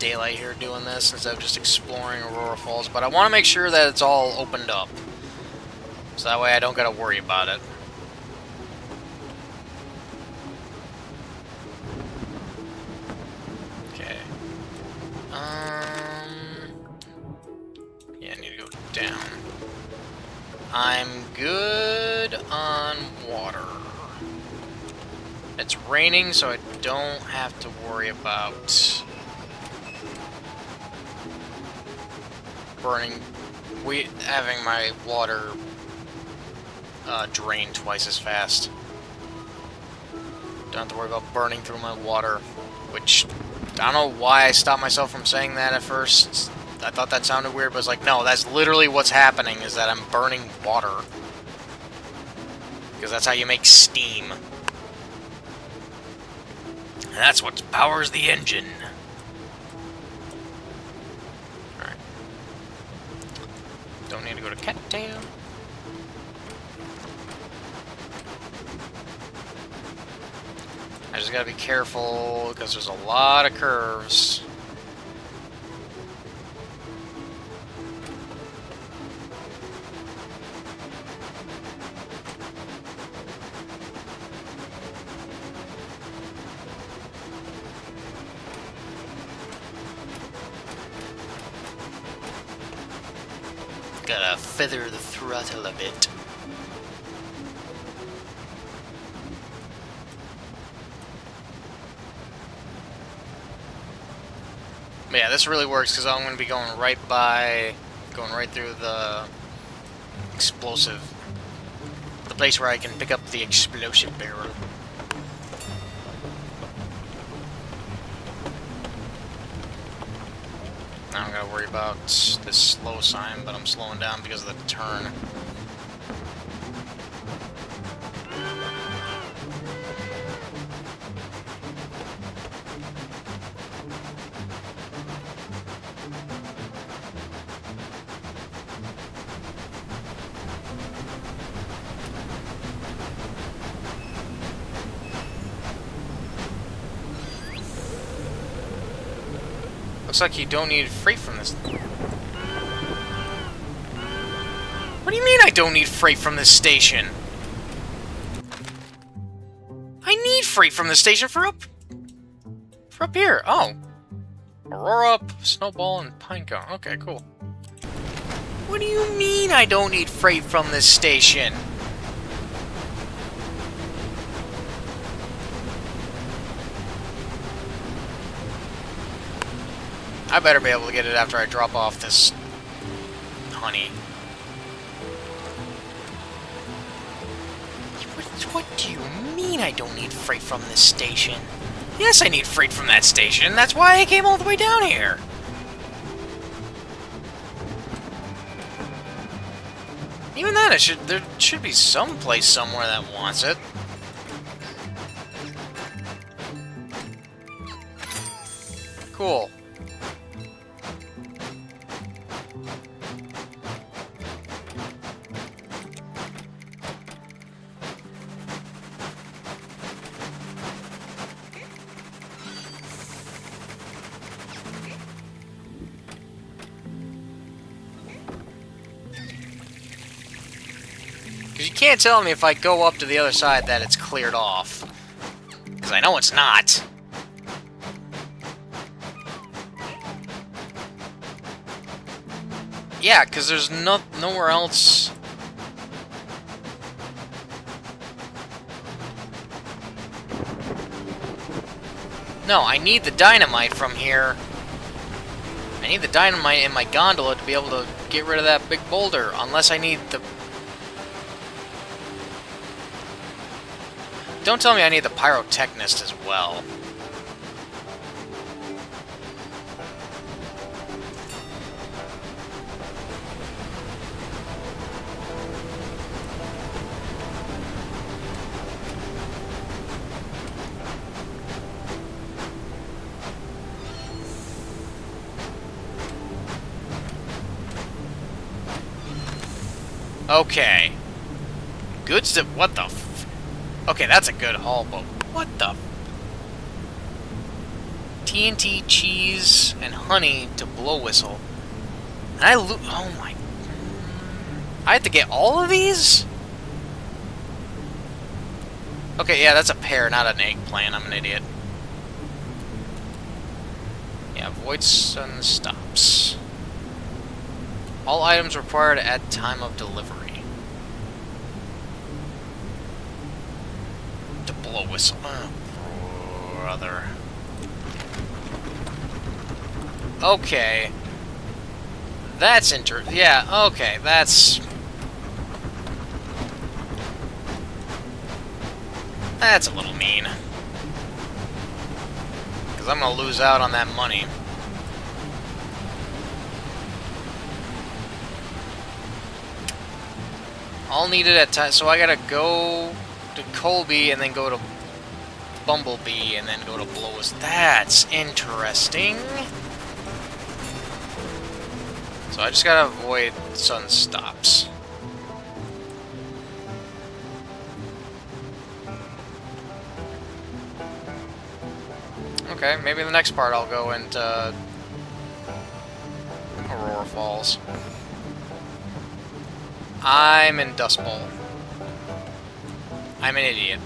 Speaker 1: daylight here doing this instead of just exploring Aurora Falls. But I want to make sure that it's all opened up, so that way I don't got to worry about it. Okay. Yeah, I need to go down. I'm good on water. It's raining, so I don't have to worry about having my water drain twice as fast. Don't have to worry about burning through my water, which I don't know why I stopped myself from saying that at first. I thought that sounded weird, but it's like, no, that's literally what's happening, is that I'm burning water. Because that's how you make steam. And that's what powers the engine. Alright. Don't need to go to Cattail. I just gotta be careful, because there's a lot of curves. Gotta feather the throttle a bit. But yeah, this really works because I'm going to be going right through the explosive, the place where I can pick up the explosive barrel. I don't gotta worry about this slow sign, but I'm slowing down because of the turn. Looks like you don't need freight from this. What do you mean I don't need freight from this station? I need freight from the station for up here. Oh. Aurora, Snowball, and Pinecone. Okay, cool. What do you mean I don't need freight from this station? I better be able to get it after I drop off this honey. What do you mean I don't need freight from this station? Yes, I need freight from that station. That's why I came all the way down here. Even then, there should be some place somewhere that wants it. Cool. Because you can't tell me if I go up to the other side that it's cleared off. Because I know it's not. Yeah, because there's nowhere else. No, I need the dynamite from here. I need the dynamite in my gondola to be able to get rid of that big boulder, unless I need the... Don't tell me I need the pyrotechnist as well. Okay. Goods to... What the f... Okay, that's a good haul, but... What the... TNT, cheese, and honey to blow whistle. And I oh my... I have to get all of these? Okay, yeah, that's a pear, not an eggplant. I'm an idiot. Yeah, avoid sudden stops. All items required at time of delivery. To blow whistle. Oh, brother. Okay. That's yeah, okay, that's... That's a little mean. Because I'm going to lose out on that money. All needed at time, so I gotta go to Colby and then go to Bumblebee and then go to Blowis. That's interesting. So I just gotta avoid sudden stops. Okay, maybe the next part I'll go into Aurora Falls. I'm in Dust Bowl. I'm an idiot.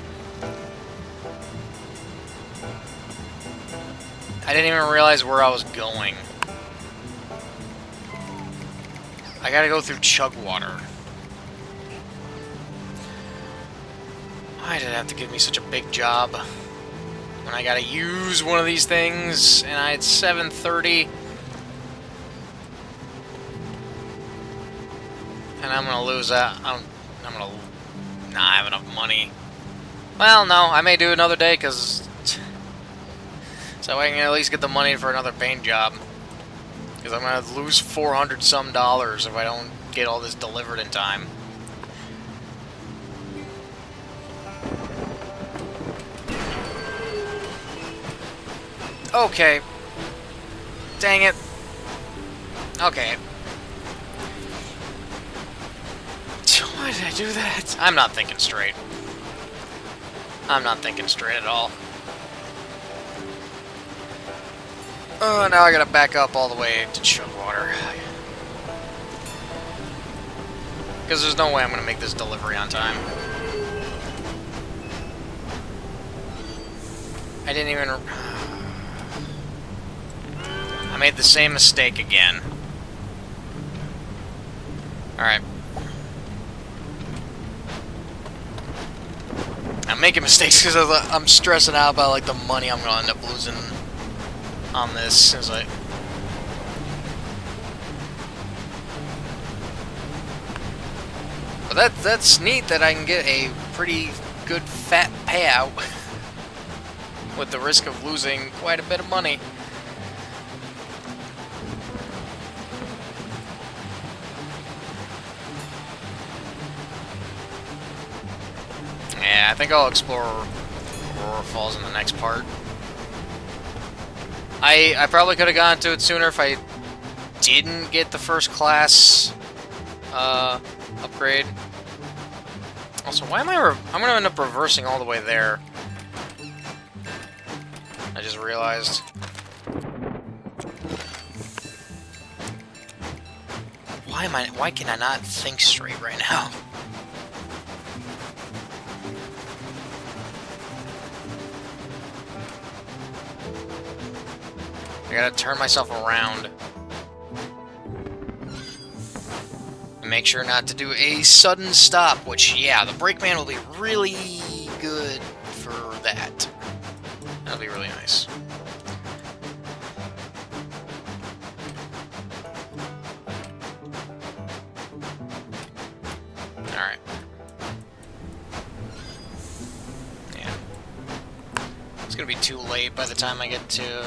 Speaker 1: I didn't even realize where I was going. I gotta go through Chugwater. Why did it have to give me such a big job? When I gotta use one of these things, and I had 7:30. And I'm gonna lose that. I'm gonna not have enough money. Well, no, I may do another day, because... So I can at least get the money for another paint job. Because I'm gonna lose $400 some if I don't get all this delivered in time. Okay. Dang it. Okay. Why did I do that? I'm not thinking straight. I'm not thinking straight at all. Oh, now I gotta back up all the way to Chugwater. Because there's no way I'm gonna make this delivery on time. I didn't even... I made the same mistake again. Alright. I'm making mistakes because I'm stressing out about like the money I'm gonna end up losing on this. It's like, but that's neat that I can get a pretty good fat payout with the risk of losing quite a bit of money. Yeah, I think I'll explore Aurora Falls in the next part. I probably could have gotten to it sooner if I didn't get the first class upgrade. Also, why am I'm gonna end up reversing all the way there. I just realized. Why can I not think straight right now? I gotta turn myself around. And make sure not to do a sudden stop, which, yeah, the brakeman will be really good for that. That'll be really nice. Alright. Yeah. It's gonna be too late by the time I get to...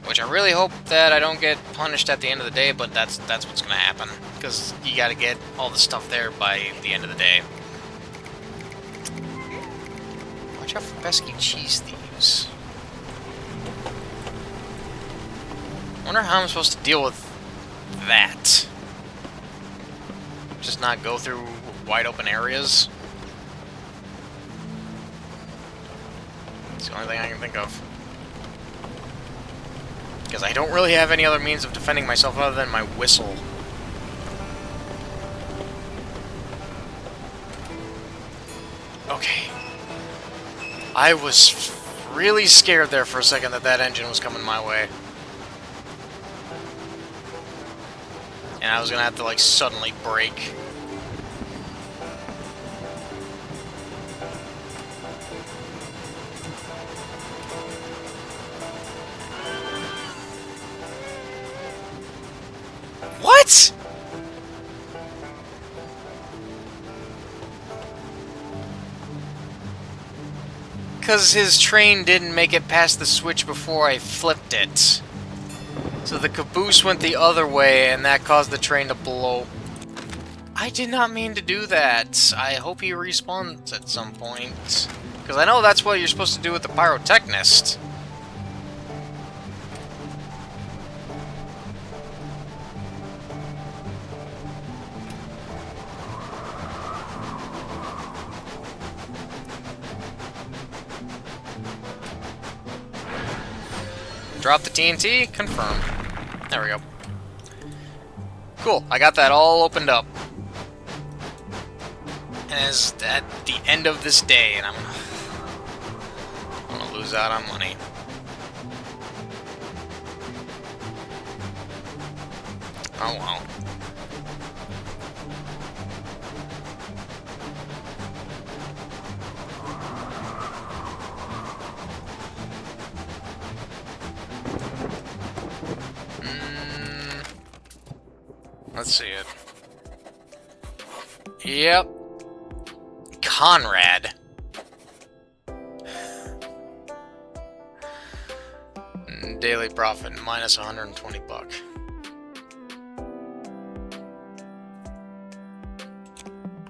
Speaker 1: Which I really hope that I don't get punished at the end of the day, but that's what's gonna happen. Because you gotta get all the stuff there by the end of the day. Watch out for pesky cheese thieves. I wonder how I'm supposed to deal with that. Just not go through wide open areas? It's the only thing I can think of. Because I don't really have any other means of defending myself other than my whistle. Okay. I was really scared there for a second that that engine was coming my way. And I was gonna have to, like, suddenly brake. What?! Because his train didn't make it past the switch before I flipped it. So the caboose went the other way, and that caused the train to blow. I did not mean to do that. I hope he respawns at some point. Because I know that's what you're supposed to do with the pyrotechnist. Drop the TNT. Confirm. There we go. Cool. I got that all opened up. And it's at the end of this day, and I'm gonna lose out on money. Oh well. Let's see it. Yep. Conrad. Daily profit minus 120 buck.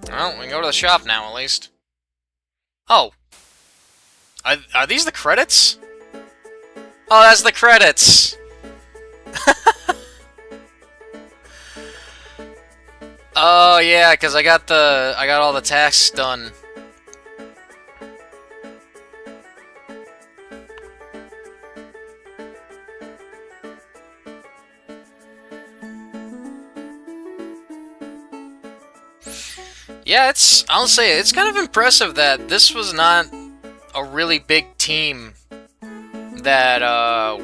Speaker 1: Well, we can go to the shop now, at least. Oh. Are these the credits? Oh, that's the credits! Oh yeah, because I got all the tasks done. Yeah, I'll say it's kind of impressive that this was not a really big team that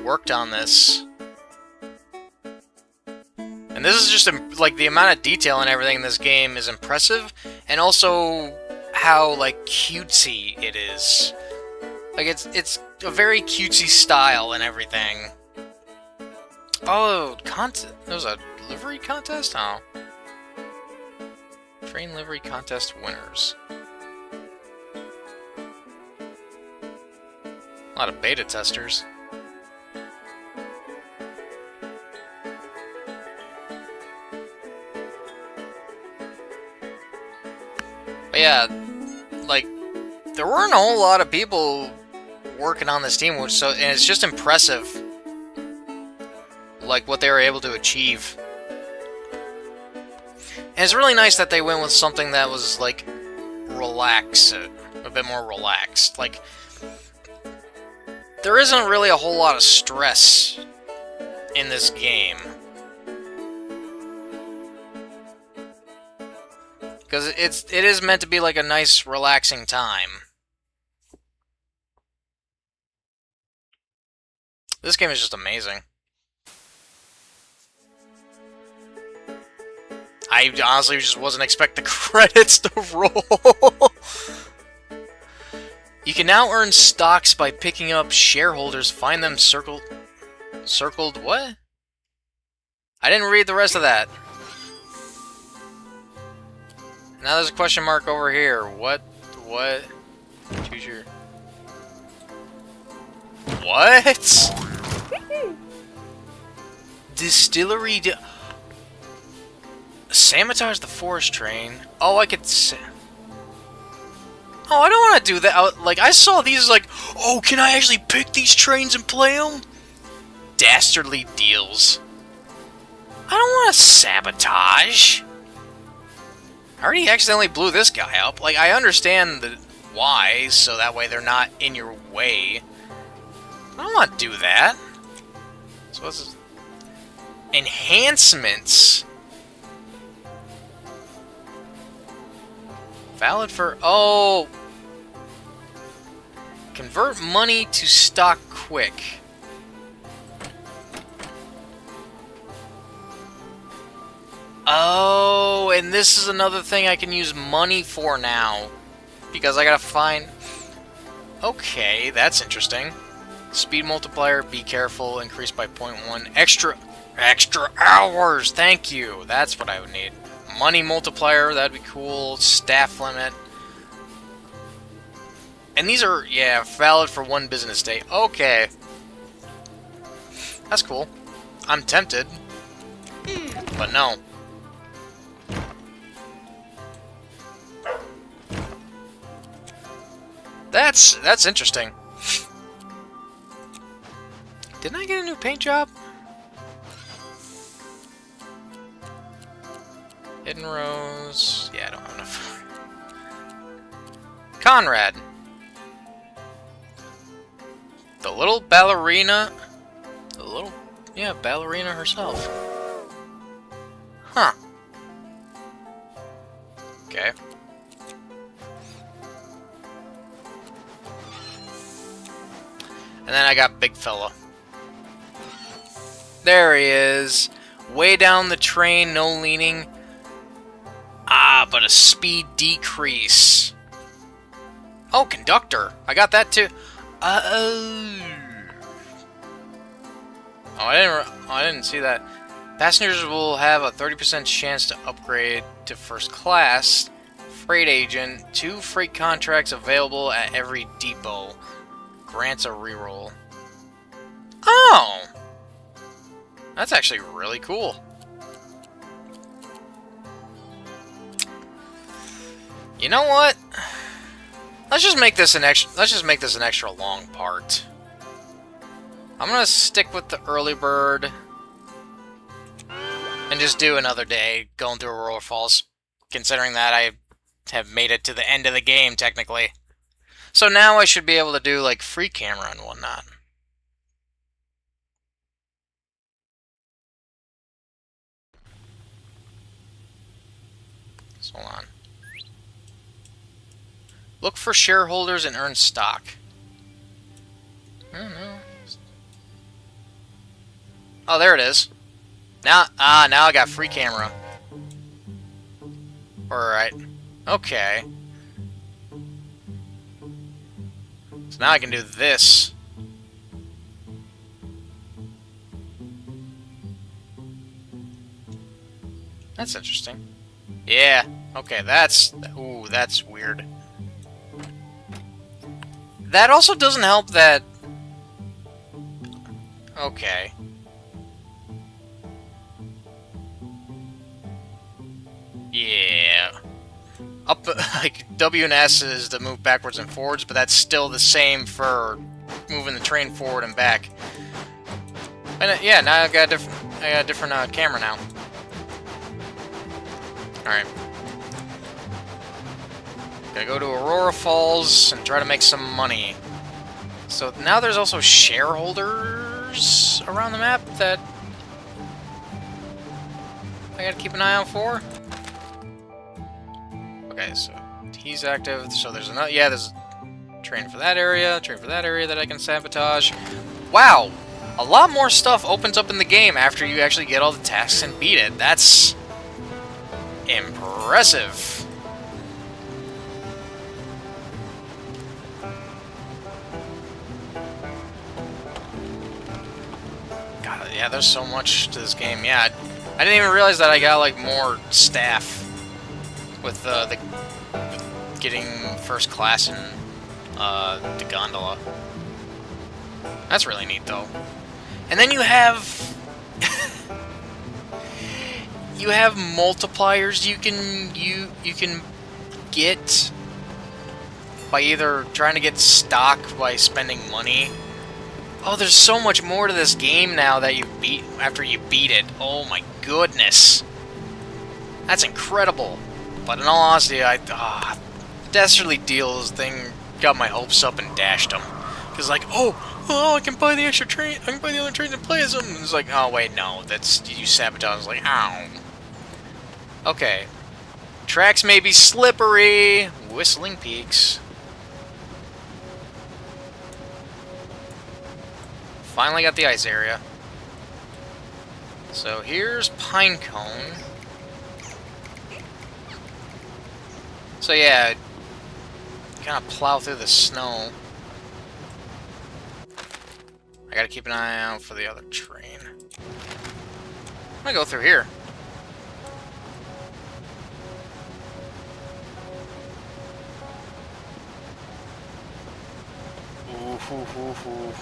Speaker 1: worked on this. And this is just, like, the amount of detail and everything in this game is impressive, and also how, like, cutesy it is. Like, it's a very cutesy style and everything. Oh, there was a livery contest? Oh. Train livery contest winners. A lot of beta testers. But yeah, like, there weren't a whole lot of people working on this team, and it's just impressive, like, what they were able to achieve. And it's really nice that they went with something that was, like, a bit more relaxed. Like, there isn't really a whole lot of stress in this game. Because it is meant to be like a nice, relaxing time. This game is just amazing. I honestly just wasn't expecting the credits to roll. You can now earn stocks by picking up shareholders. Find them circled what? I didn't read the rest of that. Now there's a question mark over here. What? Choose your... What? Distillery... Sabotage the forest train. Oh, I could... Oh, I don't want to do that. Like, I saw these like, oh, can I actually pick these trains and play them? Dastardly deals. I don't want to sabotage. I already accidentally blew this guy up. Like, I understand the why, so that way they're not in your way. I don't want to do that. So what's this? Enhancements. Valid for... Oh! Convert money to stock quick. Oh, and this is another thing I can use money for now. Because I gotta find... Okay, that's interesting. Speed multiplier, be careful, increased by 0.1. Extra hours, thank you. That's what I would need. Money multiplier, that'd be cool. Staff limit. And these are, yeah, valid for 1 business day. Okay. That's cool. I'm tempted. But no. That's interesting. Didn't I get a new paint job? Hidden rows. Yeah, I don't have enough. Conrad. The little ballerina. A little, yeah, ballerina herself. Huh. Okay. And then I got big fella. There he is. Way down the train, no leaning. Ah, but a speed decrease. Oh, conductor. I got that too. Oh, I didn't see that. Passengers will have a 30% chance to upgrade to first class. Freight agent. 2 freight contracts available at every depot. Grants a reroll. Oh! That's actually really cool. You know what? Let's just make this an extra long part. I'm gonna stick with the early bird and just do another day going through Aurora Falls, considering that I have made it to the end of the game technically. So now I should be able to do like free camera and whatnot. So hold on. Look for shareholders and earn stock. I don't know. Oh, there it is. Now I got free camera. Alright. Okay. So now I can do this. That's interesting. Yeah. Okay, that's... Ooh, that's weird. That also doesn't help that... Okay. Yeah. Up, like, W and S is to move backwards and forwards, but that's still the same for moving the train forward and back. And yeah, now I got a different camera now. Alright. Gotta go to Aurora Falls and try to make some money. So now there's also shareholders around the map that I gotta keep an eye out for. Okay, so he's active. So there's another. Yeah, there's a train for that area that I can sabotage. Wow! A lot more stuff opens up in the game after you actually get all the tasks and beat it. That's impressive. God, yeah, there's so much to this game. Yeah, I didn't even realize that I got like more staff with with getting first class in the gondola. That's really neat, though. And then you have you have multipliers you can get by either trying to get stock by spending money. Oh, there's so much more to this game now that you beat after you beat it. Oh my goodness, that's incredible. But in all honesty, the Dastardly Deals thing got my hopes up and dashed them. Cause like, oh, I can buy the extra train. I can buy the other train and play as them. And it's like, oh wait, no, that's you sabotage. It's like, ow. Okay, tracks may be slippery. Whistling Peaks. Finally got the ice area. So here's Pinecone. So yeah, kind of plow through the snow. I gotta keep an eye out for the other train. I'm gonna go through here. Ooh, hoo, hoo, hoo.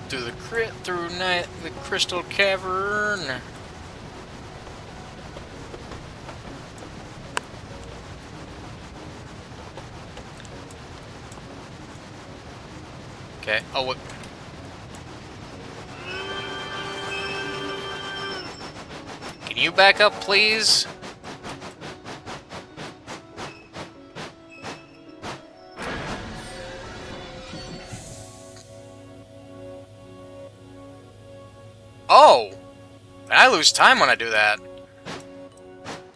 Speaker 1: Through the Crystal Cavern. Okay. Oh, what? Can you back up, please? lose time when I do that.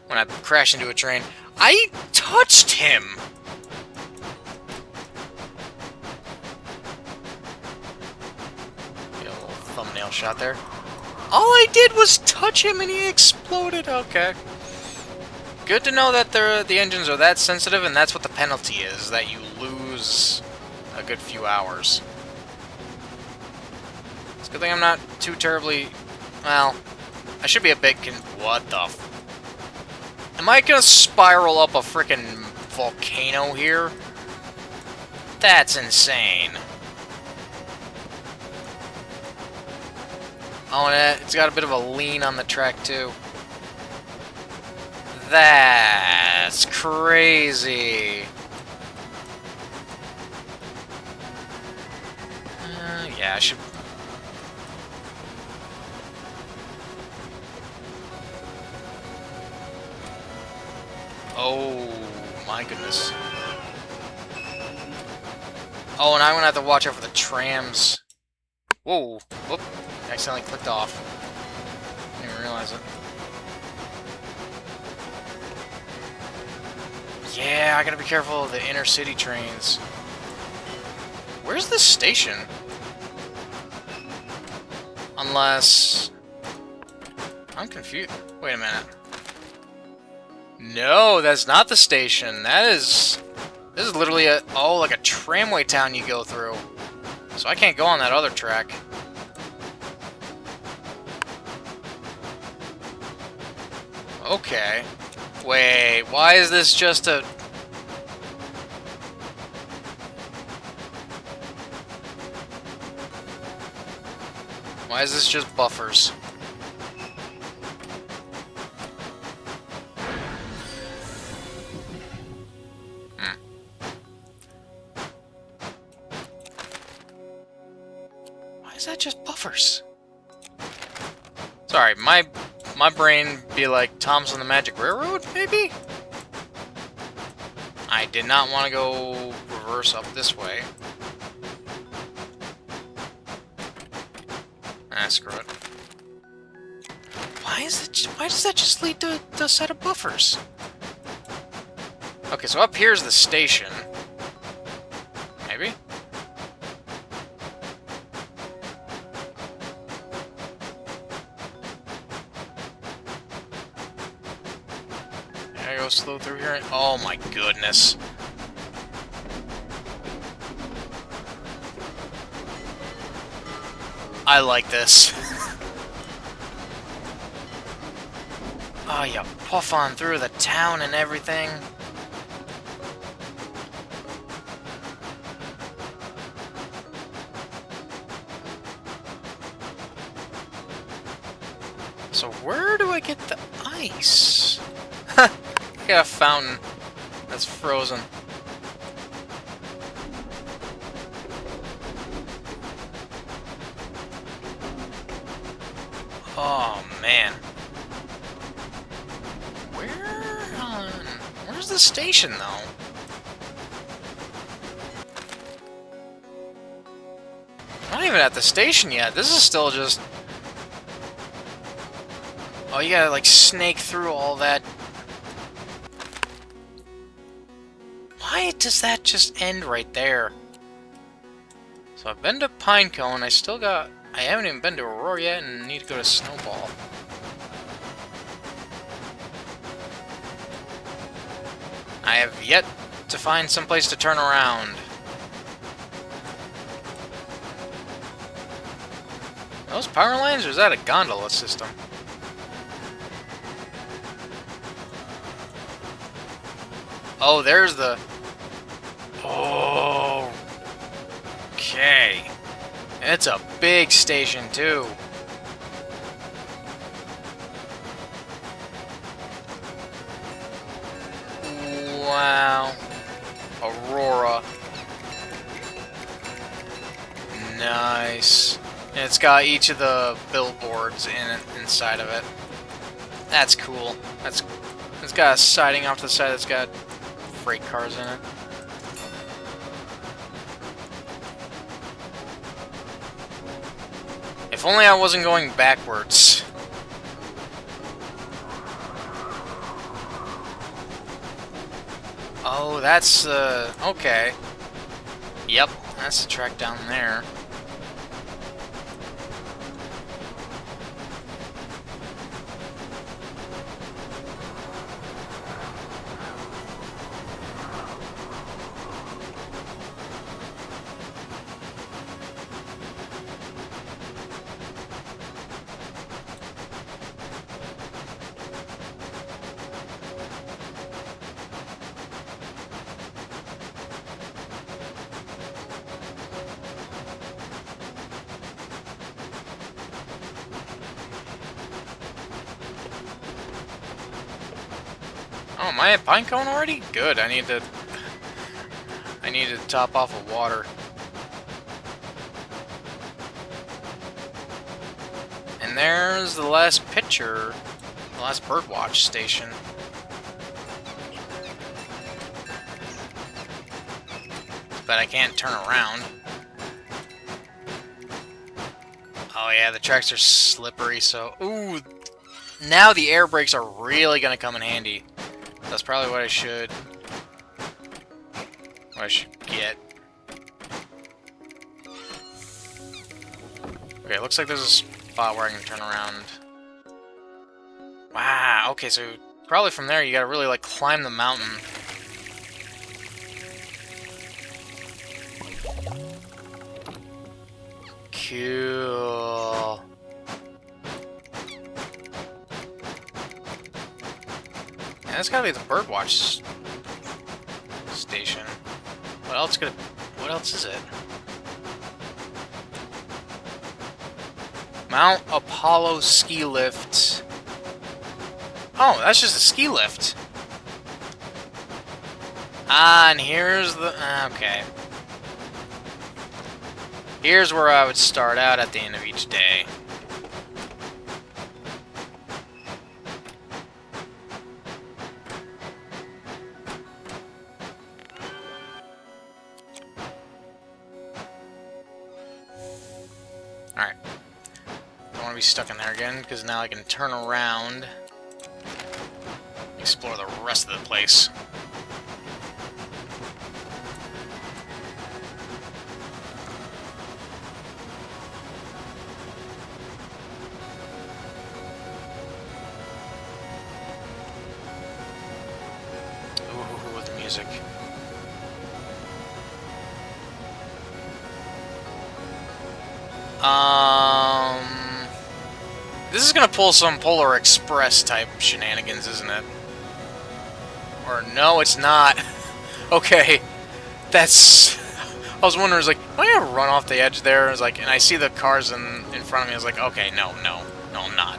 Speaker 1: When I crash into a train. I touched him! Get a little thumbnail shot there. All I did was touch him and he exploded. Okay. Good to know that the engines are that sensitive, and that's what the penalty is, that you lose a good few hours. It's a good thing I'm not too terribly... Well, I should be a bit... What the f... Am I gonna spiral up a frickin' volcano here? That's insane. Oh, and it's got a bit of a lean on the track, too. That's crazy. Yeah, I should... Oh, my goodness. Oh, and I'm gonna have to watch out for the trams. Whoa. Whoop. I accidentally clicked off. Didn't even realize it. Yeah, I gotta be careful of the inner city trains. Where's the station? Unless... I'm confused. Wait a minute. No, that's not the station. That is... This is literally a... Oh, like a tramway town you go through. So I can't go on that other track. Okay. Wait, why is this just a... Why is this just buffers? Why is that just buffers? Sorry, my brain be like Tom's on the Magic Railroad, maybe? I did not want to go reverse up this way. Ah, screw it. Why does that just lead to a set of buffers? Okay, so up here's the station. Maybe? Go slow through here. Oh my goodness. I like this. Oh, you puff on through the town and everything. So where do I get the ice? Got a fountain that's frozen. Oh man. Where's the station though? I'm not even at the station yet. This is still just... Oh, you gotta like snake through all that. Why does that just end right there? So I've been to Pinecone, I haven't even been to Aurora yet, and need to go to Snowball. I have yet to find some place to turn around. Are those power lines, or is that a gondola system? Oh, there's the... Oh, okay. It's a big station, too. Wow. Aurora. Nice. And it's got each of the billboards inside of it. That's cool. It's got a siding off to the side that's got freight cars in it. If only I wasn't going backwards. Oh, that's, okay. Yep, that's the track down there. Oh, am I at Pinecone already? Good, I need to top off of water. And there's the last picture, the last birdwatch station. But I can't turn around. Oh yeah, the tracks are slippery, so... Ooh! Now the air brakes are really gonna come in handy. That's probably what I should get. Okay, looks like there's a spot where I can turn around. Wow, okay, so probably from there you gotta really, like, climb the mountain. Cool. Yeah, that's gotta be the birdwatch station. What else is it? Mount Apollo ski lift. Oh, that's just a ski lift. Ah, and here's the... Okay. Here's where I would start out at the end of each day. Alright. Don't want to be stuck in there again, because now I can turn around, explore the rest of the place. Ooh, with the music. This is gonna pull some Polar Express type shenanigans, isn't it? Or no, it's not. Okay, that's... I was wondering, like, am I gonna run off the edge there? I was like, and I see the cars in front of me. I was like, okay, no, I'm not.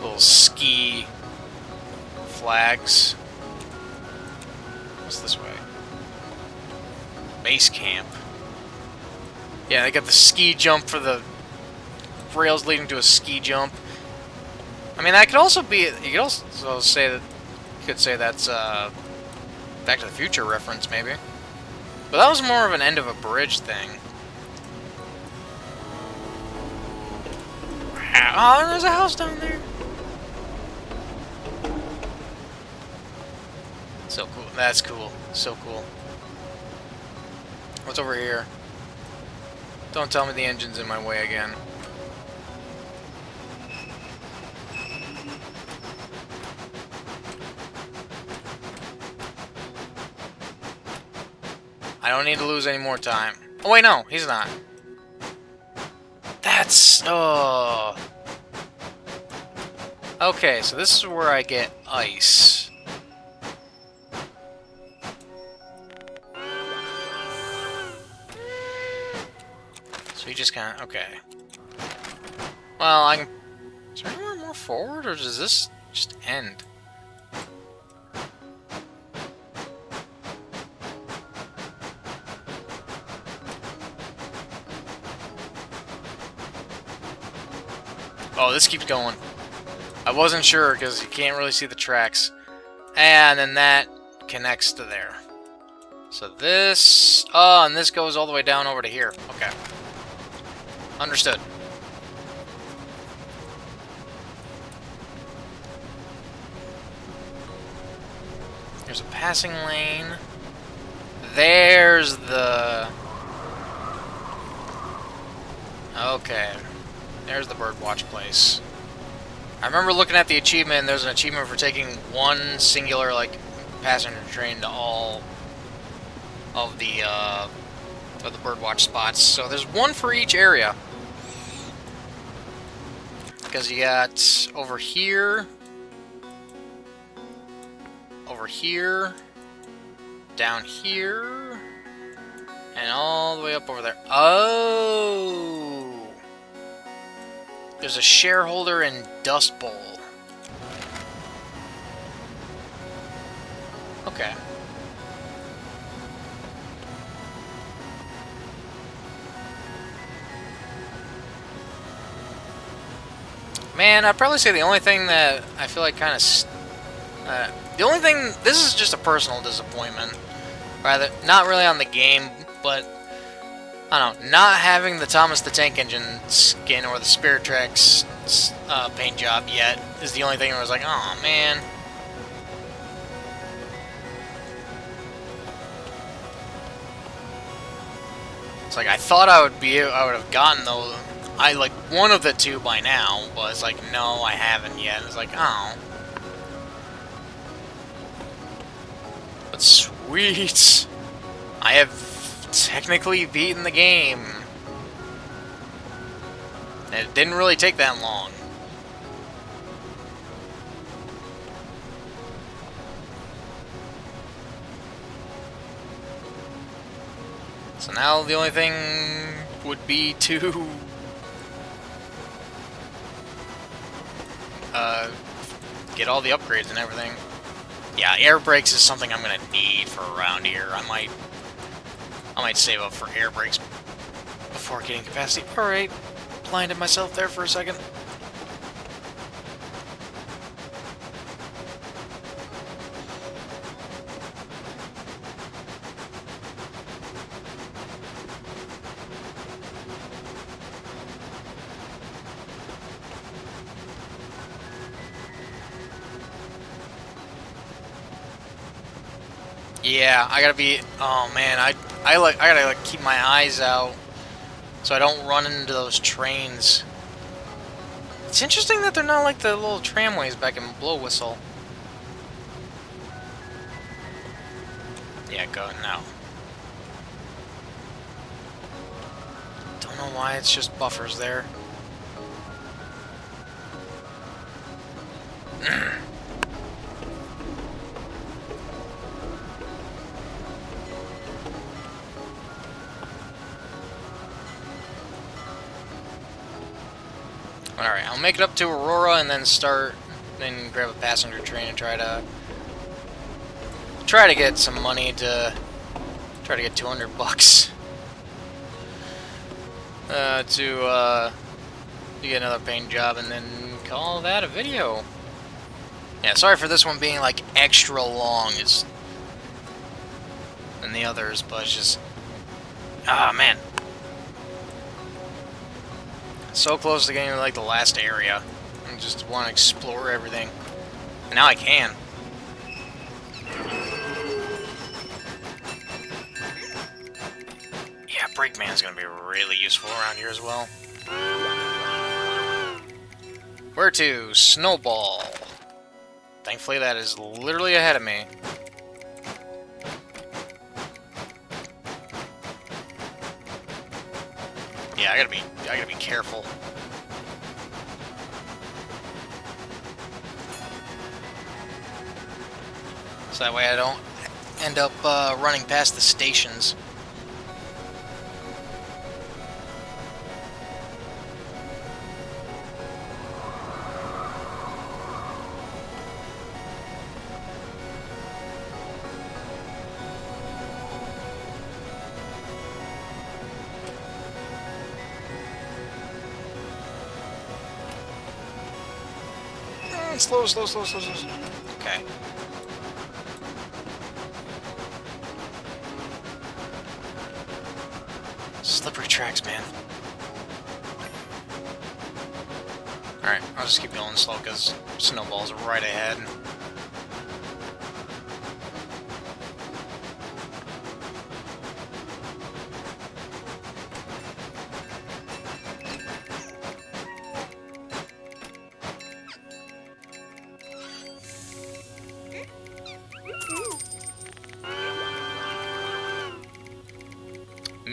Speaker 1: Little ski flags. What's this way? Base camp. Yeah, they got the ski jump for the rails leading to a ski jump. I mean, that could also be... You could also say that... You could say that's, Back to the Future reference, maybe. But that was more of an end of a bridge thing. Wow. Oh, there's a house down there. So cool. That's cool. So cool. What's over here? Don't tell me the engine's in my way again. I don't need to lose any more time. Oh wait, no, he's not. That's... Oh. Okay, so this is where I get ice. So you just kind of... Okay. Well, I can... Is there anywhere more forward, or does this just end? Oh, this keeps going. I wasn't sure, because you can't really see the tracks. And then that connects to there. So this... Oh, and this goes all the way down over to here. Okay. Understood. There's a passing lane. There's the... Okay. There's the birdwatch place. I remember looking at the achievement, and there's an achievement for taking one singular, like, passenger train to all of the birdwatch spots. So there's one for each area. Because you got over here, down here, and all the way up over there. Oh! There's a shareholder in Dust Bowl. Okay. Man, I'd probably say the only thing that I feel like kind of... the only thing... This is just a personal disappointment. Rather, not really on the game, but... I don't know. Not having the Thomas the Tank Engine skin or the Spirit Tracks paint job yet is the only thing I was like, oh man. It's like, I thought I would have gotten those... like one of the two by now, but it's like, no, I haven't yet. It's like, oh. But sweet! I have technically beaten the game. And it didn't really take that long. So now the only thing would be to get all the upgrades and everything. Yeah, air brakes is something I'm gonna need for around here. I might save up for air brakes before getting capacity. Alright, blinded myself there for a second. Yeah, I gotta be... Oh man, I gotta like keep my eyes out so I don't run into those trains. It's interesting that they're not like the little tramways back in Blow Whistle. Yeah, go now. Don't know why it's just buffers there. Alright, I'll make it up to Aurora and then grab a passenger train and try to get some money to try to get 200 bucks to get another paint job and then call that a video. Yeah, sorry for this one being like extra long than the others, but it's just man. So close to getting like the last area. I just want to explore everything. And now I can. Yeah, Brakeman's gonna be really useful around here as well. Where to? Snowball. Thankfully that is literally ahead of me. Yeah, I gotta be careful. So that way I don't end up running past the stations. Slow. Okay. Slippery tracks, man. Alright, I'll just keep going slow because Snowball's right ahead.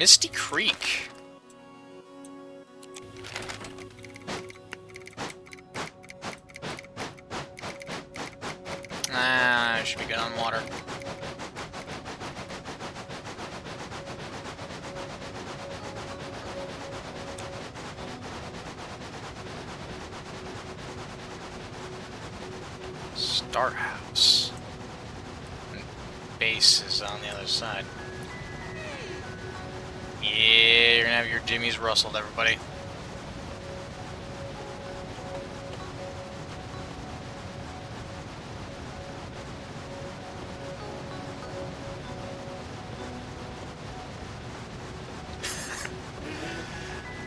Speaker 1: Misty Creek. Ah, I should be good on water. Start house. And base is on the other side. Yeah, you're gonna have your jimmies rustled, everybody.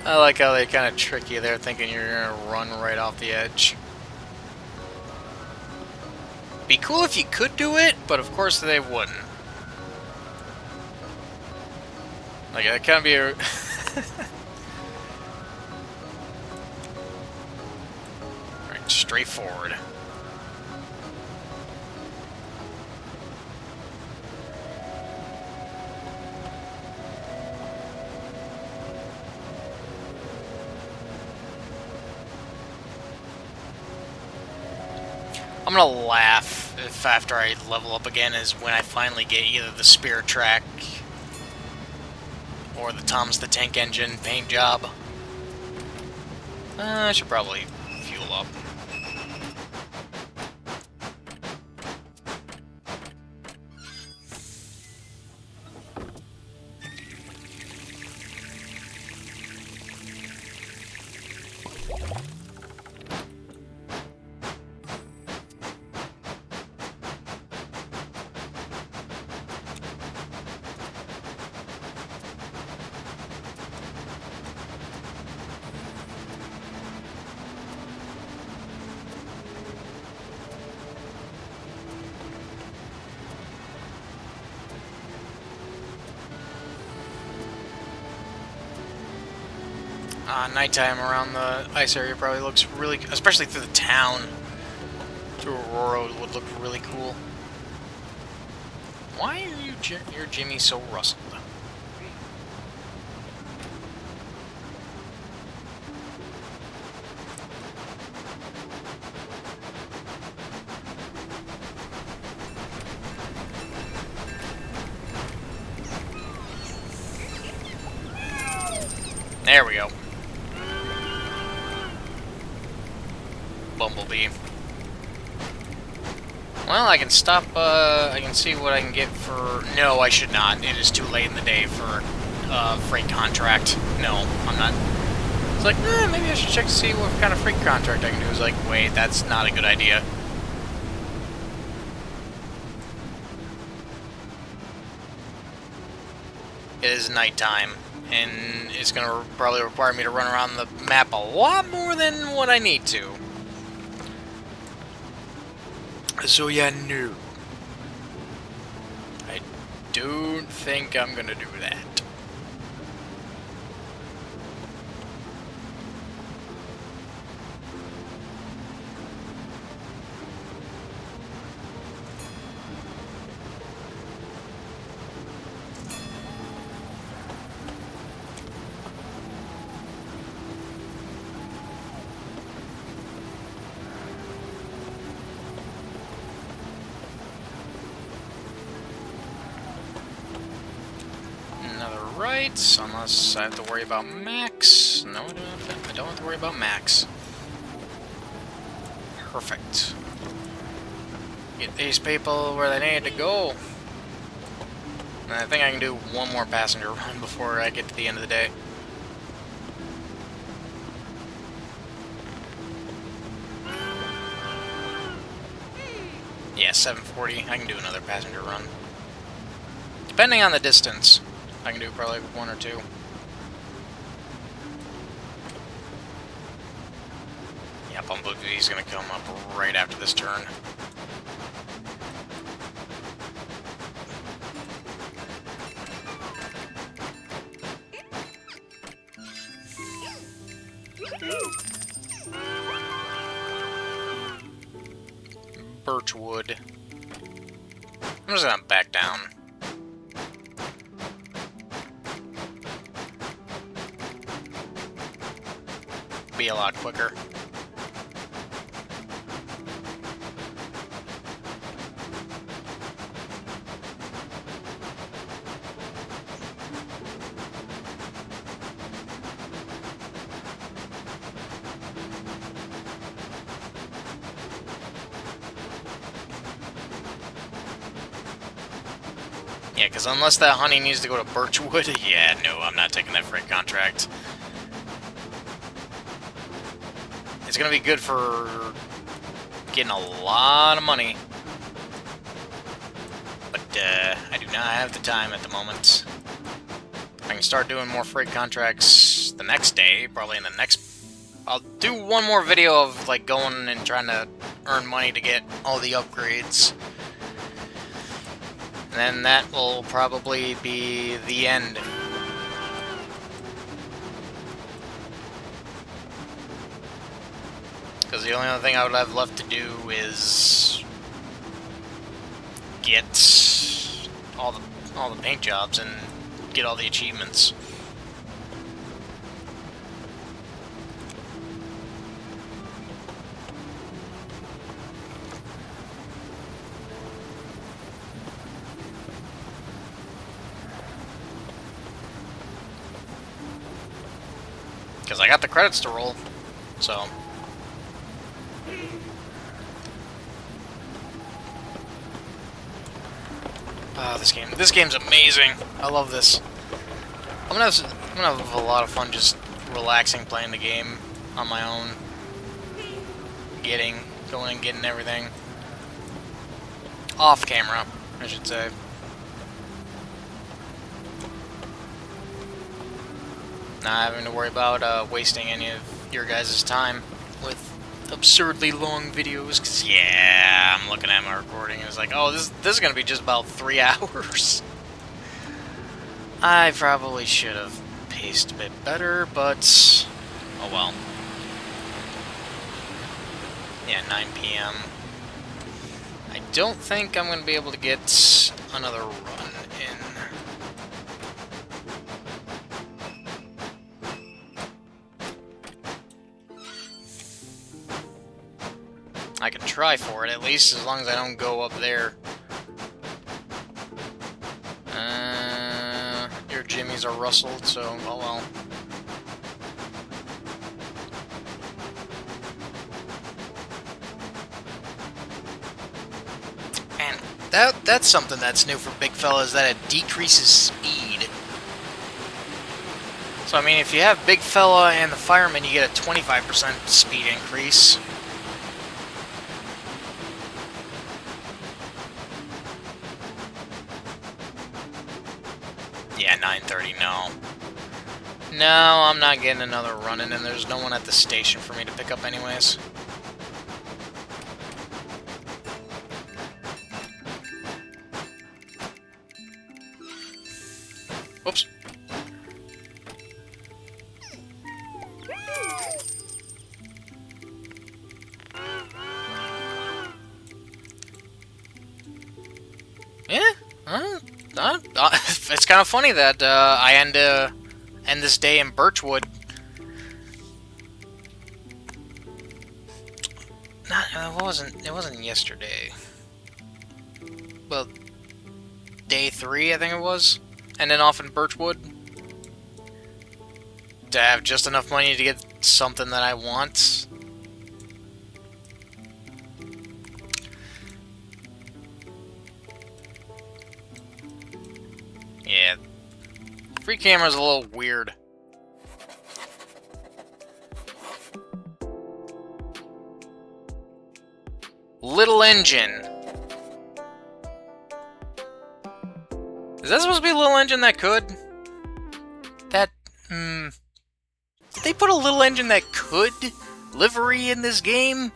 Speaker 1: I like how they kind of trick you there, thinking you're gonna run right off the edge. Be cool if you could do it, but of course they wouldn't. Like, that kind of be a... Alright, straightforward. I'm gonna laugh if after I level up again is when I finally get either the Spirit Track or the Tom's the Tank Engine paint job. I should probably fuel up. Nighttime around the ice area probably looks really, especially through the town. Through Aurora would look really cool. Why are your Jimmy so rustled? There we go. Bumblebee. Well, I can stop, I can see what I can get for... No, I should not. It is too late in the day for freight contract. No, I'm not. It's like, maybe I should check to see what kind of freight contract I can do. It's like, wait, that's not a good idea. It is nighttime, and it's going to probably require me to run around the map a lot more than what I need to. So yeah, no. I don't think I'm gonna do that. Right, unless I have to worry about Max. No, I don't have to worry about Max. Perfect. Get these people where they need to go. And I think I can do one more passenger run before I get to the end of the day. Yeah, 740. I can do another passenger run. Depending on the distance. I can do probably one or two. Yeah, Bumblebee's gonna come up right after this turn. Birchwood. I'm just gonna back down. be a lot quicker. Yeah, because unless that honey needs to go to Birchwood, yeah, no, I'm not taking that freight contract. It's going to be good for getting a lot of money. But I do not have the time at the moment. I can start doing more freight contracts the next day, probably in the next... I'll do one more video of like going and trying to earn money to get all the upgrades. And then that will probably be the end. Because the only other thing I would have left to do is get all the paint jobs and get all the achievements. Because I got the credits to roll, so... Oh, this game's amazing. I love this. I'm gonna have a lot of fun just relaxing playing the game on my own. Going and getting everything. Off camera, I should say. Not having to worry about wasting any of your guys' time with absurdly long videos, because yeah, I'm looking at my recording and it's like, oh, this is gonna be just about 3 hours. I probably should have paced a bit better, but oh well. Yeah, 9 p.m. I don't think I'm gonna be able to get another run in. I can try for it, at least, as long as I don't go up there. Your jimmies are rustled, so, oh well. And that's something that's new for Big Fella, is that it decreases speed. So, I mean, if you have Big Fella and the Fireman, you get a 25% speed increase. Yeah, 9:30, no. No, I'm not getting another run-in, and there's no one at the station for me to pick up anyways. Whoops. Yeah, it's kind of funny that I end this day in Birchwood. It wasn't yesterday. Well, day 3, I think it was, and then off in Birchwood to have just enough money to get something that I want. Yeah, free camera's a little weird. Little Engine. Is that supposed to be a Little Engine that could? That, Did they put a Little Engine that could livery in this game?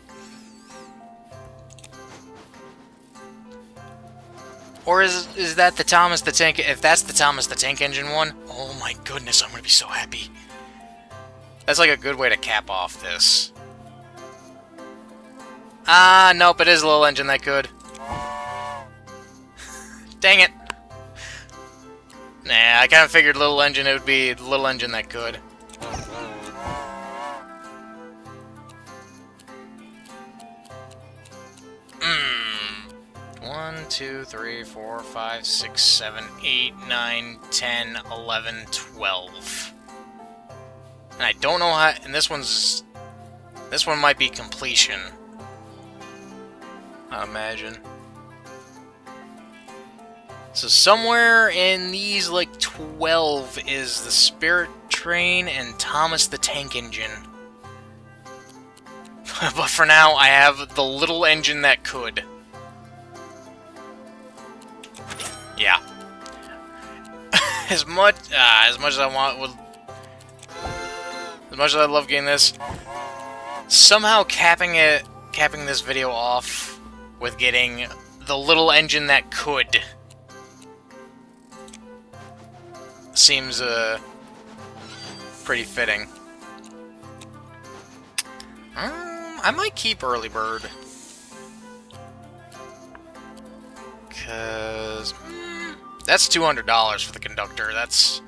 Speaker 1: Or is that the Thomas the Tank? If that's the Thomas the Tank Engine one, oh my goodness, I'm gonna be so happy. That's like a good way to cap off this. Ah, nope, it is a Little Engine that could. Dang it. Nah, I kind of figured Little Engine, it would be Little Engine that could. 2, 3, 4, 5, 6, 7, 8, 9, 10, 11, 12. And I don't know how... And this one might be completion. I imagine. So somewhere in these, like, 12 is the Spirit Train and Thomas the Tank Engine. But for now, I have the little engine that could. Yeah. As much as I want, as much as I love getting this, somehow capping this video off with getting the little engine that could seems pretty fitting. I might keep Early Bird. Because that's $200 for the conductor. It's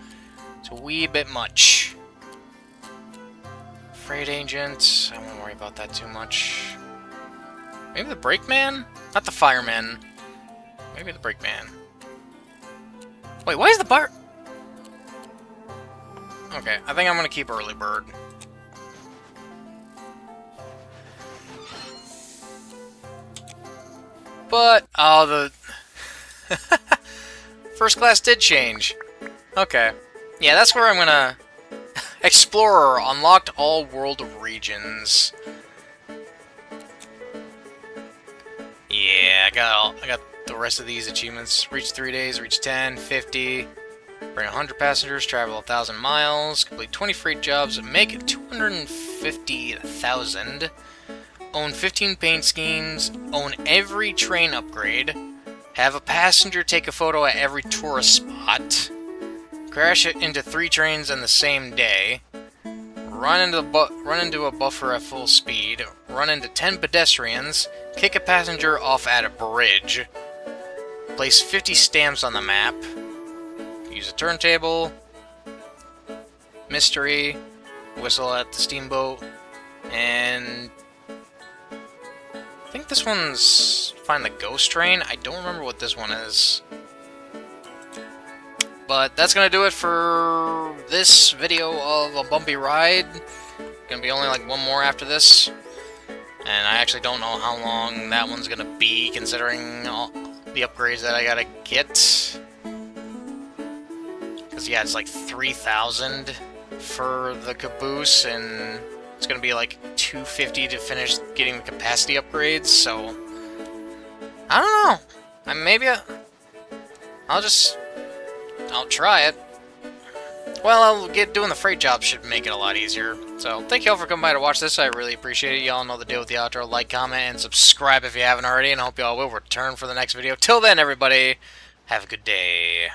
Speaker 1: a wee bit much. Freight agent. I won't worry about that too much. Maybe the brakeman? Not the fireman. Maybe the brakeman. Wait, why is the bar... Okay, I think I'm gonna keep Early Bird. But, oh, the... First class did change. Okay. Yeah, that's where I'm gonna... Explorer, unlocked all world regions. Yeah, I got the rest of these achievements. Reach 3 days, reach 10, 50... Bring 100 passengers, travel 1,000 miles, complete 20 freight jobs, make 250,000, own 15 paint schemes, own every train upgrade, have a passenger take a photo at every tourist spot, crash it into 3 trains in the same day, run into a buffer at full speed, run into 10 pedestrians, kick a passenger off at a bridge, place 50 stamps on the map, use a turntable, mystery, whistle at the steamboat, and I think this one's find the ghost train. I don't remember what this one is. But that's gonna do it for this video of a bumpy ride. Gonna be only like one more after this. And I actually don't know how long that one's gonna be, considering all the upgrades that I gotta get. Yeah, it's like 3,000 for the caboose, and it's gonna be like 250 to finish getting the capacity upgrades. So I don't know. Maybe I'll try it. Well, doing the freight job should make it a lot easier. So thank you all for coming by to watch this. I really appreciate it. Y'all know the deal with the outro. Like, comment, and subscribe if you haven't already. And I hope y'all will return for the next video. Till then, everybody, have a good day.